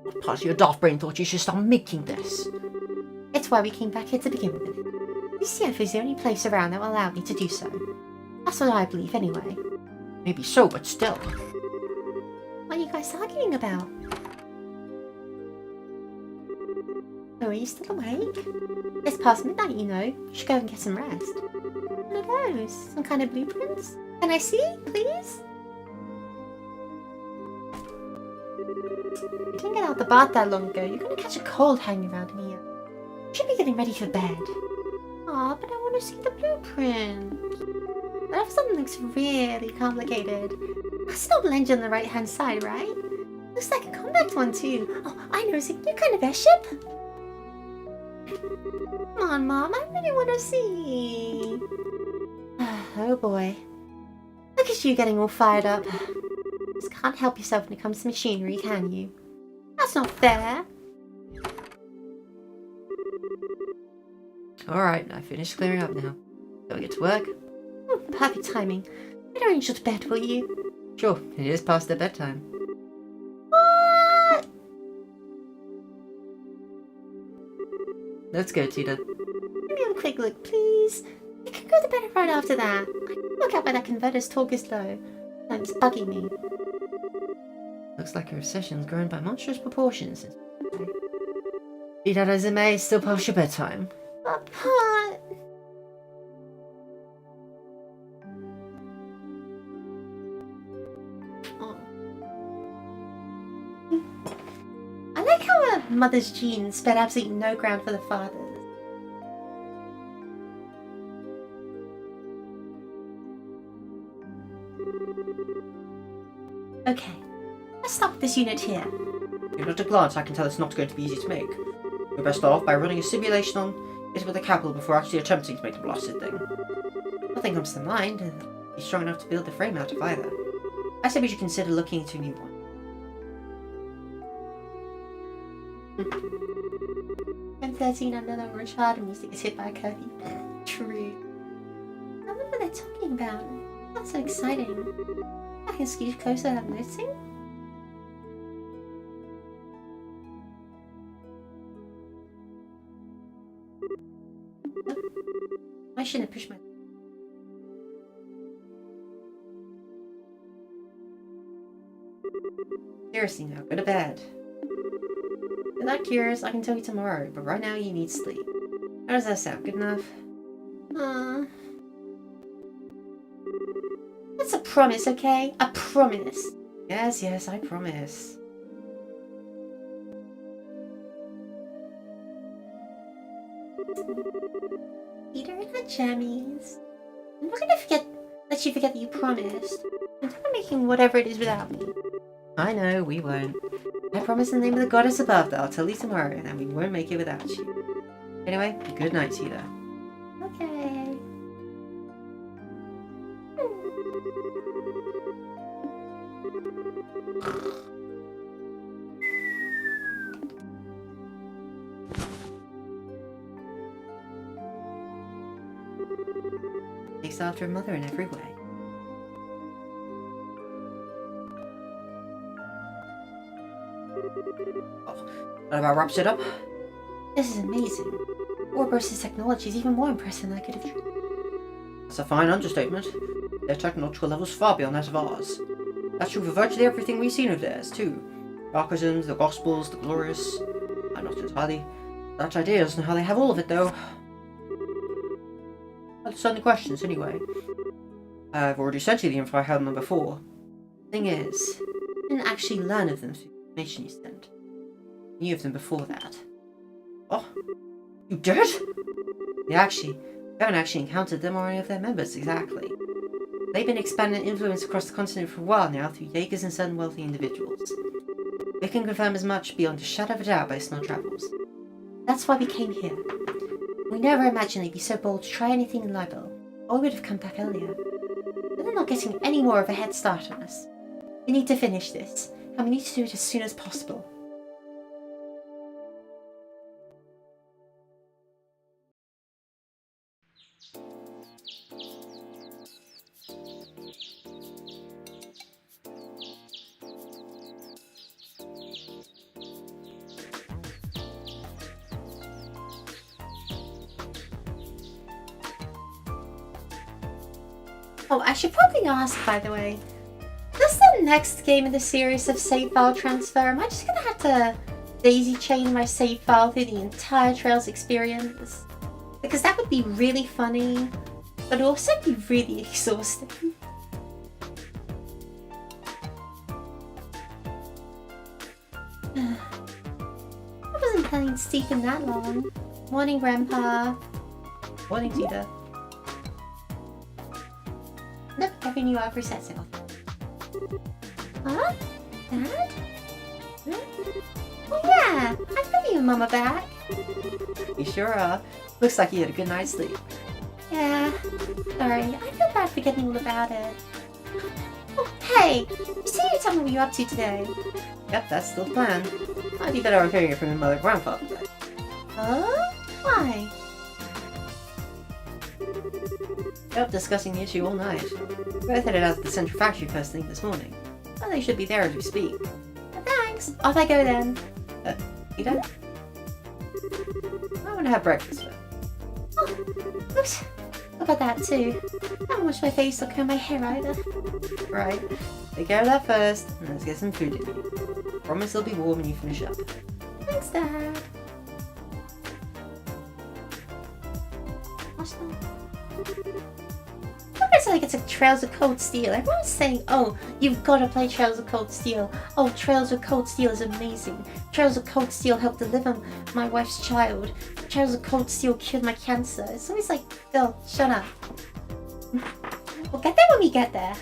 What part of your daft brain thought you should start making this? It's why we came back here to begin with. UCF is the only place around that will allow me to do so. That's what I believe, anyway. Maybe so, but still. What are you guys arguing about? Oh, are you still awake? It's past midnight, you know. You should go and get some rest. What are those? Some kind of blueprints? Can I see, please? You didn't get out of the bath that long ago. You're gonna catch a cold hanging around in here. You should be getting ready for bed. Aw, but I want to see the blueprint. What if something looks really complicated? That's not blend on the right hand side, right? Looks like a compact one too. Oh, I know, it's a new kind of airship. Come on, Mom, I really want to see. Oh boy. Look at you getting all fired up. Just can't help yourself when it comes to machinery, can you? That's not fair. Alright, I finished clearing up now. Shall we get to work? Oh, perfect timing. Better arrange your bed, will you? Sure, it is past their bedtime. What? Let's go, Tita. Give me a quick look, please. You can go to bed right after that. I can work out why that converter's talk is low. No, it's bugging me. Looks like your obsession's grown by monstrous proportions. Be that as it may, still past your bedtime. But, Pot... Oh. mother's genes, but absolutely no ground for the father's. Okay, let's stop this unit here. Even at a glance, I can tell it's not going to be easy to make. We're best off by running a simulation on it with a capital before actually attempting to make the blasted thing. Nothing comes to mind, and he's strong enough to build the frame out of either. I say we should consider looking into a new one. I'm 13 under the Richard and music is hit by a curfew. True. I wonder what they're talking about. That's so exciting. I can scooch closer without noticing. I shouldn't have pushed my... Seriously now, go to bed. If you're not curious, I can tell you tomorrow, but right now you need sleep. How does that sound? Good enough? That's a promise, okay? A promise. Yes, yes, I promise. Peter and her jammies. I'm not gonna let you forget that you promised. I'm not making whatever it is without me. I know, we won't. I promise in the name of the goddess above that I'll tell you tomorrow, and we won't make it without you. Anyway, good night, Tita. Okay. Takes after her mother in every way. Oh, that about wraps it up. This is amazing. Warburst's technology is even more impressive than I could have dreamed. That's a fine understatement. Their technological level's far beyond that of ours. That's true for virtually everything we've seen of theirs, too. The Archisms, the Gospels, the Glorious. I'm not entirely such ideas on how they have all of it, though. That's the questions, anyway. I've already sent you the info I had on them before. Thing is, I didn't actually learn of them through the information you sent. I knew of them before that. Oh, you did? We haven't actually encountered them or any of their members exactly. They've been expanding influence across the continent for a while now through Jaegers and certain wealthy individuals. We can confirm as much beyond a shadow of a doubt based on our travels. That's why we came here. We never imagined they'd be so bold to try anything in Libel, or we would have come back earlier. But they're not getting any more of a head start on us. We need to finish this, and we need to do it as soon as possible. Oh, I should probably ask, by the way. This the next game in the series of save file transfer? Am I just gonna have to daisy chain my save file through the entire Trails experience? Because that would be really funny, but also be really exhausting. I wasn't planning to sleep in that long. Morning, Grandpa. Morning, Tita. Nope, every new app resets it off. Huh? Dad? Oh yeah, I'm bringing your mama back. You sure are. Looks like you had a good night's sleep. Yeah, sorry, I feel bad forgetting all about it. Oh, hey, you said you'd tell me what you're up to today. Yep, that's still the plan. Might be better off hearing it from your mother and grandfather, though. Huh? Why? Yep, discussing the issue all night. Both headed out to the central factory first thing this morning. Well, they should be there as we speak. Thanks, off I go then. Tita? I want to have breakfast first. Oh, oops. How about that too? I haven't washed my face or combed my hair either. Right. Take care of that first, and let's get some food in you. Promise it'll be warm when you finish up. Thanks, Dad. almost like it's a Trails of Cold Steel. Everyone's saying, oh, you've got to play Trails of Cold Steel. Oh, Trails of Cold Steel is amazing. Trails of Cold Steel helped deliver my wife's child. Trails of Cold Steel cured my cancer. It's always like, Phil, shut up. We'll get there when we get there.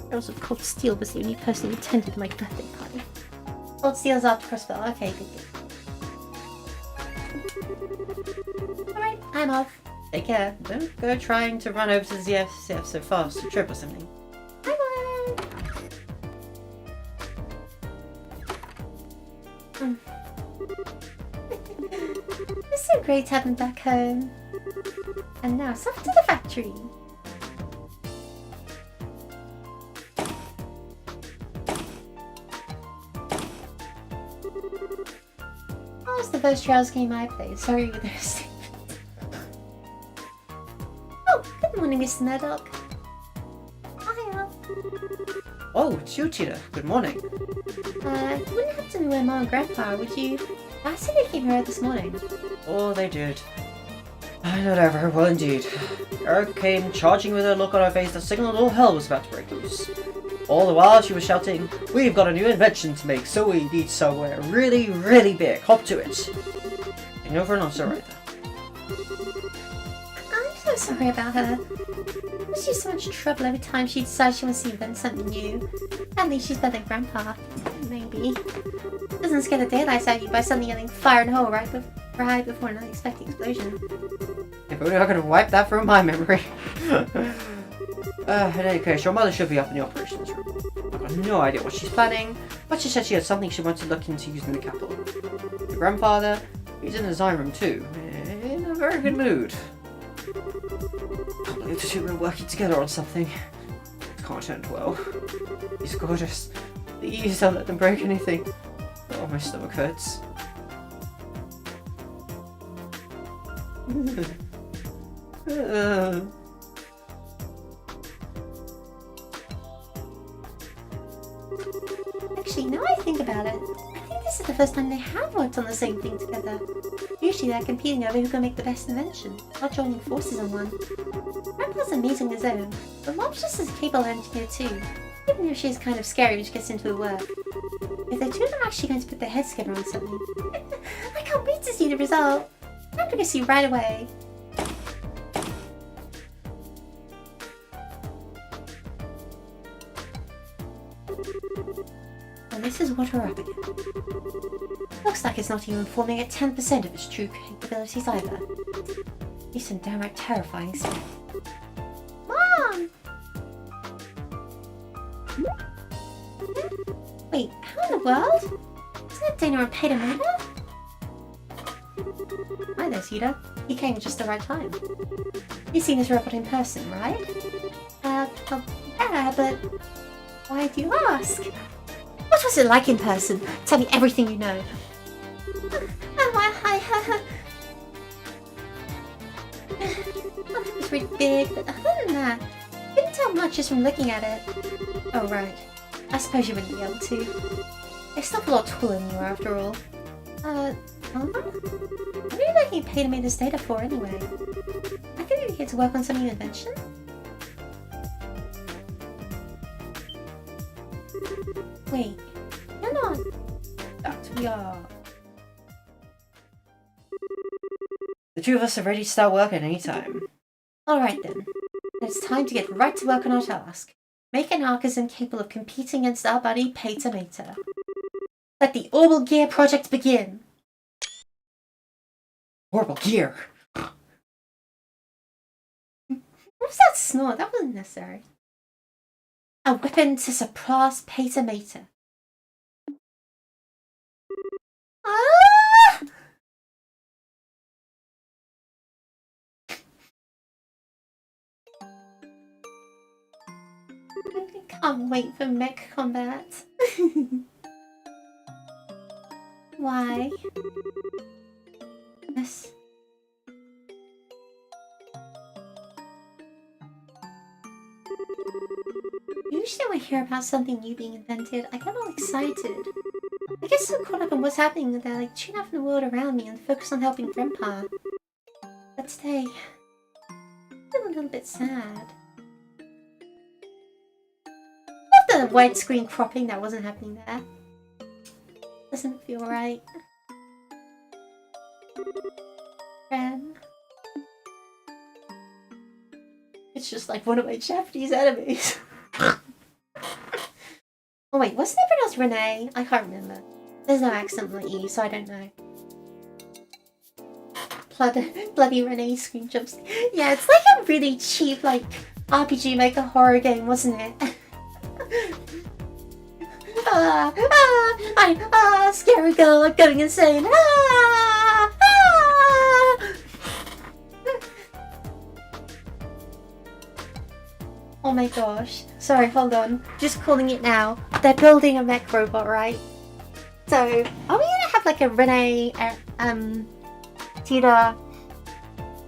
Trails of Cold Steel was the only person who attended my birthday party. Cold Steel's after Crossbell. Okay, good. Alright, I'm off. Take care. Don't go trying to run over to the ZFCF so fast to trip or something. Bye-bye. It's so great having back home. And now it's off to the factory. That was the first Trails game I played. Sorry with those. Oh, good morning, Mr. Murdoch. Hiya. Oh, it's you, Tina. Good morning. You wouldn't have to know where Mom and Grandpa are, would you? I said they came here this morning. Oh, they did. Not ever. Well, indeed. Eric came charging with a look on her face that signaled all hell was about to break loose. All the while, she was shouting, "We've got a new invention to make, so we need somewhere really, really big. Hop to it." And no for an answer right there. I'm so sorry about her. She was so much trouble every time she decides she wants to invent something new. At least she's better than Grandpa. Maybe. Doesn't scare the daylights out of you by suddenly yelling fire and hole right before an unexpected explosion. If only I could have wiped that from my memory. In any case, your mother should be up in the operations room. I've got no idea what she's planning, but she said she had something she wanted to look into using the capital. Your grandfather, he's in the design room too, in a very good mood. I can't believe the two are working together on something. It can't end well. He's gorgeous. Please don't let them break anything. Oh, my stomach hurts. Actually, now I think about it, I think this is the first time they have worked on the same thing together. Usually they're competing over who can make the best invention, not joining forces on one. Grandpa's amazing on his own, but Mom's just as capable an engineer too, even if she's kind of scary when she gets into her work. If the two of them are actually going to put their heads together on something, I can't wait to see the result. I'm going to see right away. And this is what we're up against. Looks like it's not even forming at 10% of its true capabilities either. It's some downright terrifying stuff. Mom! Wait, how in the world? Isn't that Dana and Peter Mona? Hi there, Sita. You came just the right time. You've seen this robot in person, right? Well, yeah, but why do you ask? What was it like in person? Tell me everything you know. It was really big, but other than that, I couldn't tell much just from looking at it. Oh, right. I suppose you wouldn't be able to. They're still a lot taller than you are, after all. Huh? What are you making pay to make this data for, anyway? I think we get to work on some new invention? Wait, you're not. That we are. The two of us are ready to start work at any time. Alright then. It's time to get right to work on our task. Make an artisan capable of competing against our buddy Pater Mater. Let the Orbital Gear project begin! Orbital Gear! What was that snort? That wasn't necessary. A weapon to surpass Pater Mater. Ah! I can't wait for mech combat. Why? Yes. Usually when I hear about something new being invented, I get all excited. I get so caught up in what's happening that I like tune out from the world around me and focus on helping Grandpa. But today, I feel a little bit sad. Love the widescreen cropping that wasn't happening there. Doesn't feel right. Ren. It's just like one of my Japanese enemies. Oh wait, wasn't it pronounced Renee? I can't remember. There's no accent on the E, so I don't know. Bloody Renee screen jumps. Yeah, it's like a really cheap, like, RPG Maker horror game, wasn't it? Scary girl, I'm going insane. Oh my gosh. Sorry, hold on. Just calling it now. They're building a mech robot, right? So, are we gonna have like a Renee, Tita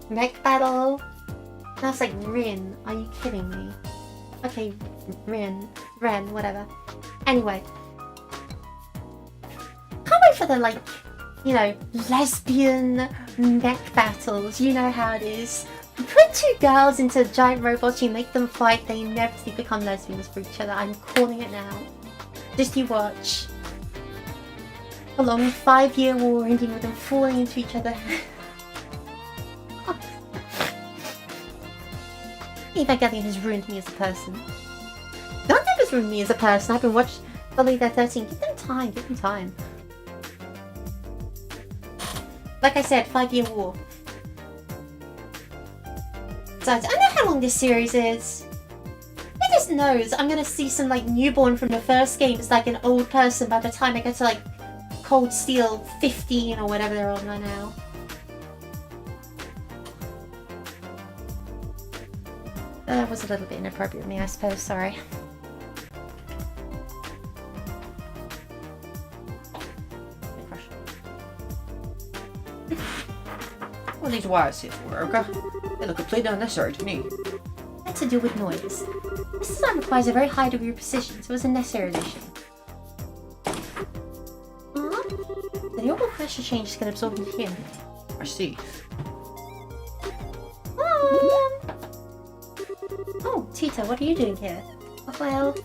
mech battle? That's like Rin. Are you kidding me? Okay, Ren, whatever. Anyway. Can't wait for the, like, you know, lesbian mech battles. You know how it is. You put two girls into giant robots, you make them fight, they inevitably become lesbians for each other. I'm calling it now. Just you watch. A long 5-year war ending with them falling into each other. Evangelion has ruined me as a person. Gundam has ruined me as a person. I've been watching Leader 13. Give them time, give them time. Like I said, 5-year war. So I don't know how long this series is. Who just knows? I'm gonna see some like newborn from the first game as like an old person by the time I get to like Cold Steel 15 or whatever they're on right now. That was a little bit inappropriate of me, I suppose, sorry. What are these wires here for, Erica? They look completely unnecessary to me. That's to do with noise. This design requires a very high degree of precision, so it's a necessary addition. The overall pressure changes get absorbed into him. I see. Oh, Tita, what are you doing here? Well,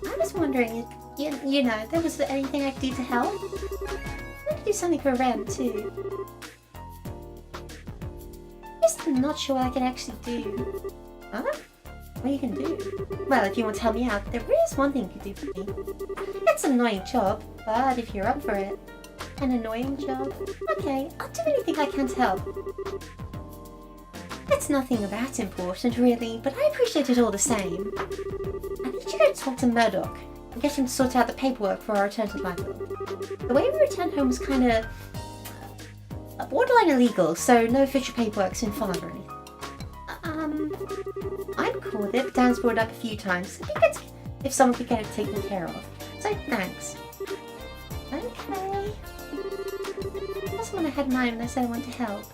I was wondering if, you know, there was anything I could do to help? I could do something for Ren, too. Just not sure what I can actually do. Huh? What you can do? Well, if you want to help me out, there is one thing you could do for me. It's an annoying job, but if you're up for it. An annoying job? Okay, I'll do anything I can to help. It's nothing that important, really, but I appreciate it all the same. I need you to go talk to Murdoch and get him to sort out the paperwork for our return to London. The way we returned home was kind of borderline illegal, so no official paperwork's been filed or anything. I'm cool with it, but Dan's brought it up a few times. I think it's if someone could get it taken care of. So thanks. Okay. That's what I had in mind when I said I wanted to help.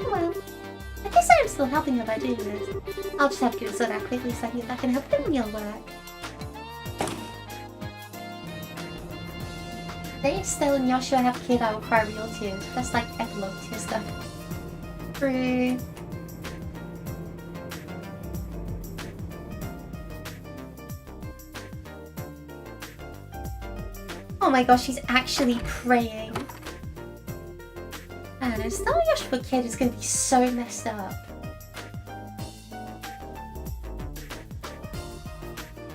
Well, I guess I'm still helping her by doing this. I'll just have to get it sorted out quickly so I can get back and help them meal work. They, Stella and Yoshua have a kid that will cry real tears. That's like epilogue tear stuff. True. Oh my gosh, she's actually praying. I don't know, Stella and Yoshua kid is gonna be so messed up.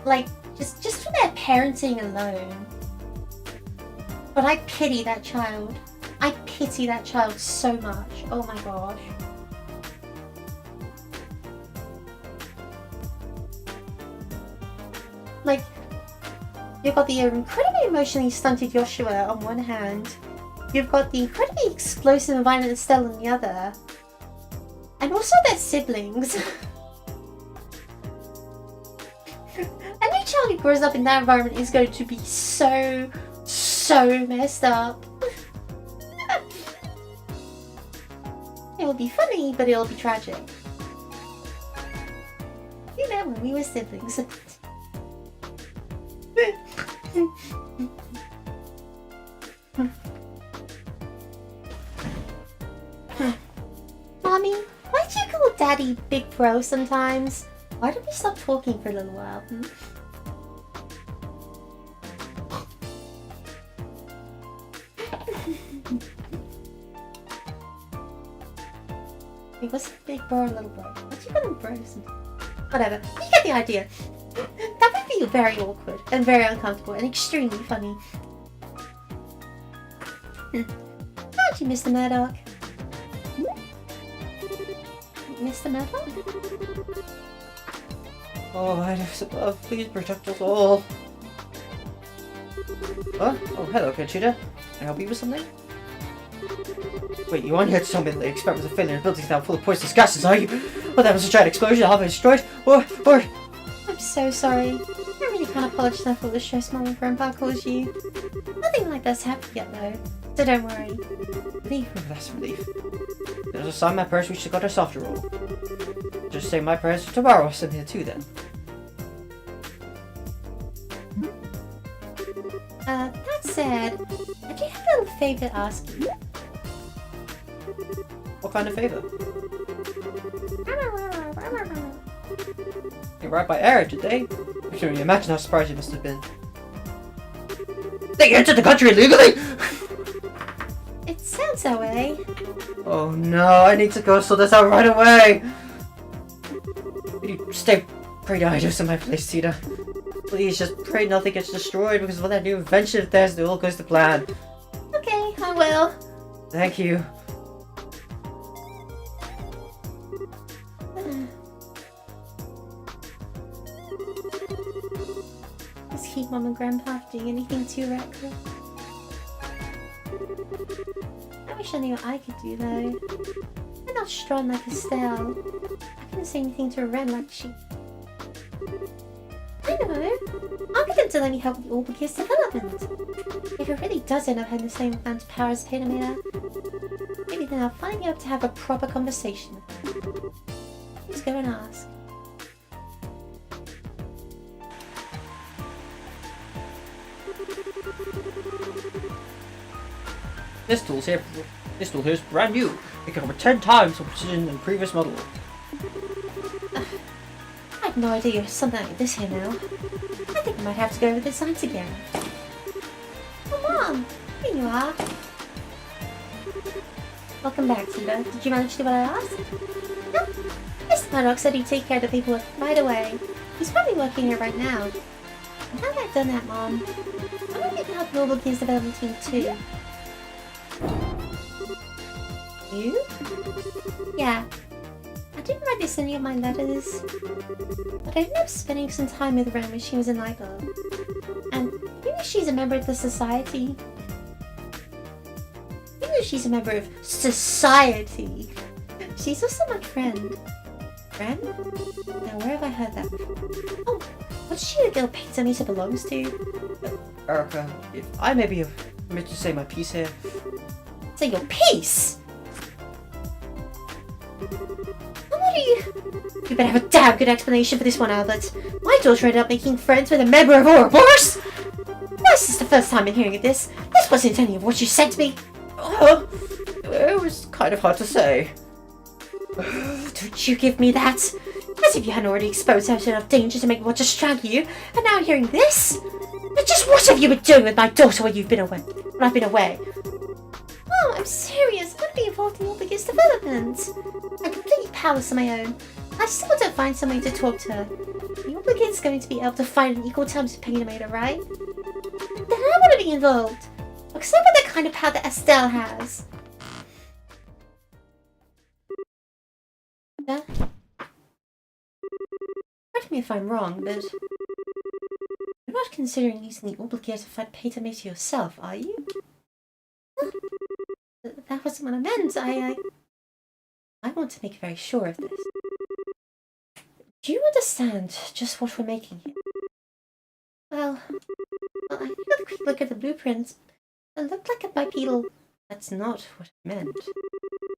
Like, just for their parenting alone. But I pity that child. I pity that child so much. Oh my gosh. Like, you've got the incredibly emotionally stunted Yoshua on one hand. You've got the incredibly explosive and violent Estelle on the other. And also their siblings. Any child who grows up in that environment is going to be so messed up. It'll be funny, but it'll be tragic. You know, when we were siblings. daddy big bro sometimes. Why don't we stop talking for a little while? Wait, what's a big bro or little bro? What's you gonna bro? Whatever. You get the idea. That would be very awkward and very uncomfortable and extremely funny. How'd you, Mr. Murdoch? Mr. Murdoch? Oh, heavens above, please protect us all. Huh? Oh, hello, Conchita. Can I help you with something? Wait, you aren't here to tell me that the experiment was a failure and buildings now full of poisonous gases, are you? Well, that was a giant explosion, I'll have it destroyed, or... I'm so sorry. I really can't apologize for the stress Mom and Grandpa caused you. Nothing like that's happened yet, though, so don't worry. Relief? Oh, that's relief. There's a sign my parents reached got us after all. Just say my prayers for tomorrow, send me too then. That said, I do have a little favor to ask you. What kind of favor? They arrived by air, did they? I can only imagine how surprised you must have been. They entered the country illegally! It sounds that way. Oh no, I need to go sort this out right away! You stay pretty-eyed in my place, Tita. Please, just pray nothing gets destroyed because of that new invention of theirs that all goes to plan. Okay, I will. Thank you. Just keep Mom and Grandpa from doing anything too reckless. I wish I knew what I could do, though. I'm not strong like Estelle. I couldn't say anything to Ren like she... I know! I'll get them to let me help with the Orbigear's development. If it really does end up having the same amount of power as Petameter, maybe then I'll finally be able to have a proper conversation with them. Let's go and ask. This tool here is brand new. It can over 10 times the precision than the previous model. I have no idea you have something like this here now. I think I might have to go over the designs again. Oh, Mom! Here you are. Welcome back, Tita. Did you manage to do what I asked? No. Mr. Murdoch said he'd take care of the paperwork right away. He's probably working here right now. And now that I've done that, Mom, I'm going to help Noble King's development team too. You? Yeah. I didn't write this in any of my letters, but I ended up spending some time with Ren when she was in Lipo. And maybe she's a member of the society. Maybe she's a member of society. She's also my friend. Ren? Now where have I heard that before? Oh, what's she the girl Petameter belongs to? Erica, if I may be permitted to say my piece here. Say your piece? What are you? You better have a damn good explanation for this one, Albert. My daughter ended up making friends with a member of Ouroboros? This is the first time I'm hearing of this. This wasn't any of what you said to me. It was kind of hard to say. Don't you give me that. As if you hadn't already exposed her to enough danger to make me want to strangle you, and now hearing this? But just what have you been doing with my daughter when you've been away? When I've been away? Oh, I'm serious. I'm going to be involved in Orbigear's development. I'm completely powerless on my own. I still want to find somebody to talk to. The Orbigear's going to be able to find an equal terms with Petameter, right? Then I want to be involved. Because I want the kind of power that Estelle has. Correct me if I'm wrong, but you're not considering using the Orbigear to fight Petameter yourself, are you? That wasn't what I meant. I want to make very sure of this. Do you understand just what we're making here? Well, I had a quick look at the blueprints. It looked like a bipedal. That's not what I meant.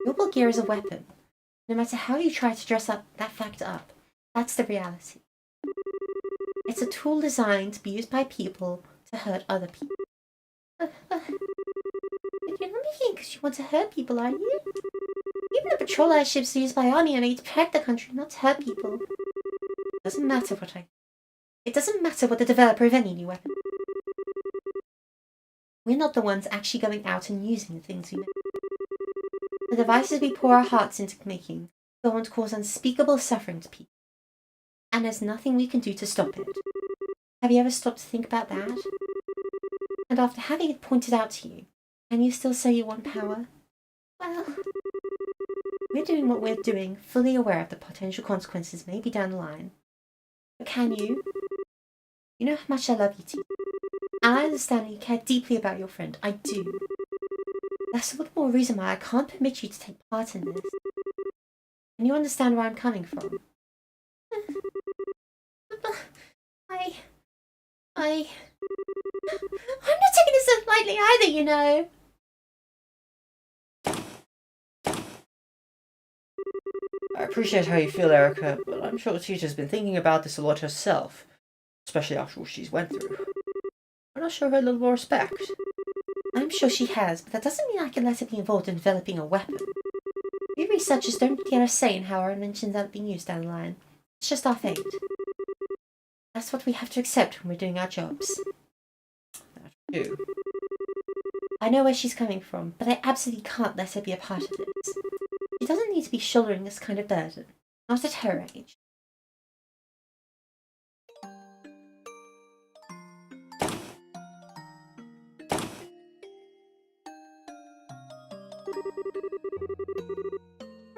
Noble gear is a weapon. No matter how you try to dress that fact up, that's the reality. It's a tool designed to be used by people to hurt other people. You're not making it because you want to hurt people, are you? Even the patrol airships are used by Army and to protect the country, not to hurt people. Doesn't matter what I... It doesn't matter what the developer of any new weapon. We're not the ones actually going out and using the things we make. The devices we pour our hearts into making go on to cause unspeakable suffering to people. And there's nothing we can do to stop it. Have you ever stopped to think about that? And after having it pointed out to you, can you still say you want power? Well, We're doing what we're doing, fully aware of the potential consequences maybe down the line. But can you? You know how much I love you, T. And I understand that you care deeply about your friend. I do. That's all the more reason why I can't permit you to take part in this. Can you understand where I'm coming from? I'm not taking this so lightly either, you know. I appreciate how you feel, Erica, but I'm sure Tita's been thinking about this a lot herself. Especially after what she's went through. Why not show her a little more respect? I'm sure she has, but that doesn't mean I can let her be involved in developing a weapon. We researchers don't get a say in how our inventions end up being used down the line. It's just our fate. That's what we have to accept when we're doing our jobs. That's true. I know where she's coming from, but I absolutely can't let her be a part of this. She doesn't need to be shouldering this kind of burden. Not at her age.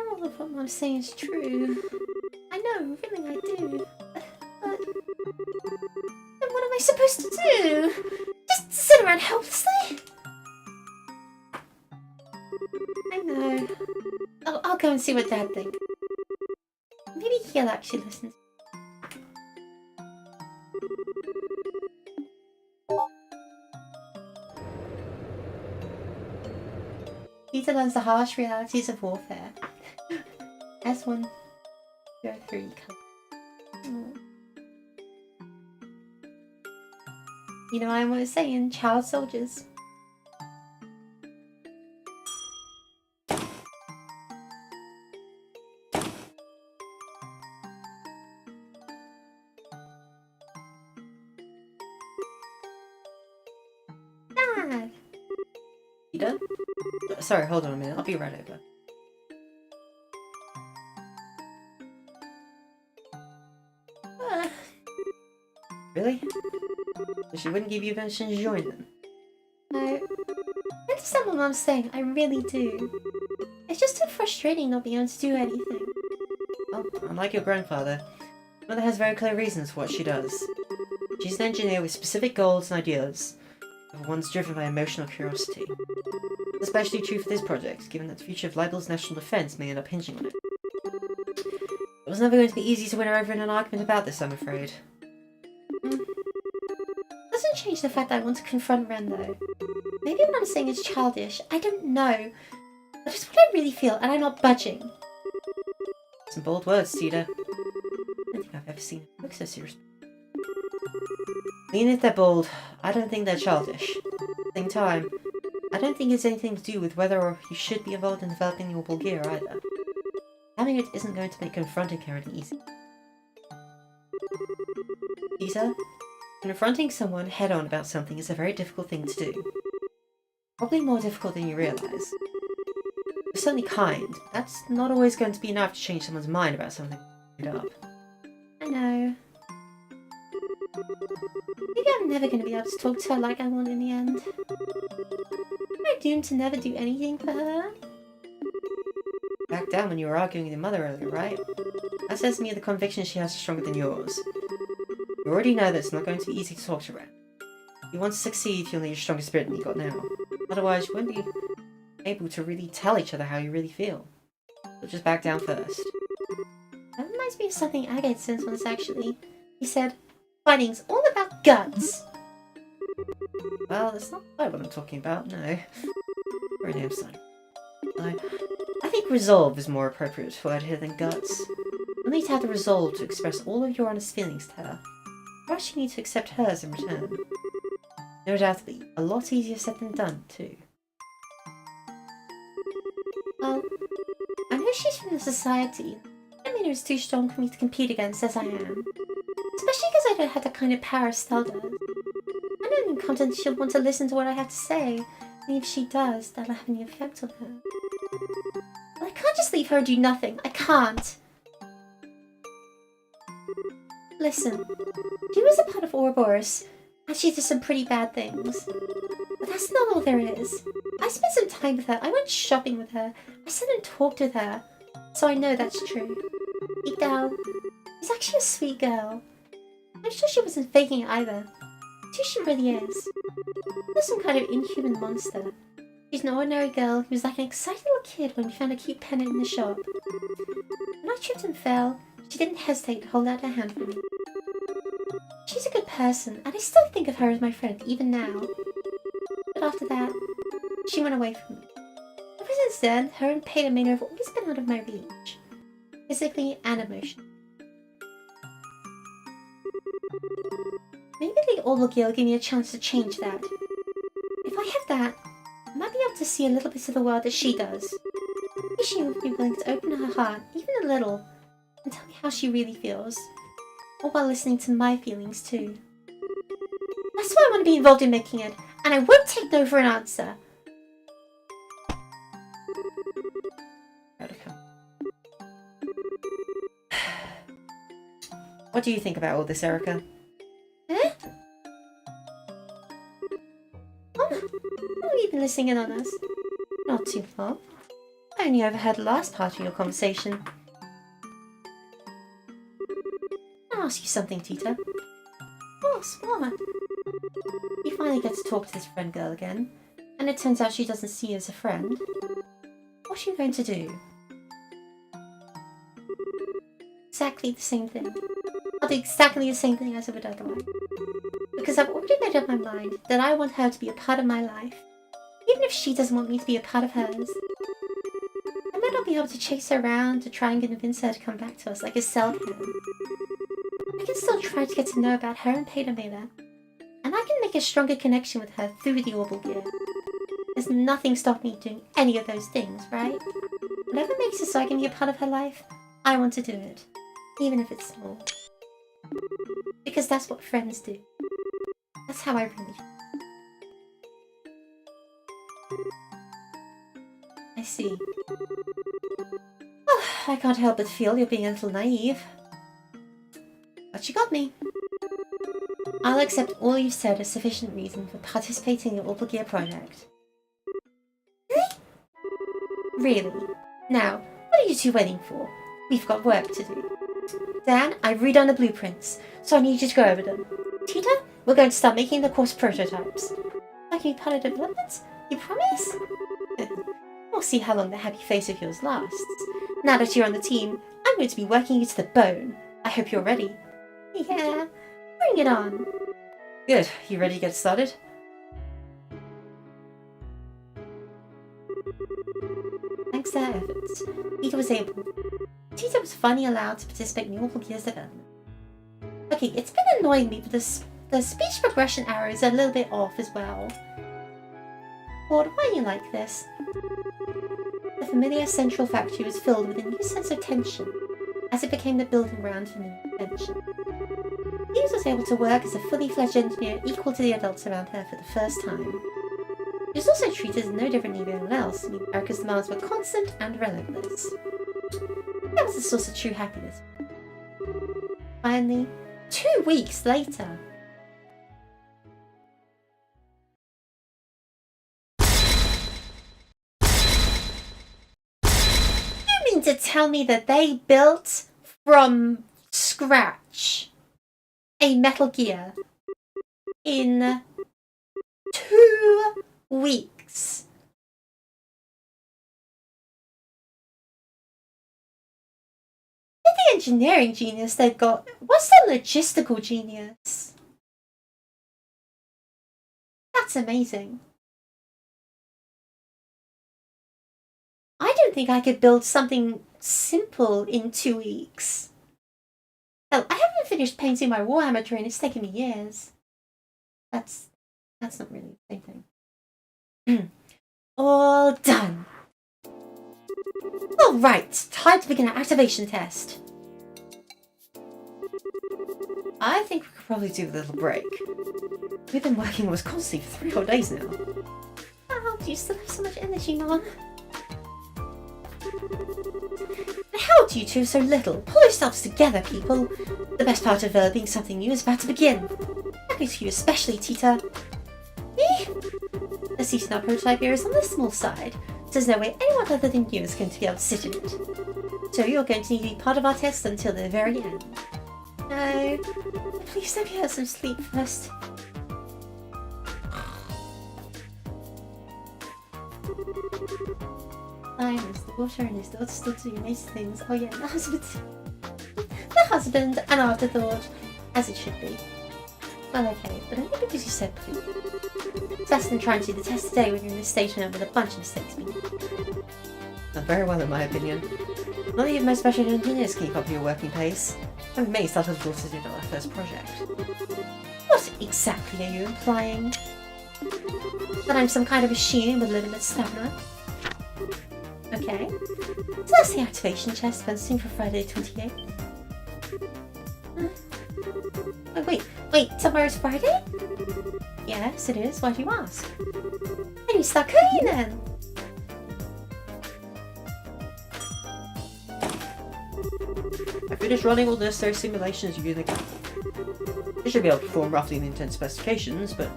All of what Mom's saying is true. I know, really I do. But then what am I supposed to do? Just sit around helplessly? I know. I'll go and see what Dad thinks. Maybe he'll actually listen. Peter learns the harsh realities of warfare. S103 You know, I'm always saying, child soldiers. Dad! You done? Sorry, hold on a minute. I'll be right over. Really? So she wouldn't give you permission to join them? No. I understand what Mom's saying, I really do. It's just too frustrating not being able to do anything. Well, unlike your grandfather, Mother has very clear reasons for what she does. She's an engineer with specific goals and ideas, but one's driven by emotional curiosity. It's especially true for this project, given that the future of Libel's national defense may end up hinging on it. It was never going to be easy to win her over in an argument about this, I'm afraid. Doesn't change the fact that I want to confront Ren though. Maybe what I'm saying is childish, I don't know. But it's what I really feel and I'm not budging. Some bold words, Tita. I don't think I've ever seen her look so serious. Even if they're bold, I don't think they're childish. At the same time, I don't think it's anything to do with whether or you should be involved in developing your gear either. Having it isn't going to make confronting her any easier. Tita, confronting someone head-on about something is a very difficult thing to do. Probably more difficult than you realise. You're certainly kind, but that's not always going to be enough to change someone's mind about something up. I know. Maybe I'm never going to be able to talk to her like I want in the end. Am I doomed to never do anything for her? Back down when you were arguing with your mother earlier, right? That says to me the conviction she has is stronger than yours. You already know that it's not going to be easy to talk to her. If you want to succeed, you'll need a stronger spirit than you got now. Otherwise, you won't be able to really tell each other how you really feel. So just back down first. That reminds me of something Agate said once actually. He said, fighting's all about guts. Well, that's not quite what I'm talking about, no. Very damn son. I think resolve is more appropriate word here than guts. You'll need to have the resolve to express all of your honest feelings to her. Perhaps you need to accept hers in return. No doubt it'll be a lot easier said than done, too. Well, I know she's from the society. I mean, it's too strong for me to compete against as I am. Especially because I don't have the kind of power Stella does. I don't think confident she'll want to listen to what I have to say. And if she does, that'll have any effect on her. But I can't just leave her and do nothing. I can't. Listen, she was a part of Ouroboros, and she did some pretty bad things. But that's not all there is. I spent some time with her. I went shopping with her. I sat and talked with her. So I know that's true. Deep down, she's actually a sweet girl. I'm sure she wasn't faking it either. It's who she really is. She's some kind of inhuman monster. She's an ordinary girl who was like an excited little kid when we found a cute pennant in the shop. When I tripped and fell, she didn't hesitate to hold out her hand for me. She's a good person, and I still think of her as my friend, even now. But after that, she went away from me. Ever since then, her and Peter Maynard have always been out of my reach. Physically and emotionally. Maybe the Orbal will give me a chance to change that. If I have that, I might be able to see a little bit of the world that she does. Maybe she would be willing to open her heart, even a little, and tell me how she really feels. All while listening to my feelings too. That's why I want to be involved in making it, and I won't take no for an answer. What do you think about all this, Erica? Eh? How long have you been listening in on us? Not too long. I only overheard the last part of your conversation. I'll ask you something, Tita. Of course, what? You finally get to talk to this friend girl again, and it turns out she doesn't see you as a friend. What are you going to do? Exactly the same thing. I'll do exactly the same thing as I would otherwise. Because I've already made up my mind that I want her to be a part of my life. Even if she doesn't want me to be a part of hers. I might not be able to chase her around to try and convince her to come back to us like Estelle can. I can still try to get to know about her and Peter Mela. And I can make a stronger connection with her through the Orbal gear. There's nothing stopping me doing any of those things, right? Whatever makes it so I can be a part of her life, I want to do it. Even if it's small. Because that's what friends do. That's how I really feel. I see. Well, I can't help but feel you're being a little naive. But you got me. I'll accept all you've said as sufficient reason for participating in the Orbal Gear project. Really? Now, what are you two waiting for? We've got work to do. Dan, I've redone the blueprints, so I need you to go over them. Tita, we're going to start making the course prototypes. I can be part of development? You promise? We'll see how long the happy face of yours lasts. Now that you're on the team, I'm going to be working you to the bone. I hope you're ready. Yeah, bring it on. Good. You ready to get started? Thanks to their efforts, Tita was able. Tita was finally allowed to participate in the Orbal Gear's development. Okay, it's been annoying me, but the speech progression arrow is a little bit off as well. Lord, why are you like this? The familiar central factory was filled with a new sense of tension, as it became the building ground for new invention. Hughes was able to work as a fully fledged engineer equal to the adults around her for the first time. He was also treated as no different than anyone else, meaning Erica's demands were constant and relentless. That was the source of true happiness. Finally, 2 weeks later. You mean to tell me that they built from scratch a Metal Gear in 2 weeks? The engineering genius they've got. What's the logistical genius? That's amazing. I don't think I could build something simple in 2 weeks. Hell, I haven't finished painting my Warhammer terrain. It's taken me years. That's not really the same thing. All done. Alright, time to begin our activation test. I think we could probably do a little break. We've been working almost constantly for 3 whole days now. How do you still have so much energy, Non? How do you two so little? Pull yourselves together, people. The best part of developing something new is about to begin. Happy to you especially, Tita. Me? The seat in our prototype here is on the small side, so there's no way anyone other than you is going to be able to sit in it. So you're going to need to be part of our test until the very end. No. Please let me have some sleep first. Silence, the water and his daughter still do amazing things. Oh yeah, the husband. The husband, an afterthought, as it should be. Well, okay, but only because you said please. It's less than trying to do the test today when you're in a station with a bunch of mistakes being made. Not very well, in my opinion. Not even most special engineers keep up your working pace. I'm amazed that little daughter did our first project. What exactly are you implying? That I'm some kind of machine with limited stamina? Okay. So that's the activation test fencing for Friday the 28th. Oh, wait, tomorrow's Friday? Yes, it is. Why do you ask? Then you start cooking then! I finished running all the necessary simulations using the camera. I should be able to perform roughly the intent specifications, but...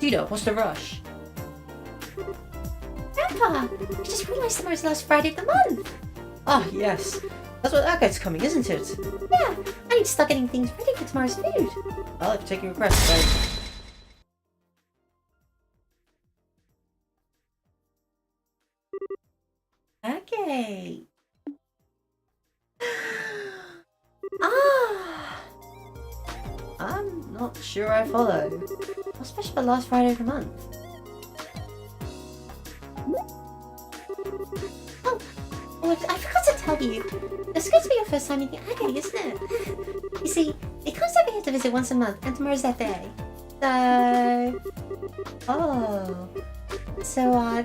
Tito, what's the rush? Grandpa! I just realised tomorrow's the last Friday of the month! Ah, yes. That's what that guy's coming, isn't it? Yeah, I need to start getting things ready for tomorrow's food. I'll have to take your request, babe. Okay. Ah! I'm not sure I follow. What's special about last Friday of the month? Oh, I forgot to tell you. It's going to be your first time meeting Agate, isn't it? You see, it comes over here to visit once a month, and tomorrow's that day. So... Oh... So our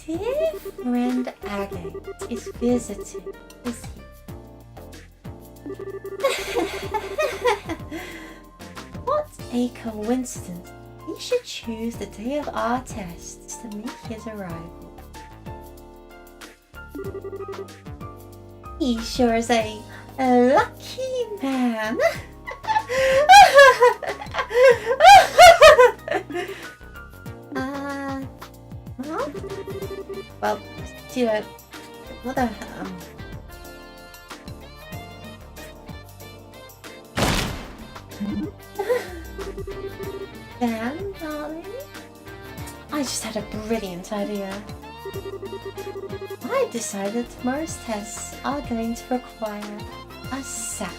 dear friend Agate is visiting, is he? What a coincidence. He should choose the day of our tests to make his arrival. He sure is a lucky man. Huh? Well, to mother, Dan, darling, I just had a brilliant idea. I decided tomorrow's tests are going to require a sack.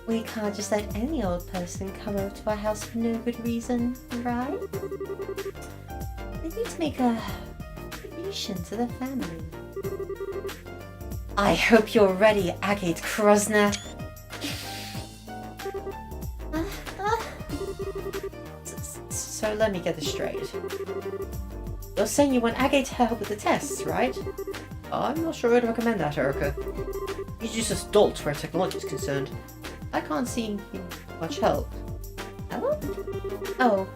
We can't just let any old person come over to our house for no good reason, right? We need to make a contribution to the family. I hope you're ready, Agate Krosner. So let me get this straight. You're saying you want Agate to help with the tests, right? I'm not sure I'd recommend that, Erica. He's just a dolt where technology is concerned. I can't see him much help. Help? Oh,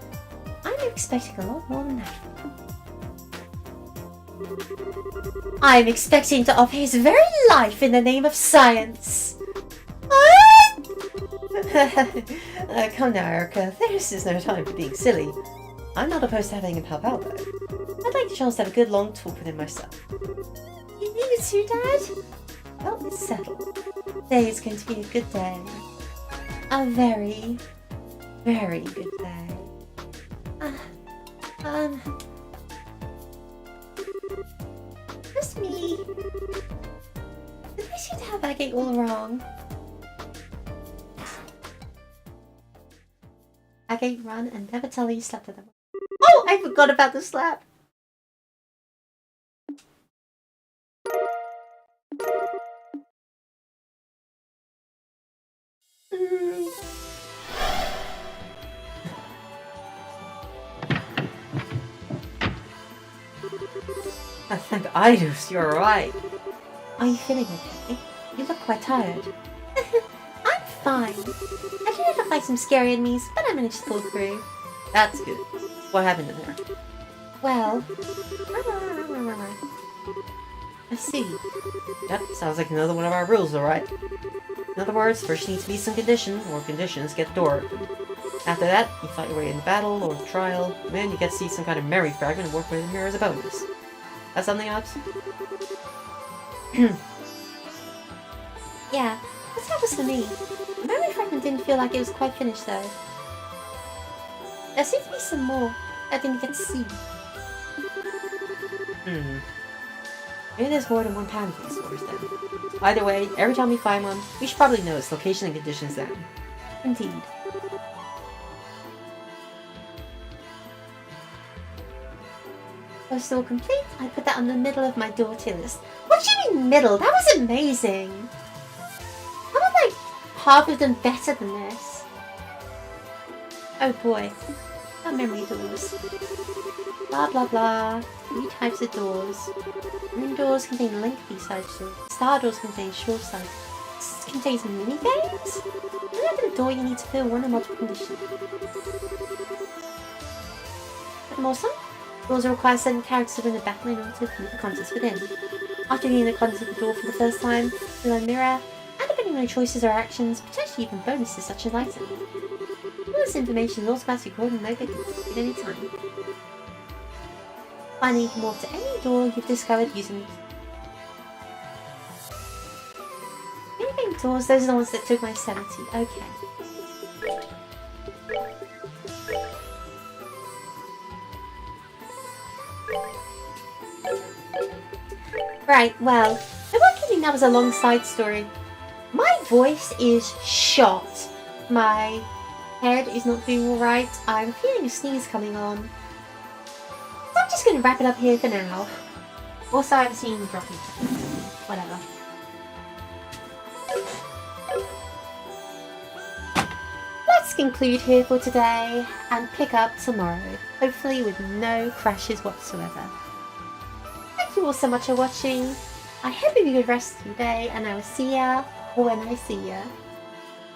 I'm expecting a lot more than that. I'm expecting to offer his very life in the name of science. Come now, Erica. This is no time for being silly. I'm not opposed to having him help out, though. I'd like the chance to have a good long talk with him myself. You need to, Dad? Well, it's settled. Today is going to be a good day. A very, very good day. Just me. Did I seem to have Agate all wrong? Agate, run and never tell her you slept with them. Oh, I forgot about the slap. I think Idus, you're right. Are you feeling okay? You look quite tired. I'm fine. I did look like some scary enemies, but I managed to pull through. That's good. What happened in there? Well... I see. Yep, sounds like another one of our rules, alright. In other words, first needs to be some condition, or conditions get the door open. After that, you fight your way in the battle, or the trial, and then you get to see some kind of memory fragment and work with the mirror as a bonus. That's something else? Yeah, that's how it was for me. The memory fragment didn't feel like it was quite finished though. There seems to be some more I didn't get to see. Maybe there's more than one pan of these doors then. Either way, every time we find one, we should probably know its location and conditions then. Indeed. Was still complete, I put that on the middle of my door tier list. What do you mean middle? That was amazing! How about like half of them better than this? Oh boy. Not memory doors. Blah blah blah. 3 types of doors. Moon doors contain lengthy side doors. Star doors contain short side. This contains minigames? When you open a door, you need to fill one or multiple conditions. Awesome. Doors require certain characters to win the battle in order to complete the contents within. After viewing the contents of the door for the first time, fill a mirror, and depending on your choices or actions, potentially even bonuses such as items. All this information is automatically recorded and located at any time. Finally, you can walk to any door you've discovered using these. Minigame doors, those are the ones that took my 70. Okay. Right, well, I won't think that was a long side story. My voice is shot. My head is not doing alright. I'm feeling a sneeze coming on. So I'm just going to wrap it up here for now. Also, I'm seeing the dropping. Whatever. Let's conclude here for today and pick up tomorrow. Hopefully with no crashes whatsoever. Thank you all so much for watching. I hope you have a good rest of your day, and I will see ya when I see ya.